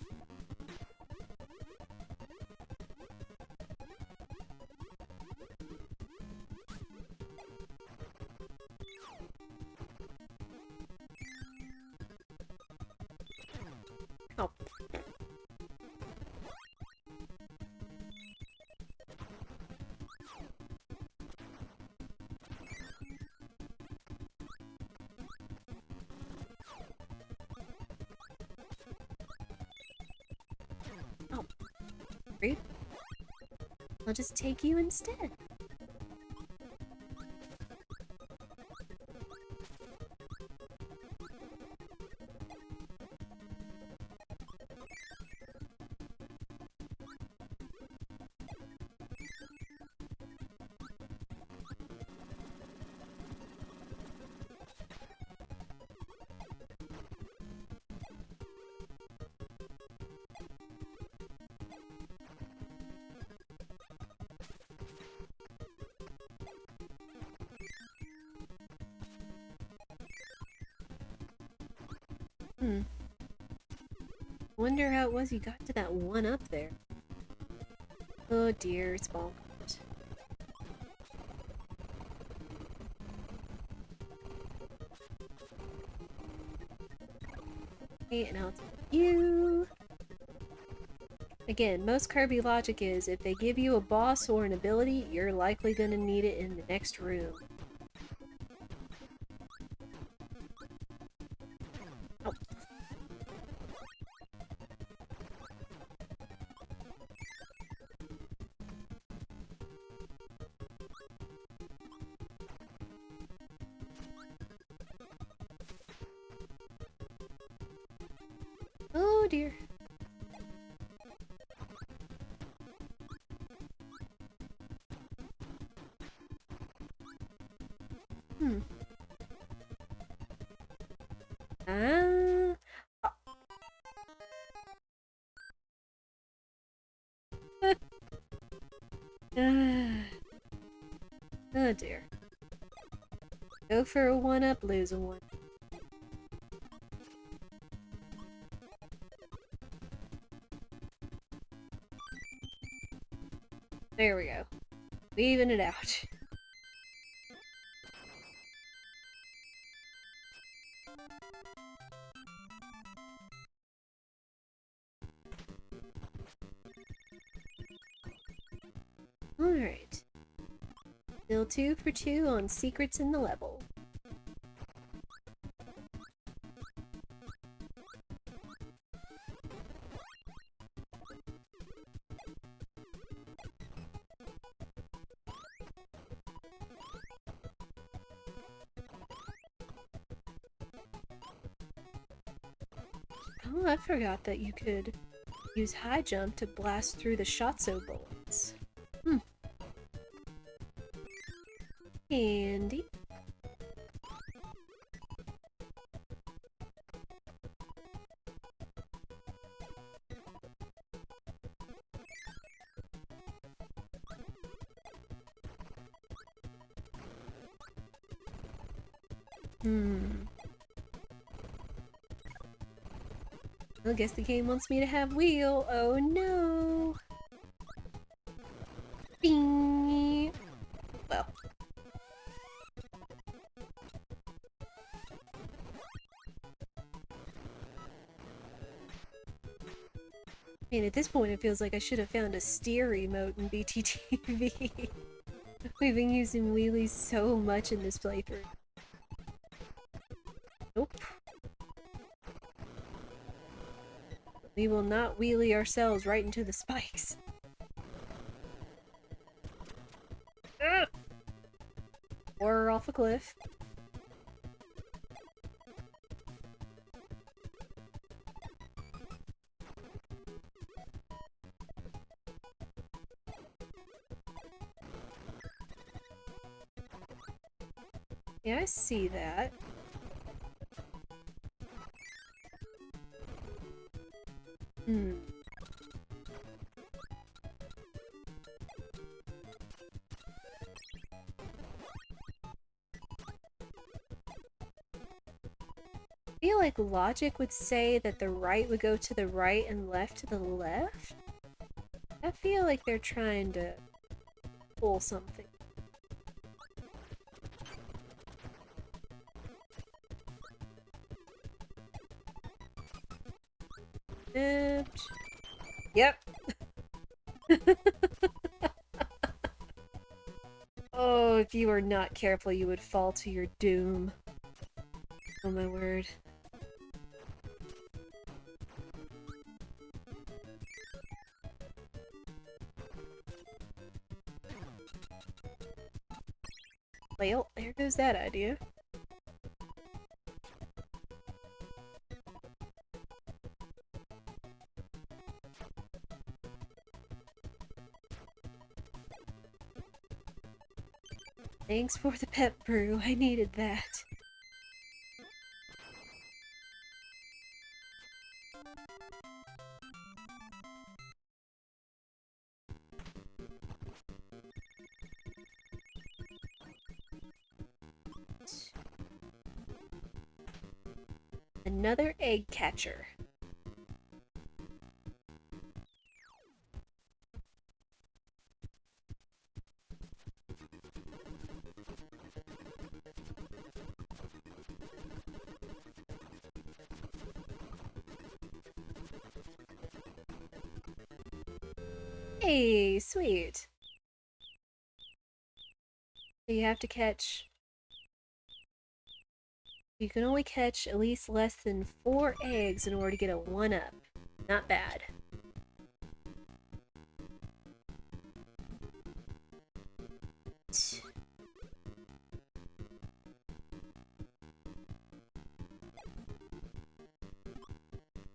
Oh. Oh. Rude. I'll just take you instead. Hmm. Wonder how it was you got to that one up there. Oh dear, it's bonkers. Okay, and now it's you. Again, most Kirby logic is if they give you a boss or an ability, you're likely gonna need it in the next room. Oh. Oh dear. Hmm. Ah. Oh dear. Go for a one-up, lose a one. There we go. Weaving it out. Alright. Still 2 for 2 on secrets in the level. Oh, I forgot that you could use high jump to blast through the Shatso bullets. Hmm. Handy. Hmm. I guess the game wants me to have wheel. Oh no. Bing. Well. And at this point it feels like I should have found a steer remote in BTTV. We've been using wheelies so much in this playthrough. Nope. We will not wheelie ourselves right into the spikes. Ugh! Or off a cliff. Yeah, I see that. Hmm. I feel like logic would say that the right would go to the right and left to the left? I feel like they're trying to pull something. Oops. Yep. Oh, if you were not careful, you would fall to your doom. Oh my word. Well, there goes that idea. Thanks for the pep brew, I needed that. Another egg catcher. Hey, sweet. So you have to catch... You can only catch at least less than 4 eggs in order to get a 1-up. Not bad.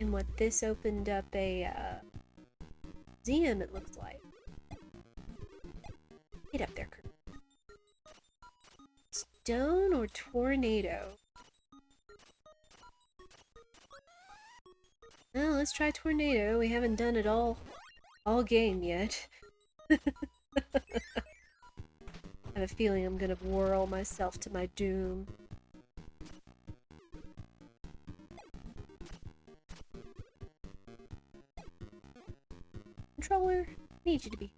And what this opened up a museum, it looks like. Get up there, Kirby. Stone or tornado? Well, let's try tornado. We haven't done it all game yet. I have a feeling I'm gonna whirl myself to my doom. Controller, need you to be.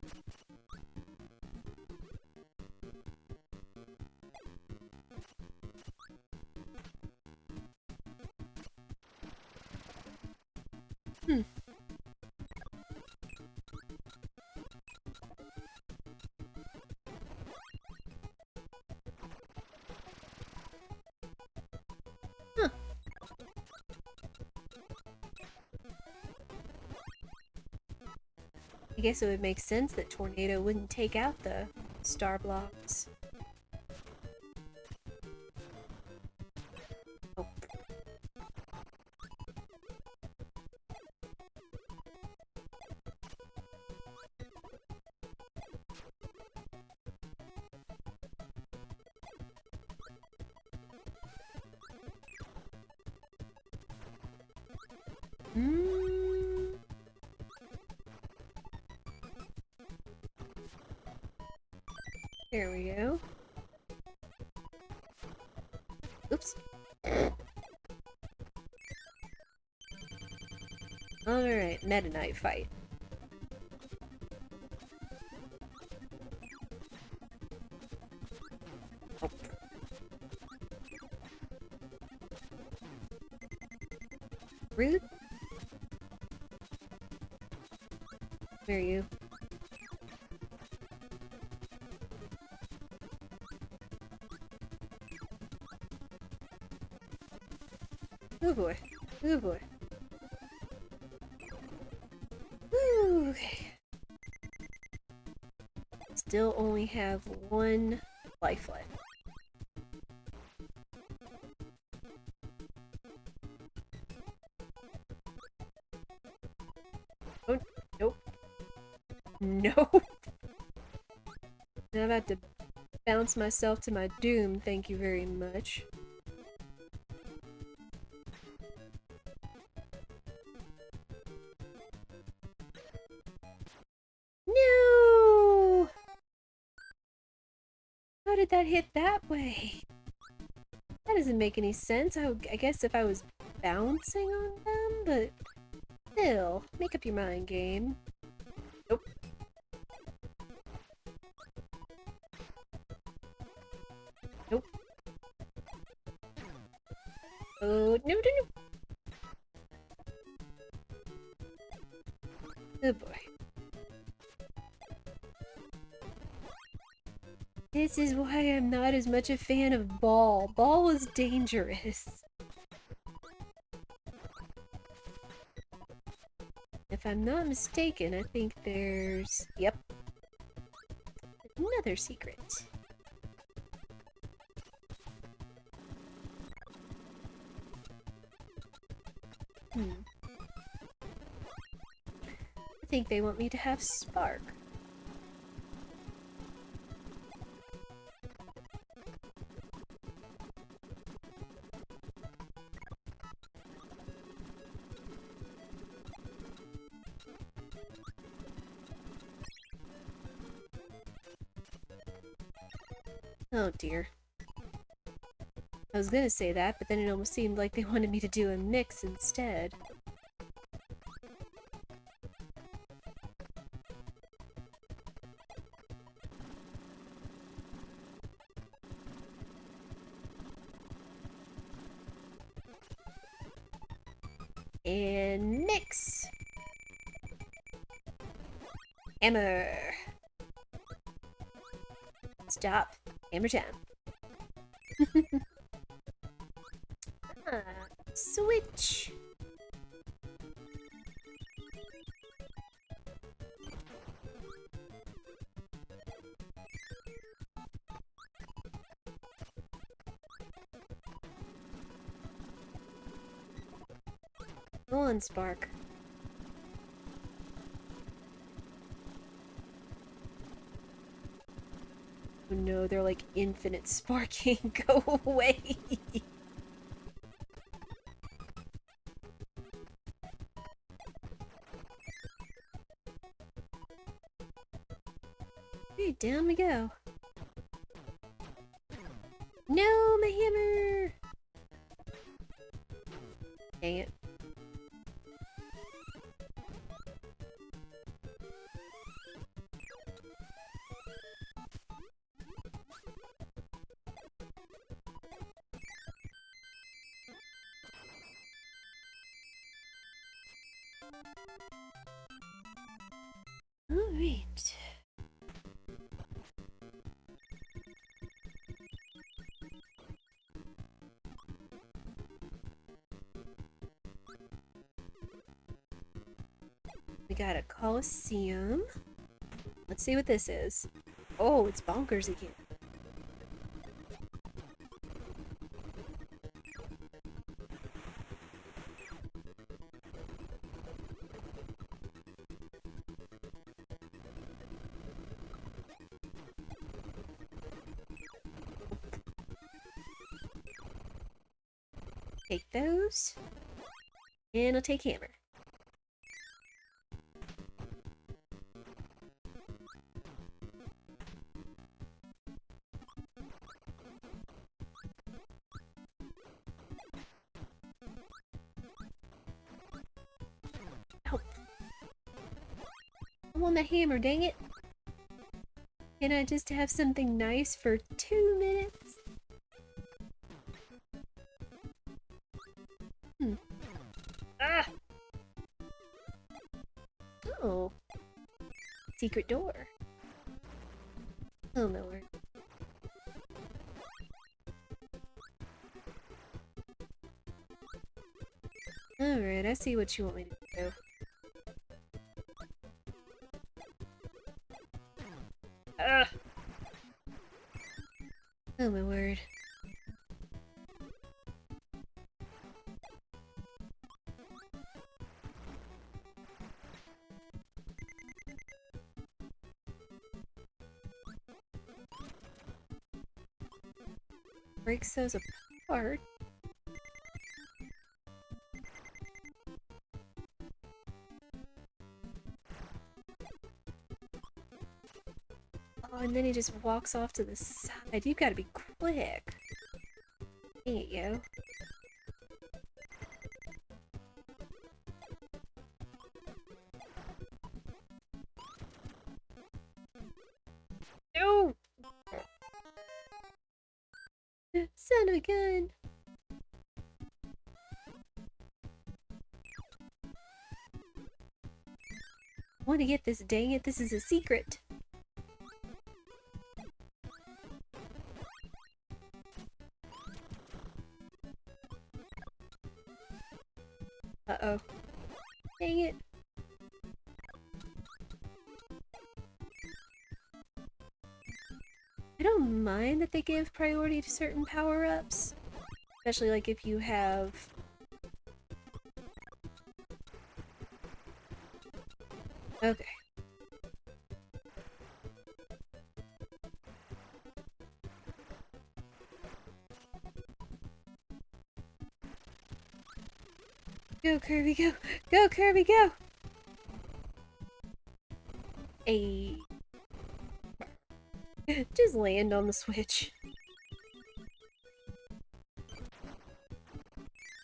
Huh. I guess it would make sense that tornado wouldn't take out the star blocks. Oh. There we go. Oops. Alright, Meta Knight fight. Oh. Rude? Where are you? Oh boy. Oh boy. Woo, okay. Still only have 1 life left. Oh, nope. Nope. Now I'm about to bounce myself to my doom, thank you very much. No! How did that hit that way? That doesn't make any sense. I guess if I was bouncing on them, but still, make up your mind, game. Nope. Nope. Oh, no, no, no. Oh boy. This is why I'm not as much a fan of Ball. Ball was dangerous. If I'm not mistaken, I think there's... Yep. Another secret. I think they want me to have Spark. Oh dear. I was gonna say that, but then it almost seemed like they wanted me to do a mix instead. And mix! Hammer! Stop. Hammer time. Switch! Go on, Spark. Oh no, they're like infinite sparking. Go away! Okay, down we go. No, my hammer! Dang it. Alright. We got a Coliseum. Let's see what this is. Oh, it's bonkers again. Take those. And I'll take hammer. Ow. I want my hammer, dang it. Can I just have something nice for 2 minutes? Ah! Oh. Secret door. Oh, my word. Alright, I see what you want me to do. Ah! Oh, my word. Breaks those apart. Oh, and then he just walks off to the side. You've got to be quick. There you go. No! Son of a gun! I want to get this, dang it, this is a secret. Uh-oh. Dang it. I don't mind that they give priority to certain power-ups. Especially like if you have... Okay. Go, Kirby, go! Go, Kirby, go! Ayy. Just land on the switch.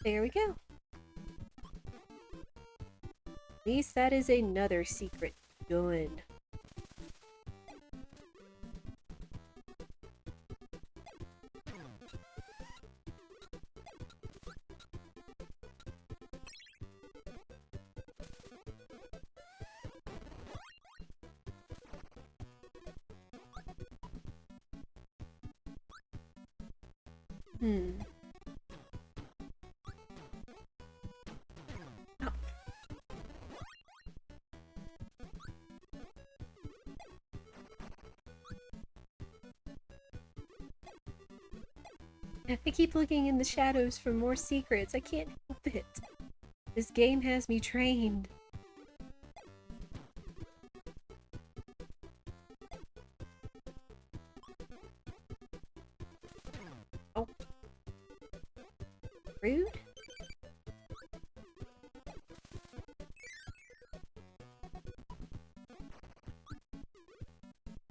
There we go. At least that is another secret done. Hmm. Oh. I keep looking in the shadows for more secrets. I can't help it. This game has me trained. Oh. Rude?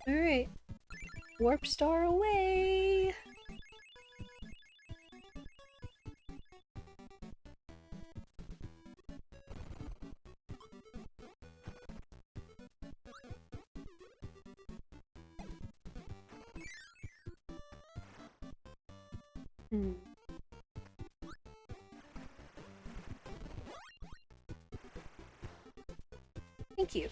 Alright. Warp star away! Hmm. Thank you.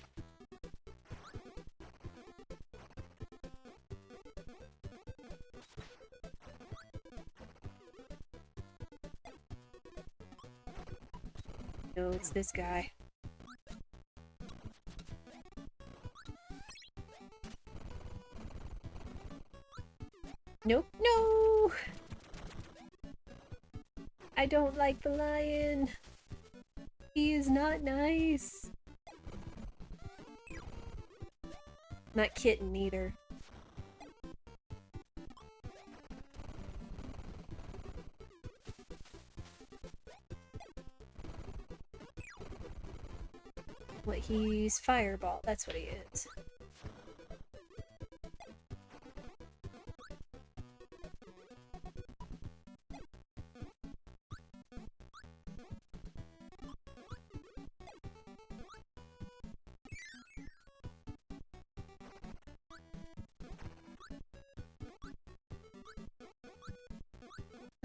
No, it's this guy. Nope. No! I don't like the lion. He is not nice. Not kitten either. What, he's Fireball. That's what he is.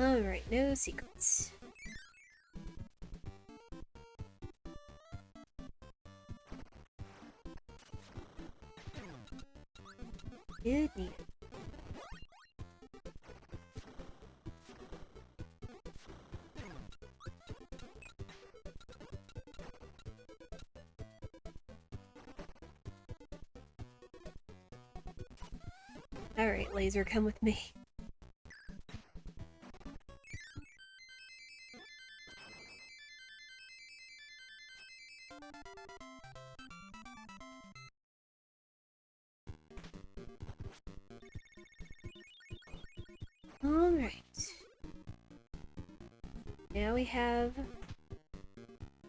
Alright, no secrets. Good neat. Alright, Laser, come with me. Alright. Now we have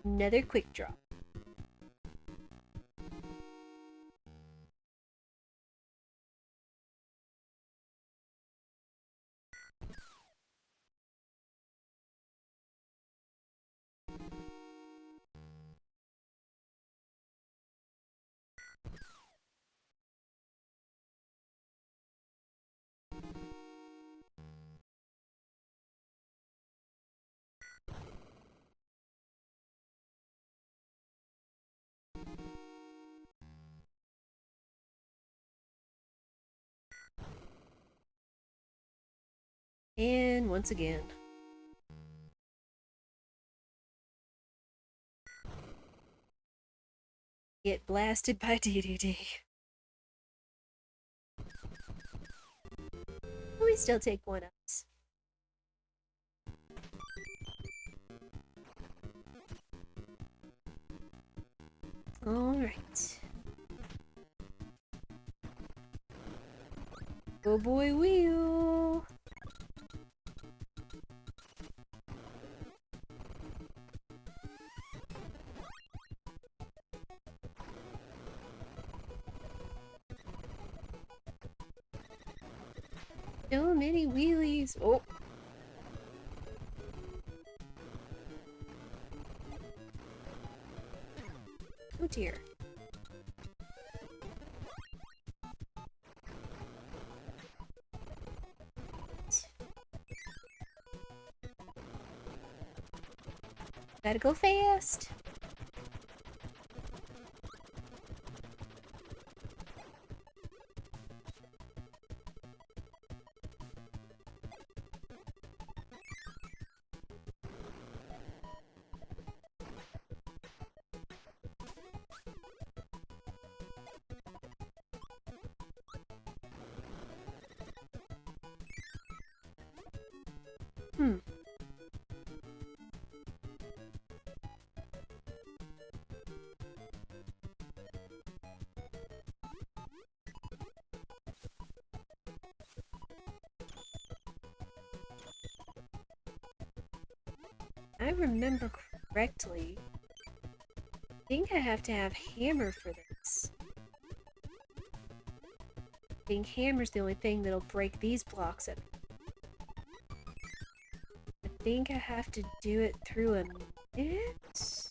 another quick drop. And once again. Get blasted by DDD. We still take one ups. Alright. Go boy wheel! So many wheelies! Oh! Oh dear. Gotta go fast. I remember correctly. I think I have to have hammer for this. I think hammer's the only thing that'll break these blocks up. I think I have to do it through a net?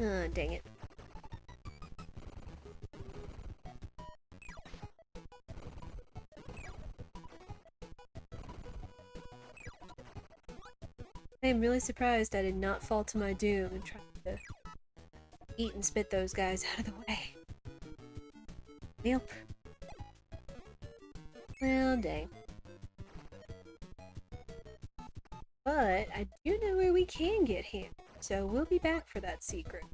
Ah, dang it. I am really surprised I did not fall to my doom and try to eat and spit those guys out of the way. Nope. Well, dang. But I do know where we can get him, so we'll be back for that secret.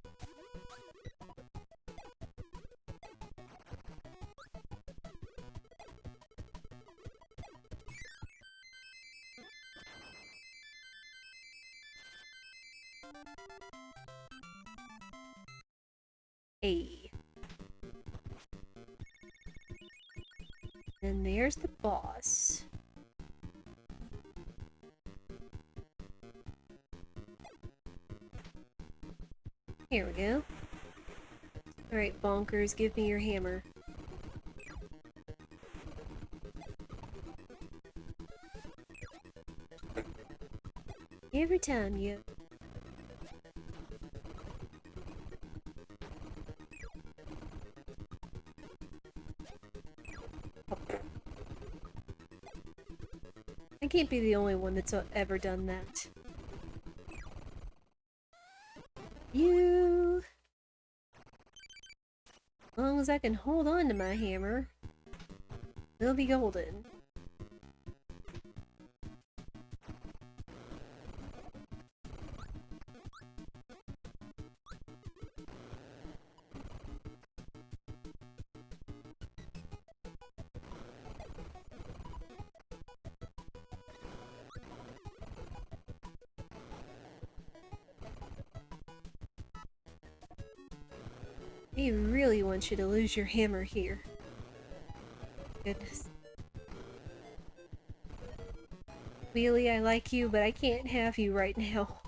Hey. And there's the boss. Here we go. Alright, bonkers, give me your hammer. Every time you... I can't be the only one that's ever done that. You... As long as I can hold on to my hammer, we'll be golden. He really wants you to lose your hammer here. Goodness. Wheelie, I like you, but I can't have you right now.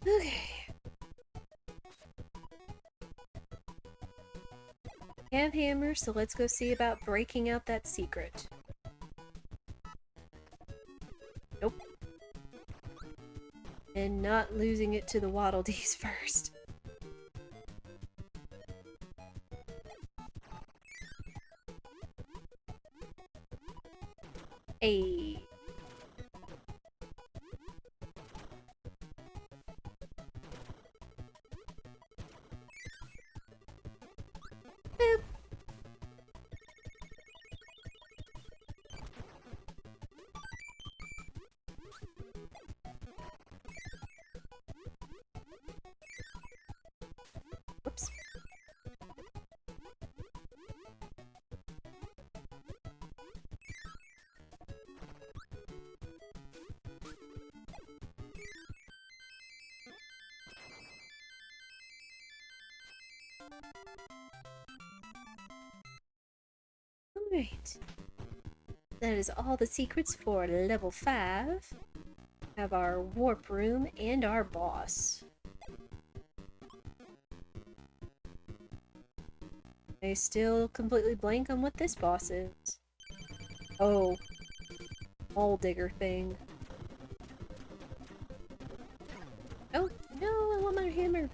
Okay. Have hammer, so let's go see about breaking out that secret. Nope. And not losing it to the Waddle Dees first. Ayy. Boop. Alright. That is all the secrets for level 5. Have our warp room and our boss. I still completely blank on what this boss is. Oh. Hole digger thing. Oh, no, I want my hammer.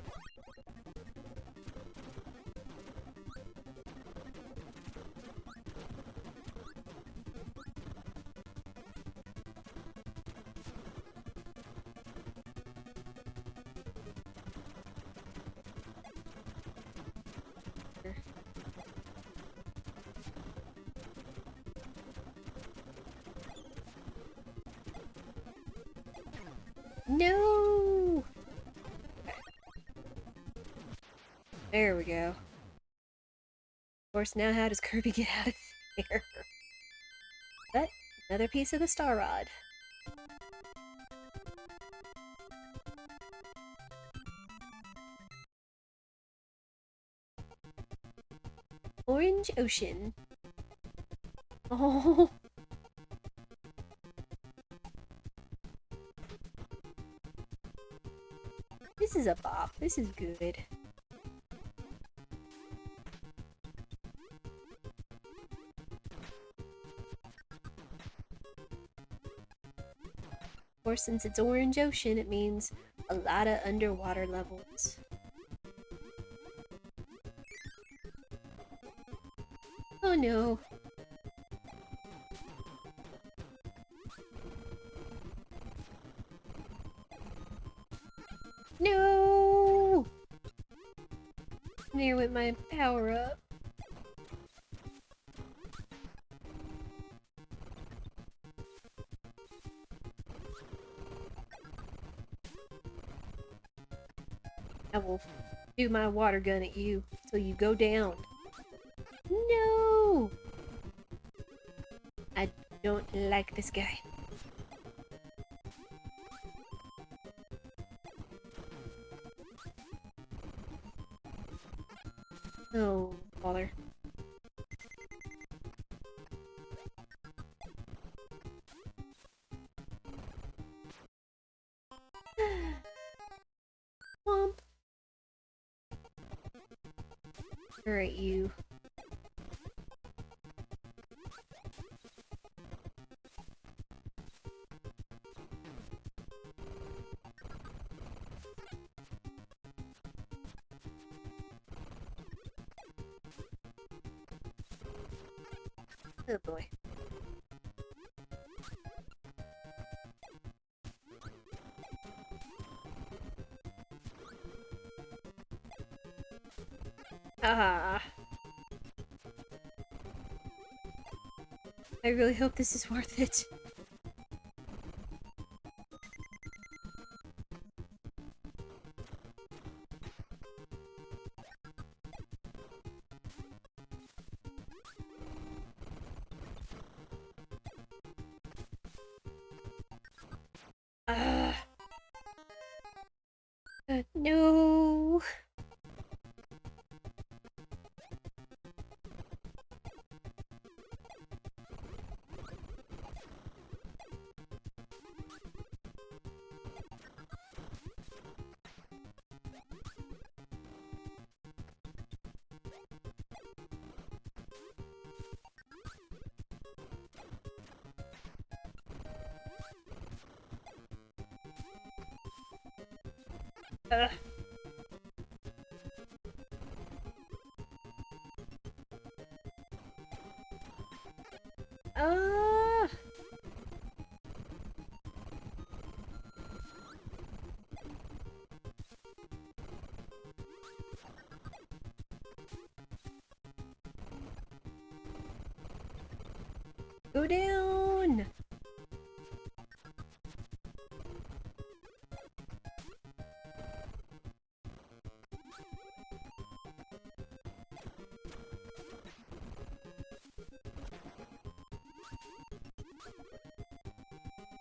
No! There we go. Of course, now how does Kirby get out of here? But, another piece of the star rod. Orange Ocean. Oh! This is a bop. This is good. Of course, since it's Orange Ocean, it means a lot of underwater levels. Oh no. No! There went my power up. I will do my water gun at you till you go down. No! I don't like this guy. Oh, bother. Womp. Alright, you. Oh boy. Ah. I really hope this is worth it. Ah. No. Ugh. Ah. Go down.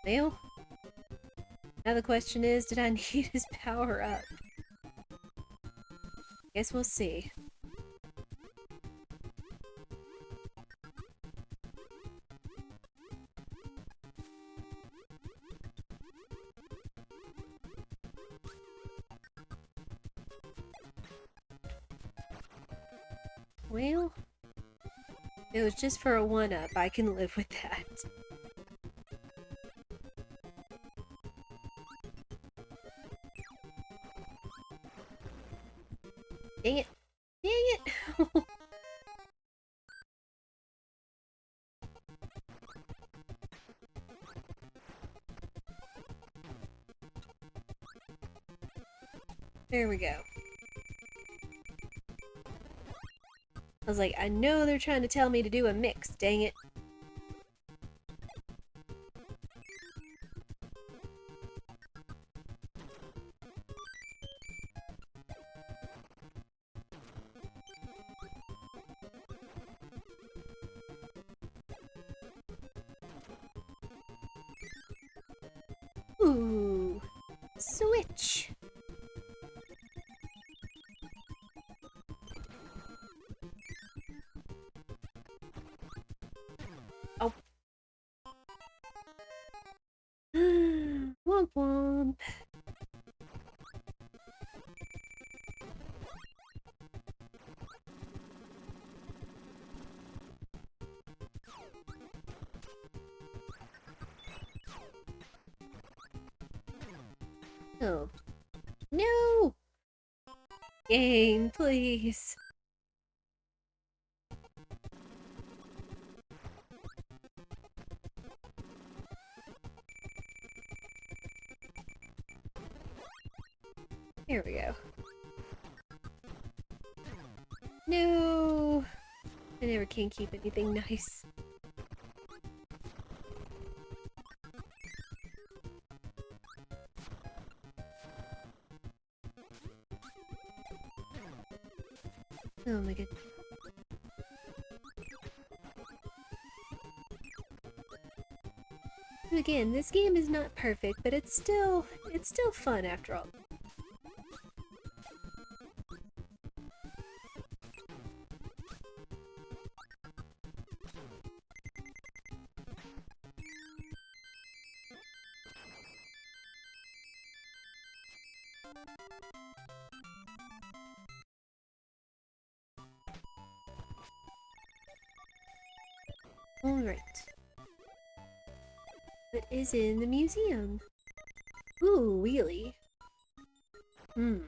Well, now the question is, did I need his power up? Guess we'll see. Well, it was just for a one-up. I can live with that. Dang it. Dang it! There we go. I was like, I know they're trying to tell me to do a mix, dang it. Ooh, switch. Oh. Womp womp. Oh. No! Game, please. Here we go. No! I never can keep anything nice. Oh my goodness. Again, this game is not perfect, but it's still fun after all. Alright. What is in the museum? Ooh, wheelie. I'll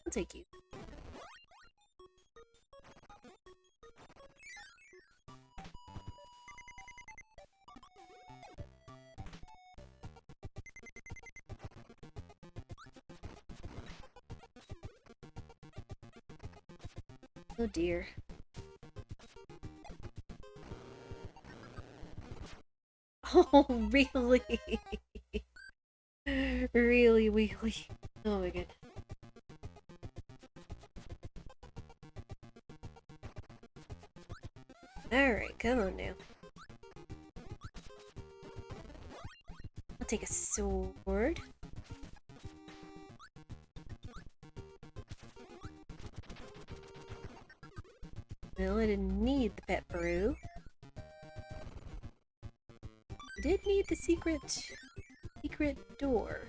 take you. Oh dear. Oh, really? Really, wheelie. Oh my god. Alright, come on now. I'll take a sword. Well, I didn't need the pet brew. I did need the secret door.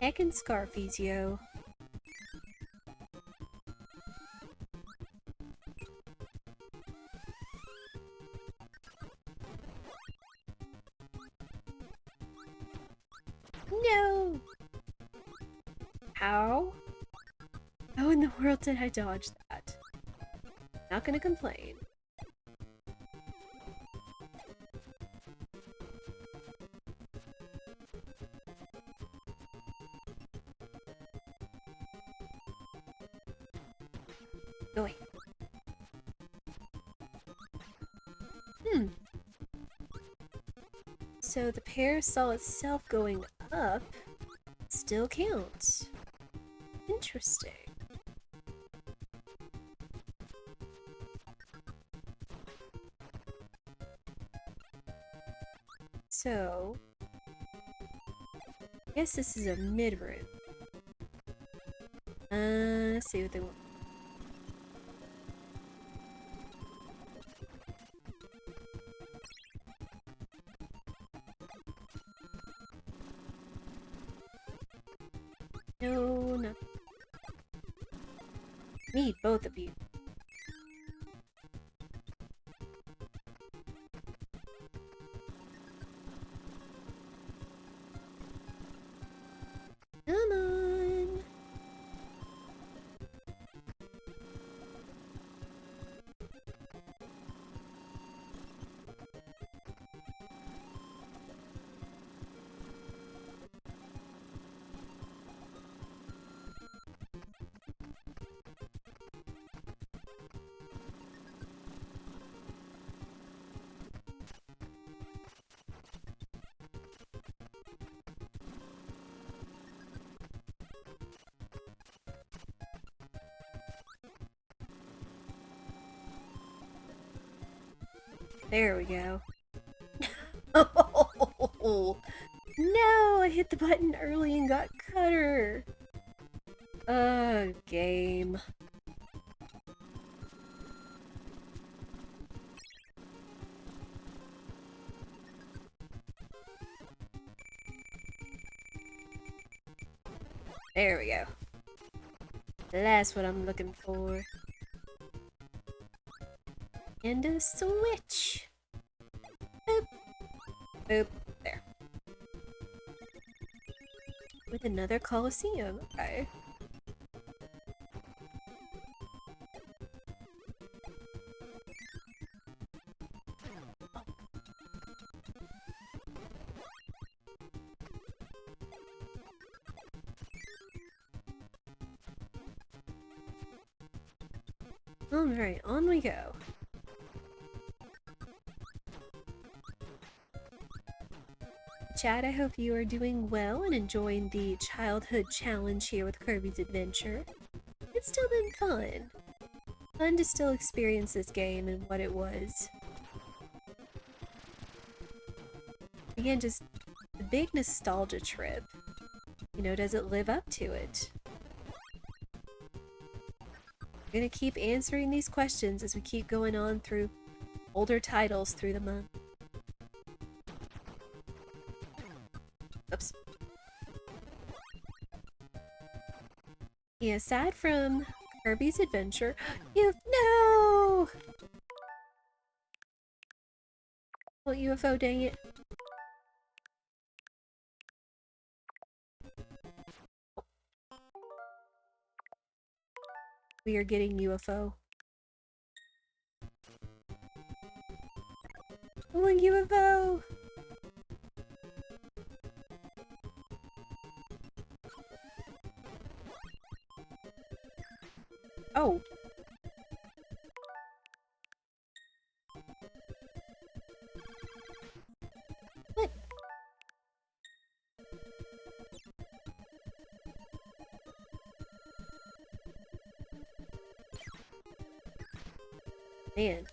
Heckin' Scarfies, yo. No! How? How in the world did I dodge that? Not gonna complain. Go away. So the parasol itself going up still counts. Interesting. So, I guess this is a mid-room. Let's see what they want. No, no. Need both of you. Come on. There we go. Oh, no, I hit the button early and got Cutter. Game. There we go. That's what I'm looking for. And a switch. Boop. Boop. There. With another Coliseum. Okay. Alright, on we go. Chad, I hope you are doing well and enjoying the childhood challenge here with Kirby's Adventure. It's still been fun. Fun to still experience this game and what it was. Again, just a big nostalgia trip. You know, does it live up to it? I'm gonna keep answering these questions as we keep going on through older titles through the month. Oops. Yeah, aside from Kirby's Adventure, no! Oh, UFO, dang it. We are getting UFO. Oh, UFO! Oh. What? Man.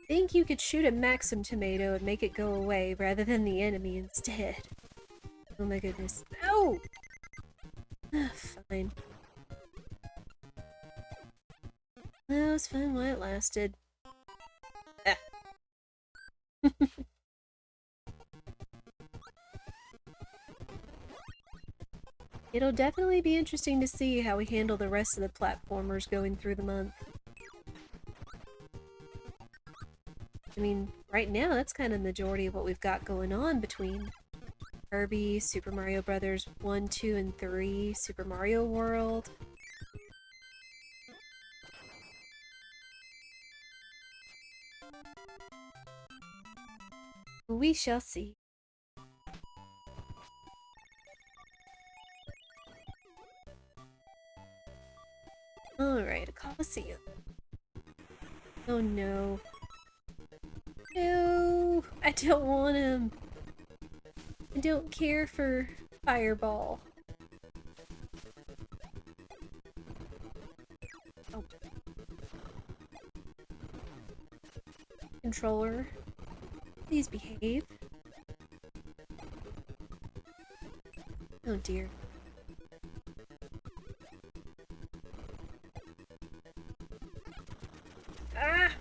Think you could shoot a Maxim tomato and make it go away rather than the enemy instead. Oh my goodness. Oh! Fine. That was fun while it lasted. Ah. It'll definitely be interesting to see how we handle the rest of the platformers going through the month. I mean, right now that's kind of the majority of what we've got going on between Kirby, Super Mario Brothers 1, 2, and 3, Super Mario World. We shall see. Alright, a Coliseum. Oh no. No! I don't want him! I don't care for Fireball. Oh. Controller, please behave. Oh dear. Ah!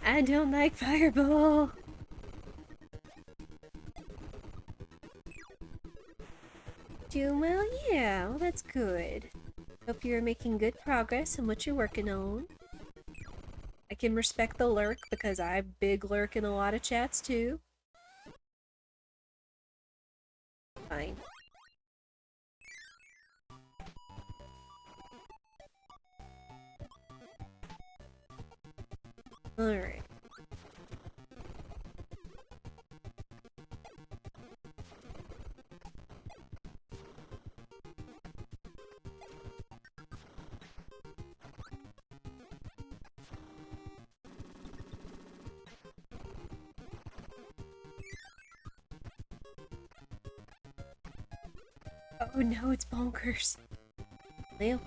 I don't like Fireball! Doing well? Yeah, well that's good. Hope you're making good progress in what you're working on. I can respect the lurk because I big lurk in a lot of chats too. Fine. Alright. Oh no, it's bonkers. Well.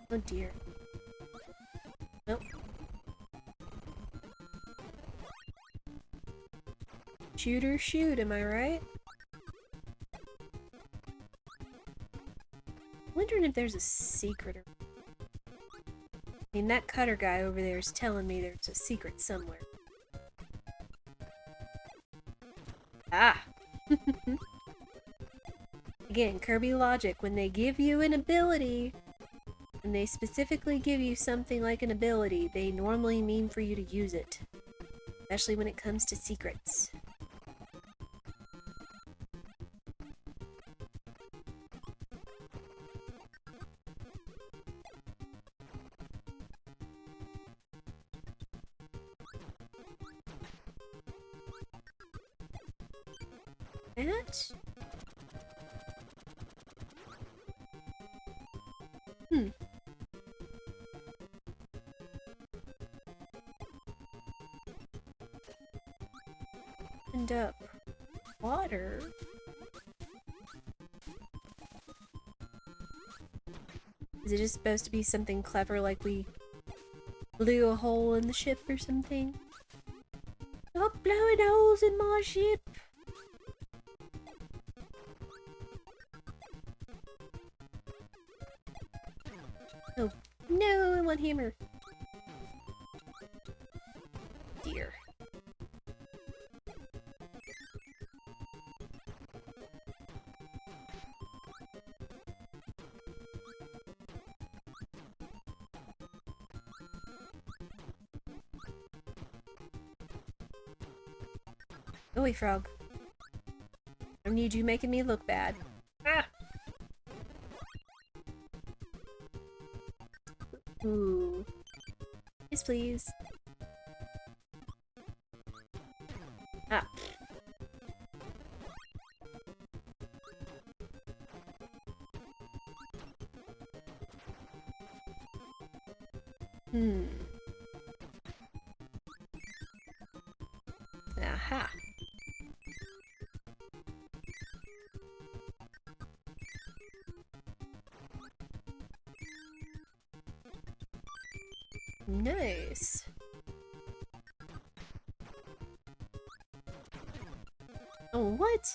Oh dear. Nope. Shoot or shoot, am I right? Wondering if there's a secret or... I mean, that cutter guy over there is telling me there's a secret somewhere. Ah! Again, Kirby logic. When they give you an ability, and they specifically give you something like an ability, they normally mean for you to use it. Especially when it comes to secrets. That? Opened up water? Is it just supposed to be something clever like we blew a hole in the ship or something? Stop blowing holes in my ship! Oh, no, I want hammer. Dear. Go away, frog. I don't need you making me look bad. Ah! Ooh. Yes, please. Ah. Aha. Nice. Oh, what?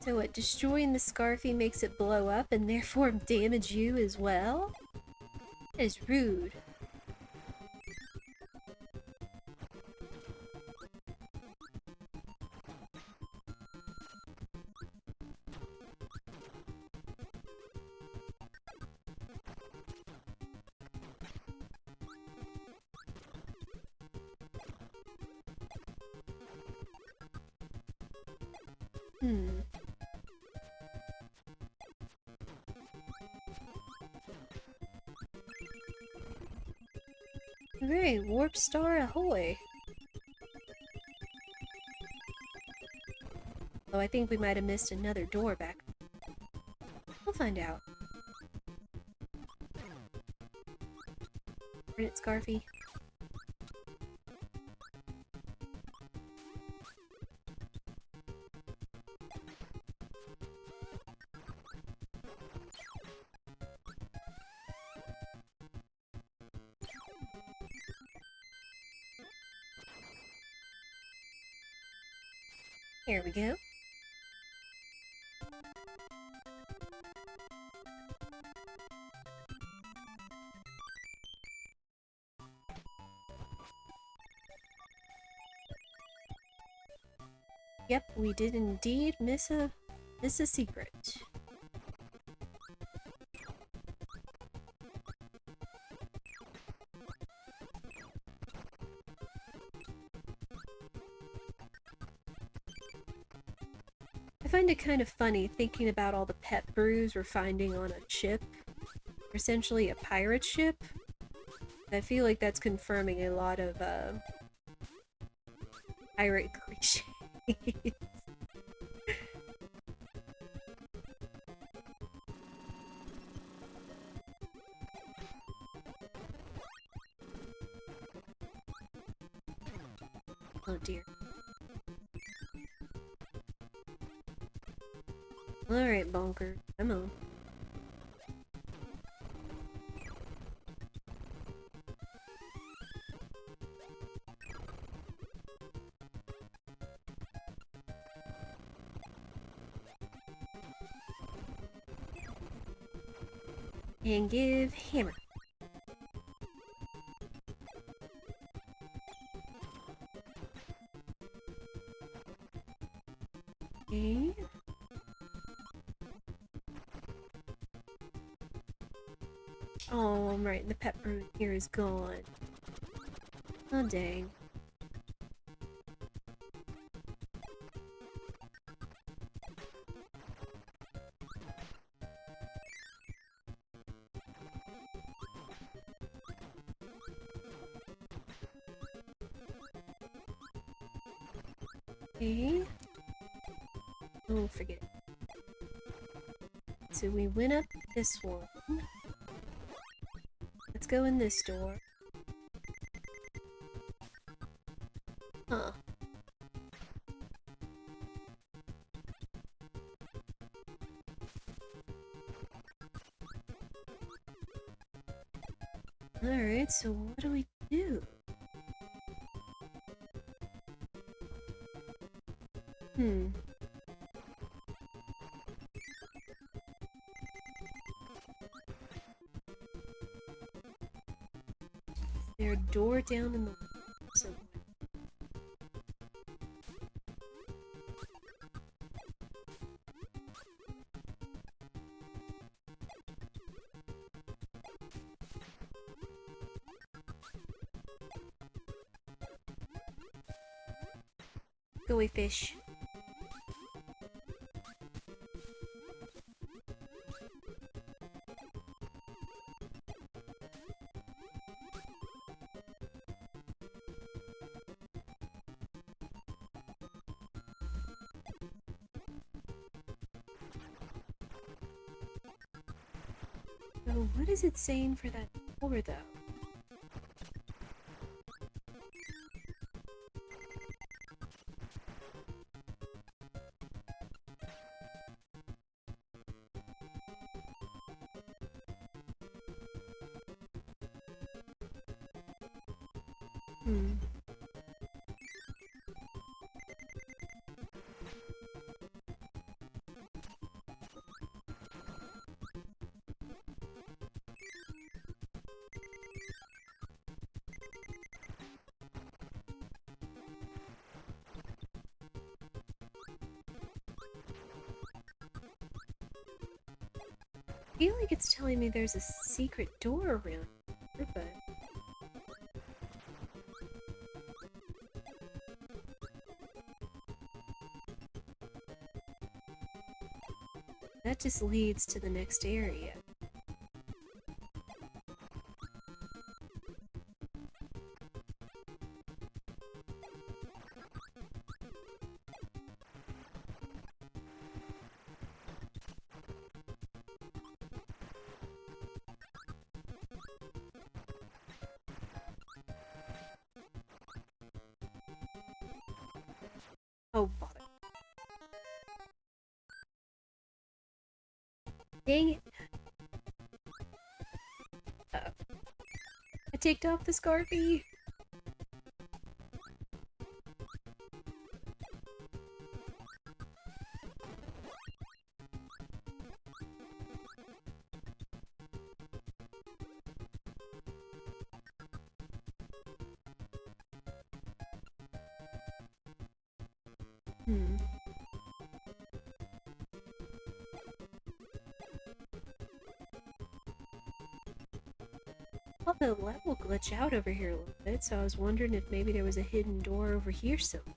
So what, destroying the Scarfy makes it blow up and therefore damage you as well? That is rude. Alright, Warp Star ahoy! Oh, I think we might have missed another door back. We'll find out. Turn it, Scarfy. Here we go. Yep, we did indeed miss a secret. I find it kind of funny thinking about all the pet brews we're finding on a ship. Essentially a pirate ship. I feel like that's confirming a lot of pirate cliches. Oh dear. Alright, Bonker. Come on. And give hammer. Okay. Oh, right, the pet brew here is gone. Oh, dang. Okay. Oh, forget it. So we went up this one. Let's go in this door. Huh. Alright, so what do we do? Hmm. Is there a door down in the wall somewhere? Go away, fish. So what is it saying for that door, though? Hmm. I feel like it's telling me there's a secret door around here, but... that just leads to the next area. Oh, bother. Dang it. Uh-oh. I ticked off the Scarfy! Hmm. Well, the level glitched out over here a little bit, so I was wondering if maybe there was a hidden door over here somewhere.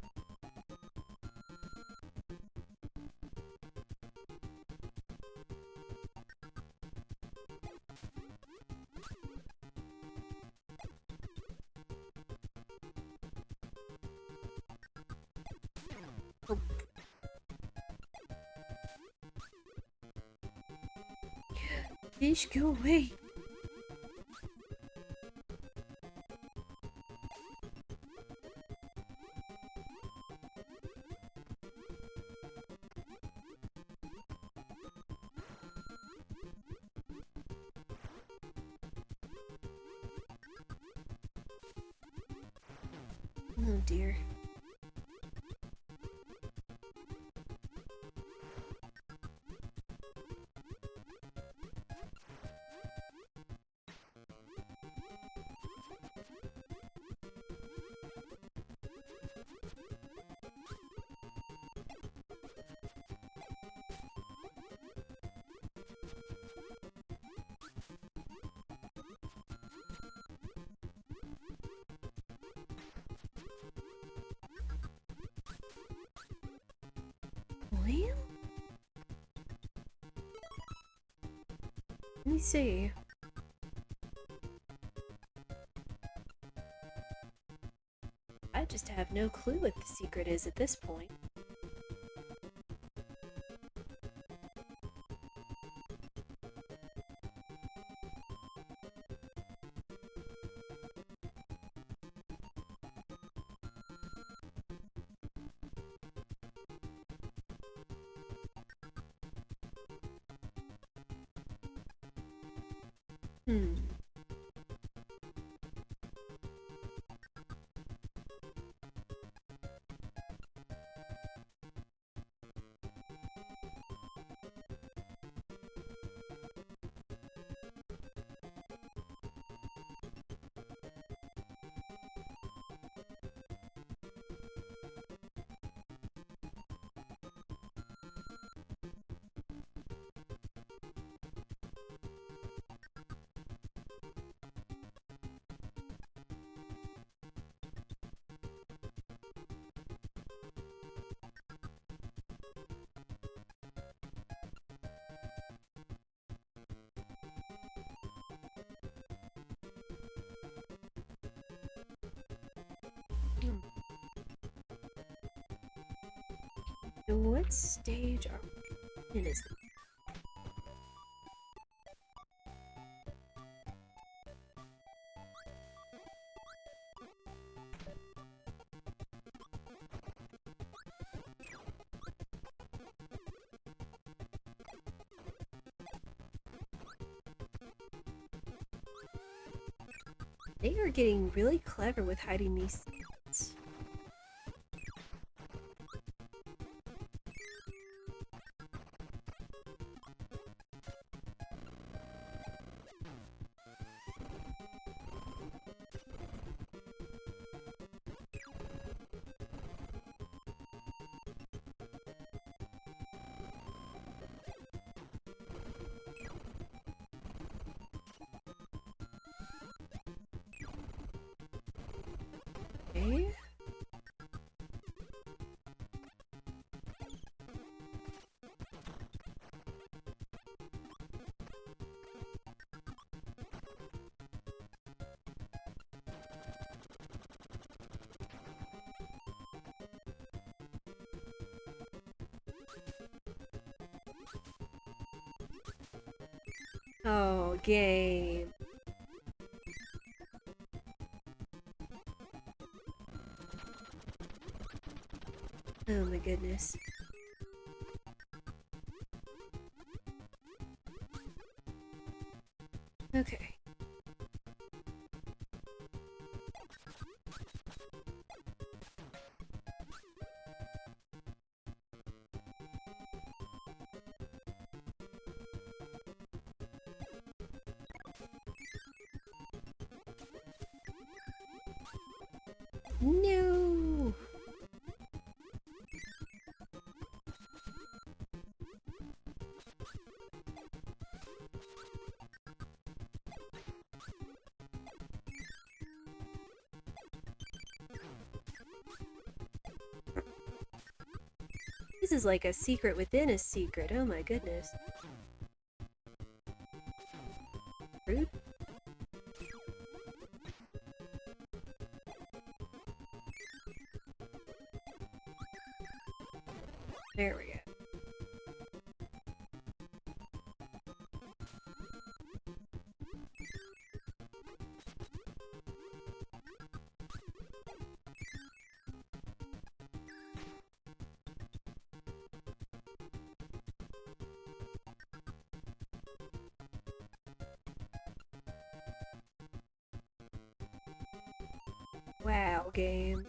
Oh. Fish, go away! Oh dear. Well, let me see. I just have no clue what the secret is at this point. Hmm. So what stage are we in? Is they are getting really clever with hiding these secrets. Okay. Oh, game. Oh my goodness. Okay. No! This is like a secret within a secret. Oh my goodness. Rude. There we go. Wow, game.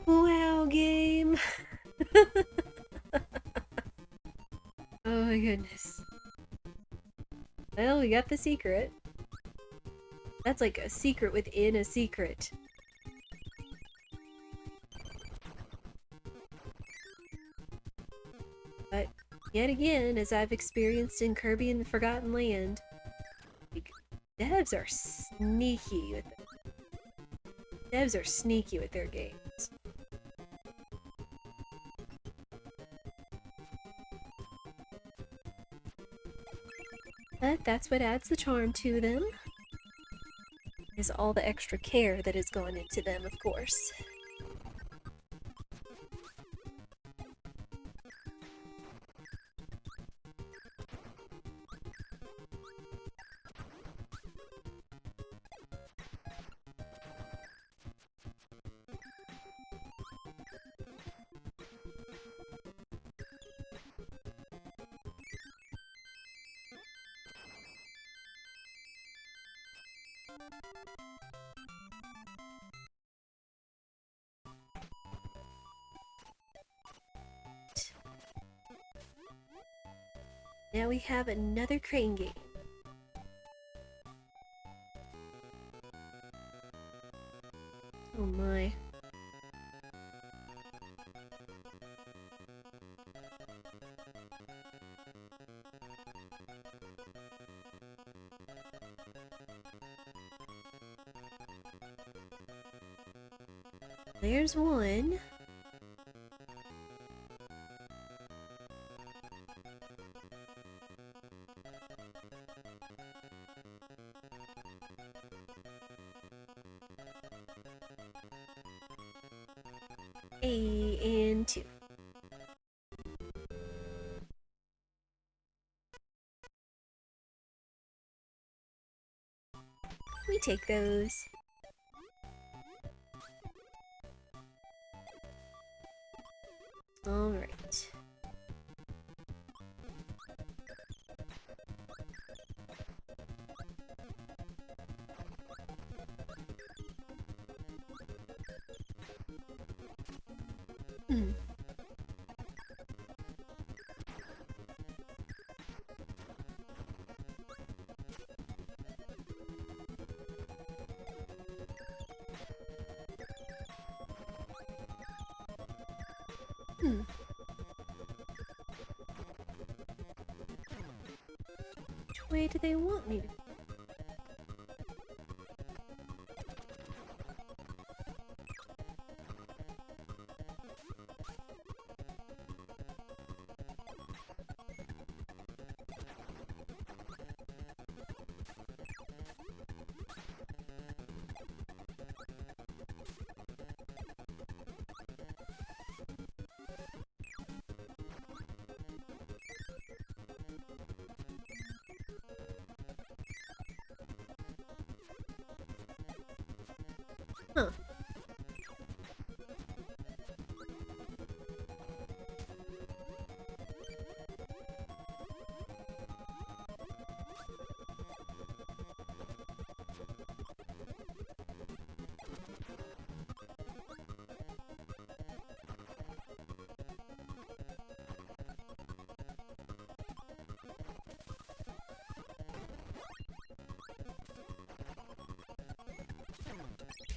Wow, game. Oh my goodness. Well, we got the secret. That's like a secret within a secret. But yet again, as I've experienced in Kirby and the Forgotten Land, like, devs are sneaky with it. Devs are sneaky with their games. But that's what adds the charm to them, is all the extra care that has gone into them, of course. Now we have another crane game. Oh my. There's one. And 2. We take those. All right. Which way do they want me to go? Huh.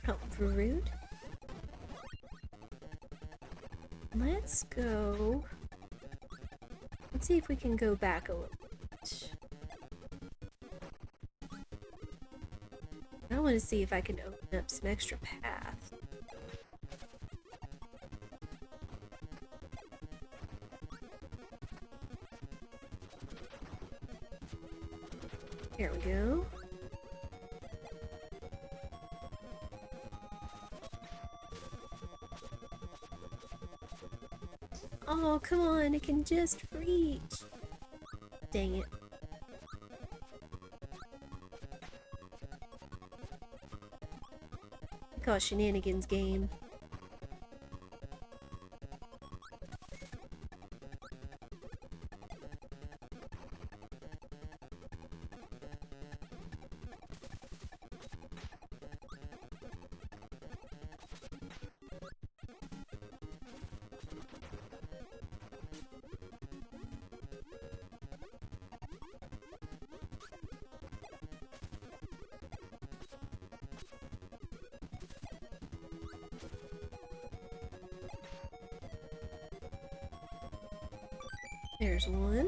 Oh, rude. Let's go. Let's see if we can go back a little bit. want to see if I can open up some extra paths. There we go. Oh, come on, it can just reach. Dang it. I call it shenanigans game. There's one.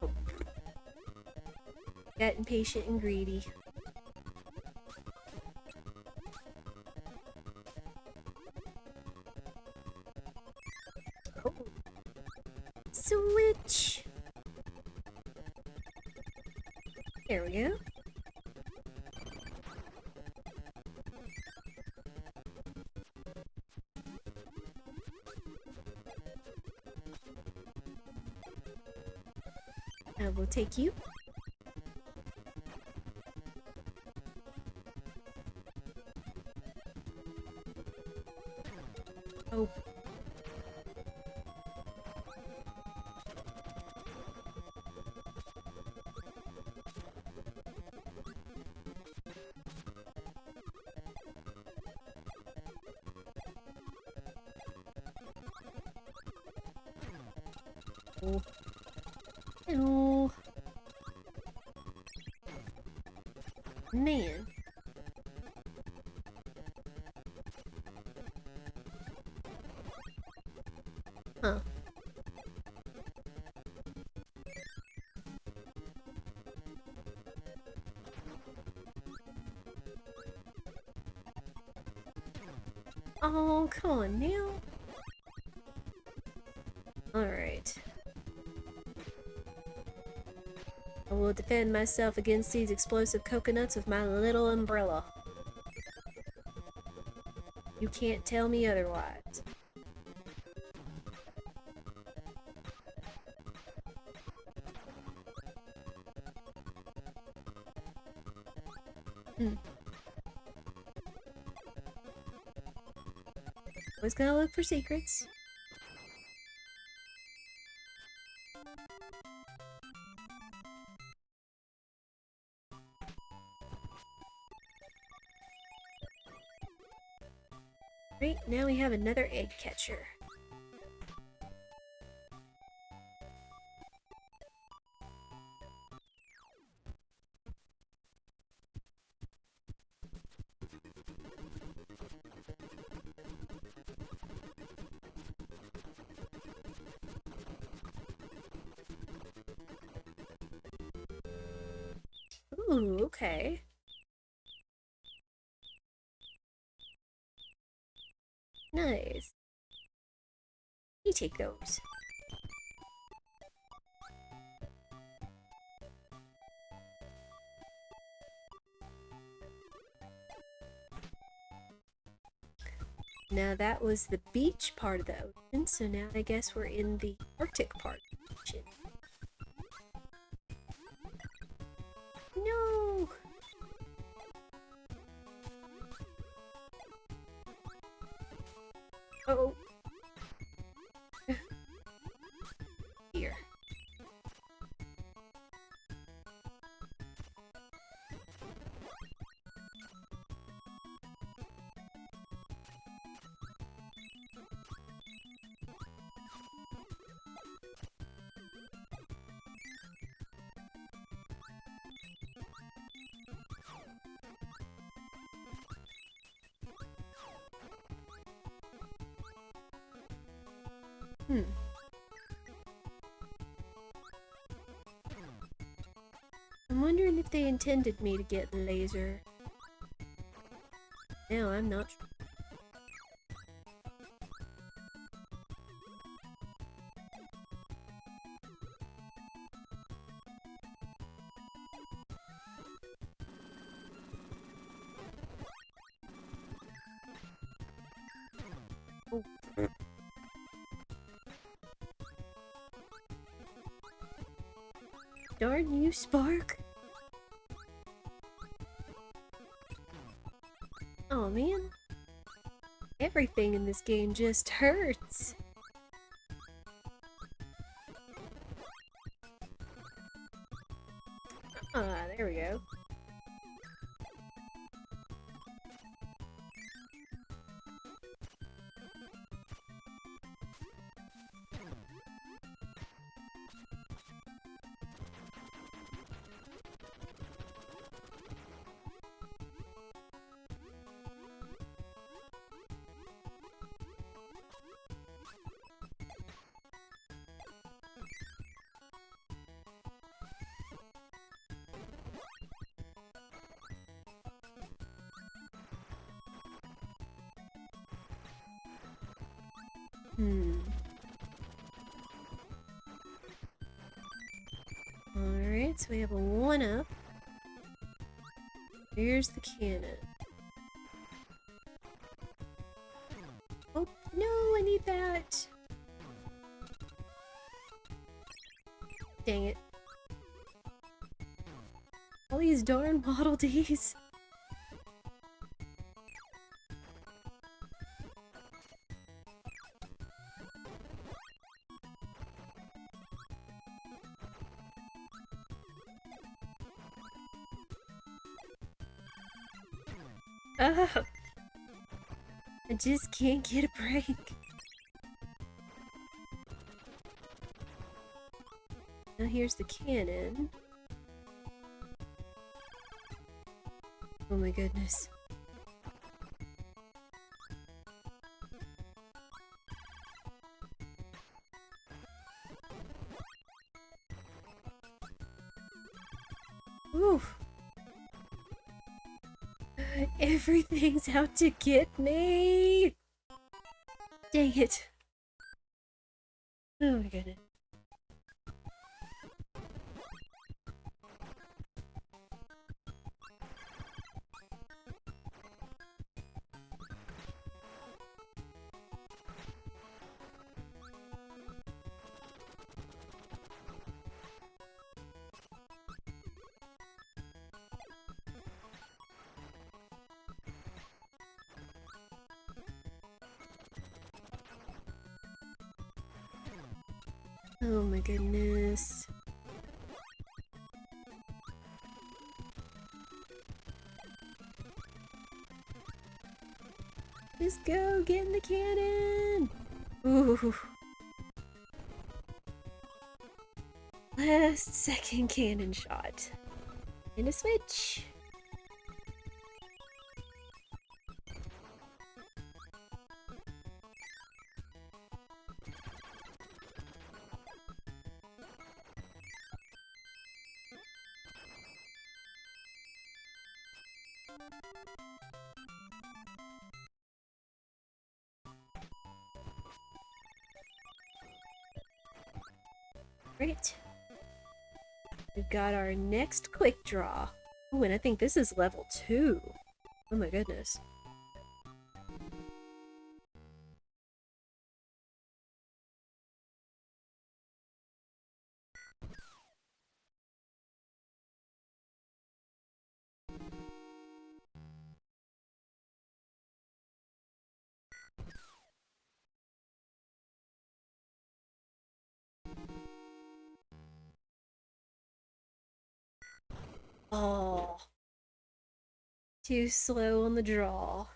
Oh. Got impatient and greedy. Oh. Switch! There we go. I will take you. Oh. Oh. Oh. Man. Huh. Oh, come on now. Alright. I will defend myself against these explosive coconuts with my little umbrella. You can't tell me otherwise. Always gotta look for secrets. Right, now we have another egg catcher. Ooh, okay. Nice. You take those. Now that was the beach part of the ocean, so now I guess we're in the Arctic part of the ocean. No! Oh. Here. I'm wondering if they intended me to get laser. No, I'm not sure. Oh. Darn you, Spark! Oh man. Everything in this game just hurts. Ah, there we go. Alright, so we have a 1-up. Here's the cannon. Oh, no, I need that! Dang it. All these darn Model Ds. Oh, I just can't get a break. Now here's the cannon. Oh my goodness. Oof. Everything's out to get me! Dang it. Oh my goodness. Oh my goodness. Just go, get in the cannon! Ooh. Last second cannon shot. And a switch. Great. We've got our next quick draw. Ooh, and I think this is level 2. Oh my goodness. Oh. Too slow on the draw.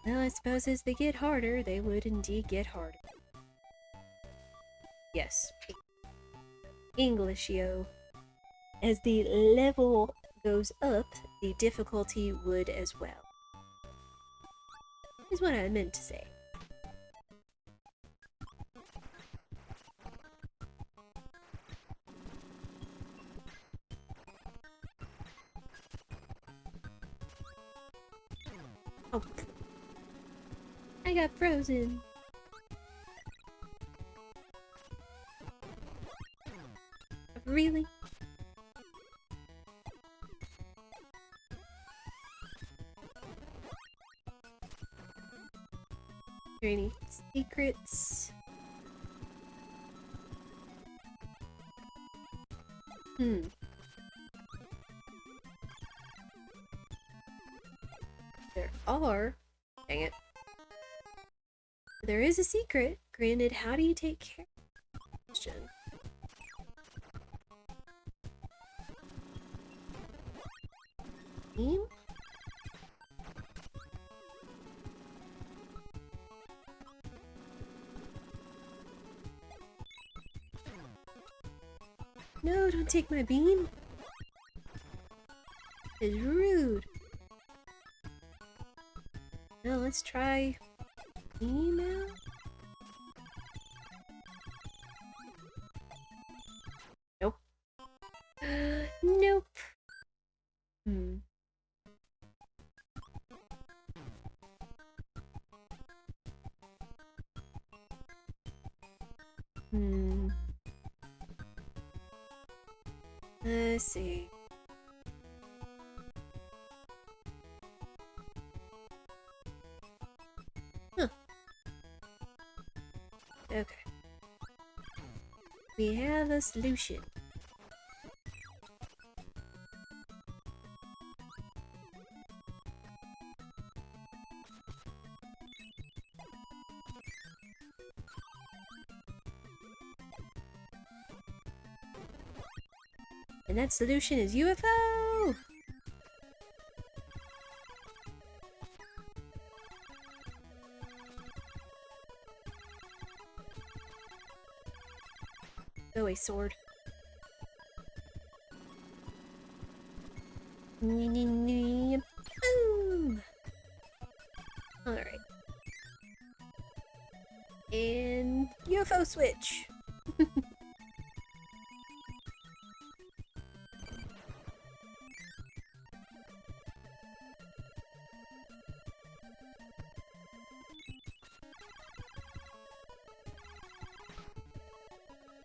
Well, I suppose as they get harder, they would indeed get harder. Yes. English, yo. As the level goes up, the difficulty would as well. Is what I meant to say. Oh. I got frozen. Really? Are there any secrets? There are. Dang it. There is a secret. Granted, how do you take care of the question? Team? No, don't take my bean. It's rude. Now let's try email. Nope. Nope. Let's see. Huh. Okay. We have a solution. And that solution is UFO! Oh, a sword. Boom! Alright. And UFO switch!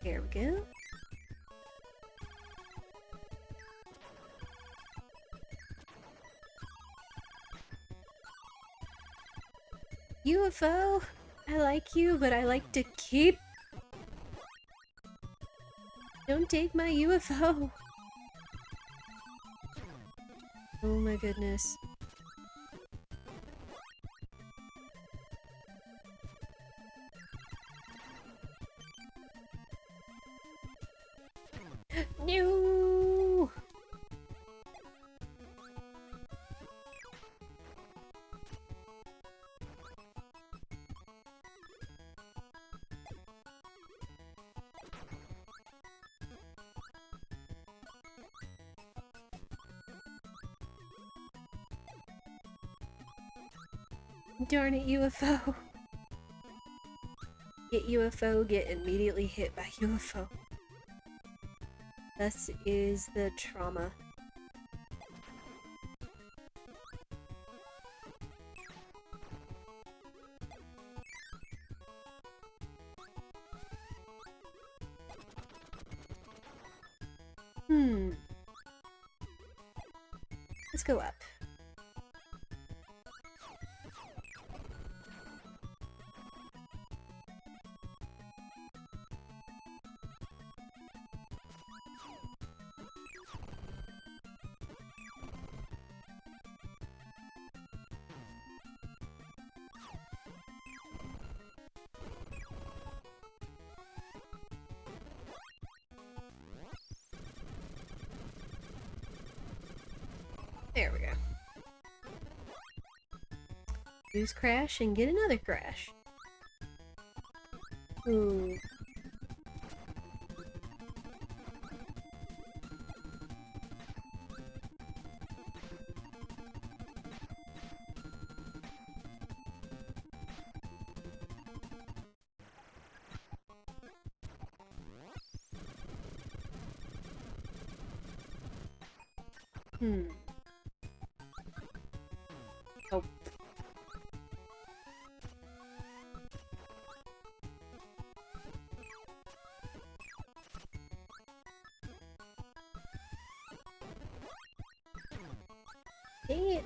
There we go. UFO, I like you, but I like to keep. Don't take my UFO. Oh my goodness. No! Darn it, UFO. Get UFO, get immediately hit by UFO. Thus is the trauma. Let's go up. There we go. Lose crash and get another crash. Ooh. Oh. Dang it.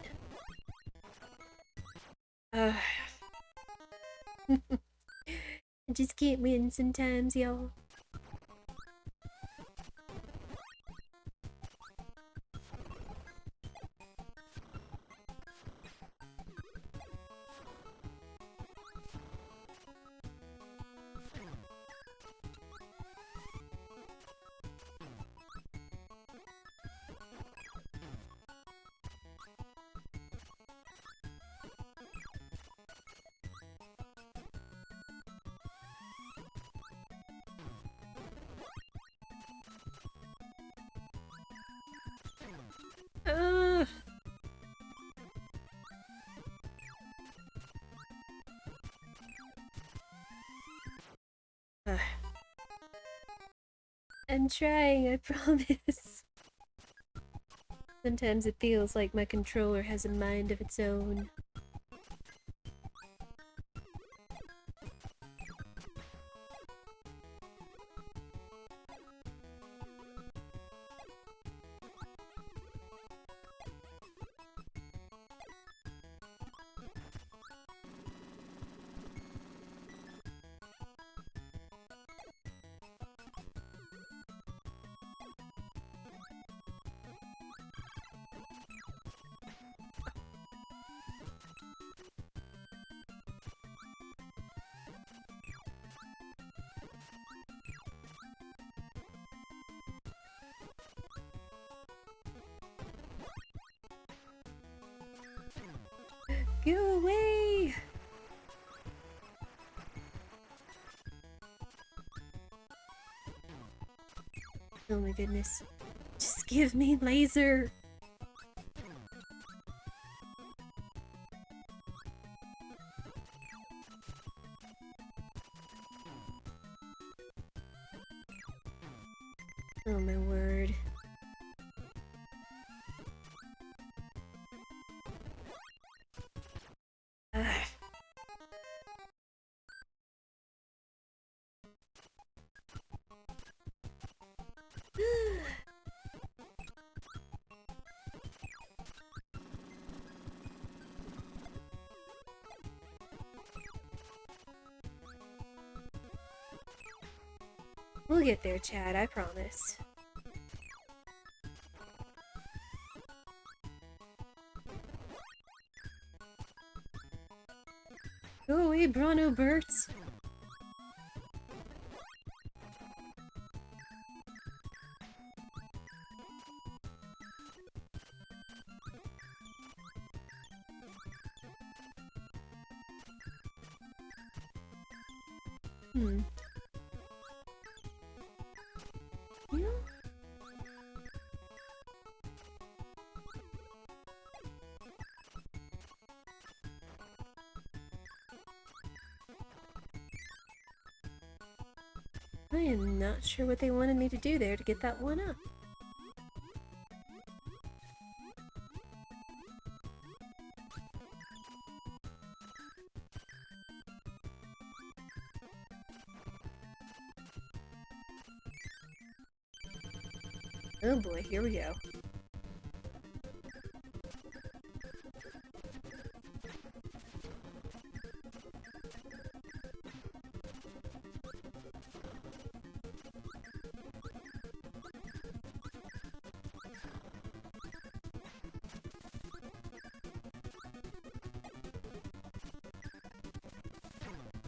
I just can't win sometimes, y'all. I'm trying, I promise. Sometimes it feels like my controller has a mind of its own. Go away! Oh my goodness. Just give me laser! Oh my word. We'll get there, Chad, I promise. Go away, Bronto Burts! Yeah? I am not sure what they wanted me to do there to get that one up. Oh boy, here we go.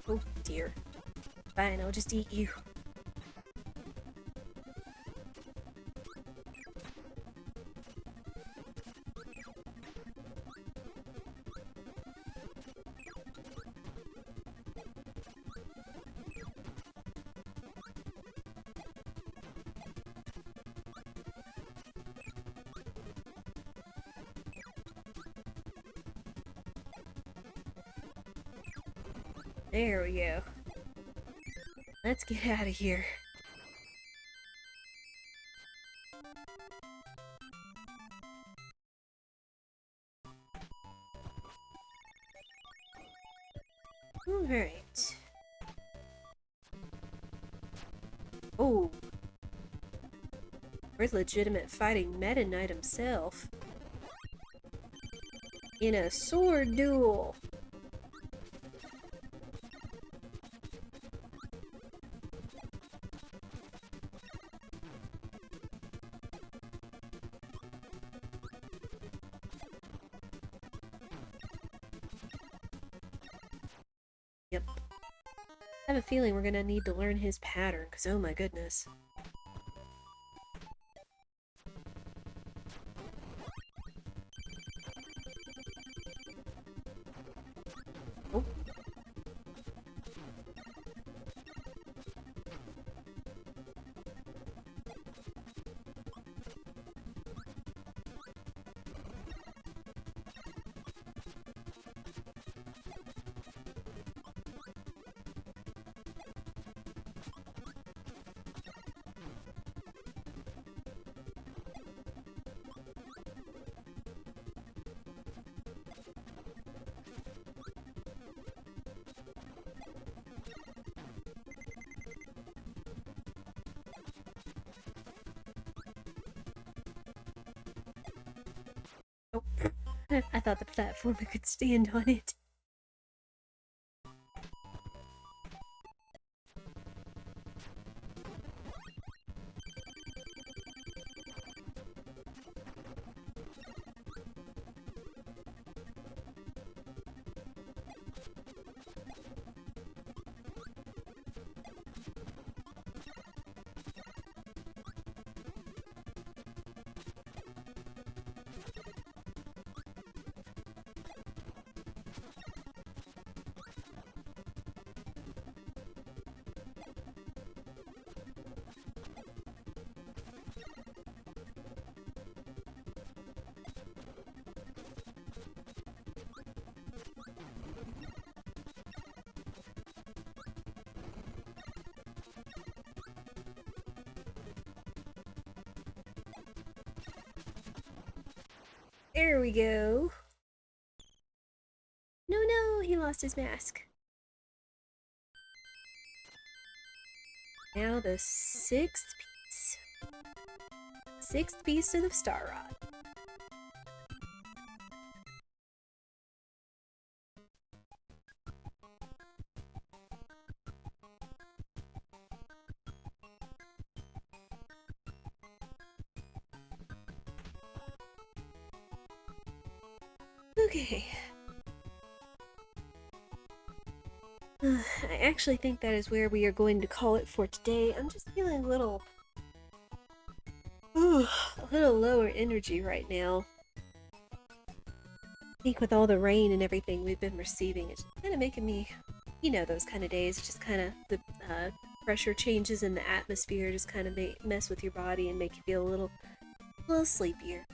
Oh dear. Fine, I'll just eat you. There we go. Let's get out of here. Alright. Oh. We're legitimate fighting Meta Knight himself. in a sword duel. Yep. I have a feeling we're gonna need to learn his pattern, because oh my goodness. Oh. Oh. I thought the platformer could stand on it. There we go. No, no, he lost his mask. Now the sixth piece. Sixth piece of the star rod. Okay. I actually think that is where we are going to call it for today. I'm just feeling a little lower energy right now. I think with all the rain and everything we've been receiving, it's kind of making me, you know, those kind of days, just kind of the pressure changes in the atmosphere just kind of mess with your body and make you feel a little sleepier.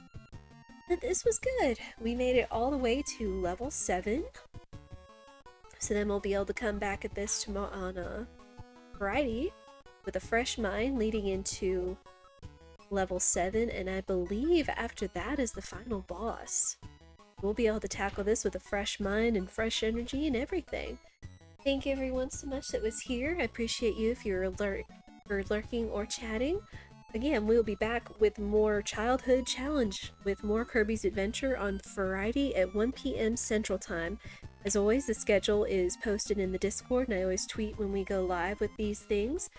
But this was good. We made it all the way to level 7. So then we'll be able to come back at this tomorrow on Friday with a fresh mind leading into level 7, and I believe after that is the final boss. We'll be able to tackle this with a fresh mind and fresh energy and everything. Thank you everyone so much that was here. I appreciate you if you're lurking or chatting. Again, we'll be back with more Childhood Challenge with more Kirby's Adventure on Friday at 1 p.m. Central Time. As always, the schedule is posted in the Discord, and I always tweet when we go live with these things.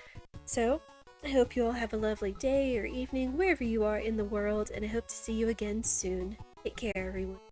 So, I hope you all have a lovely day or evening, wherever you are in the world, and I hope to see you again soon. Take care, everyone.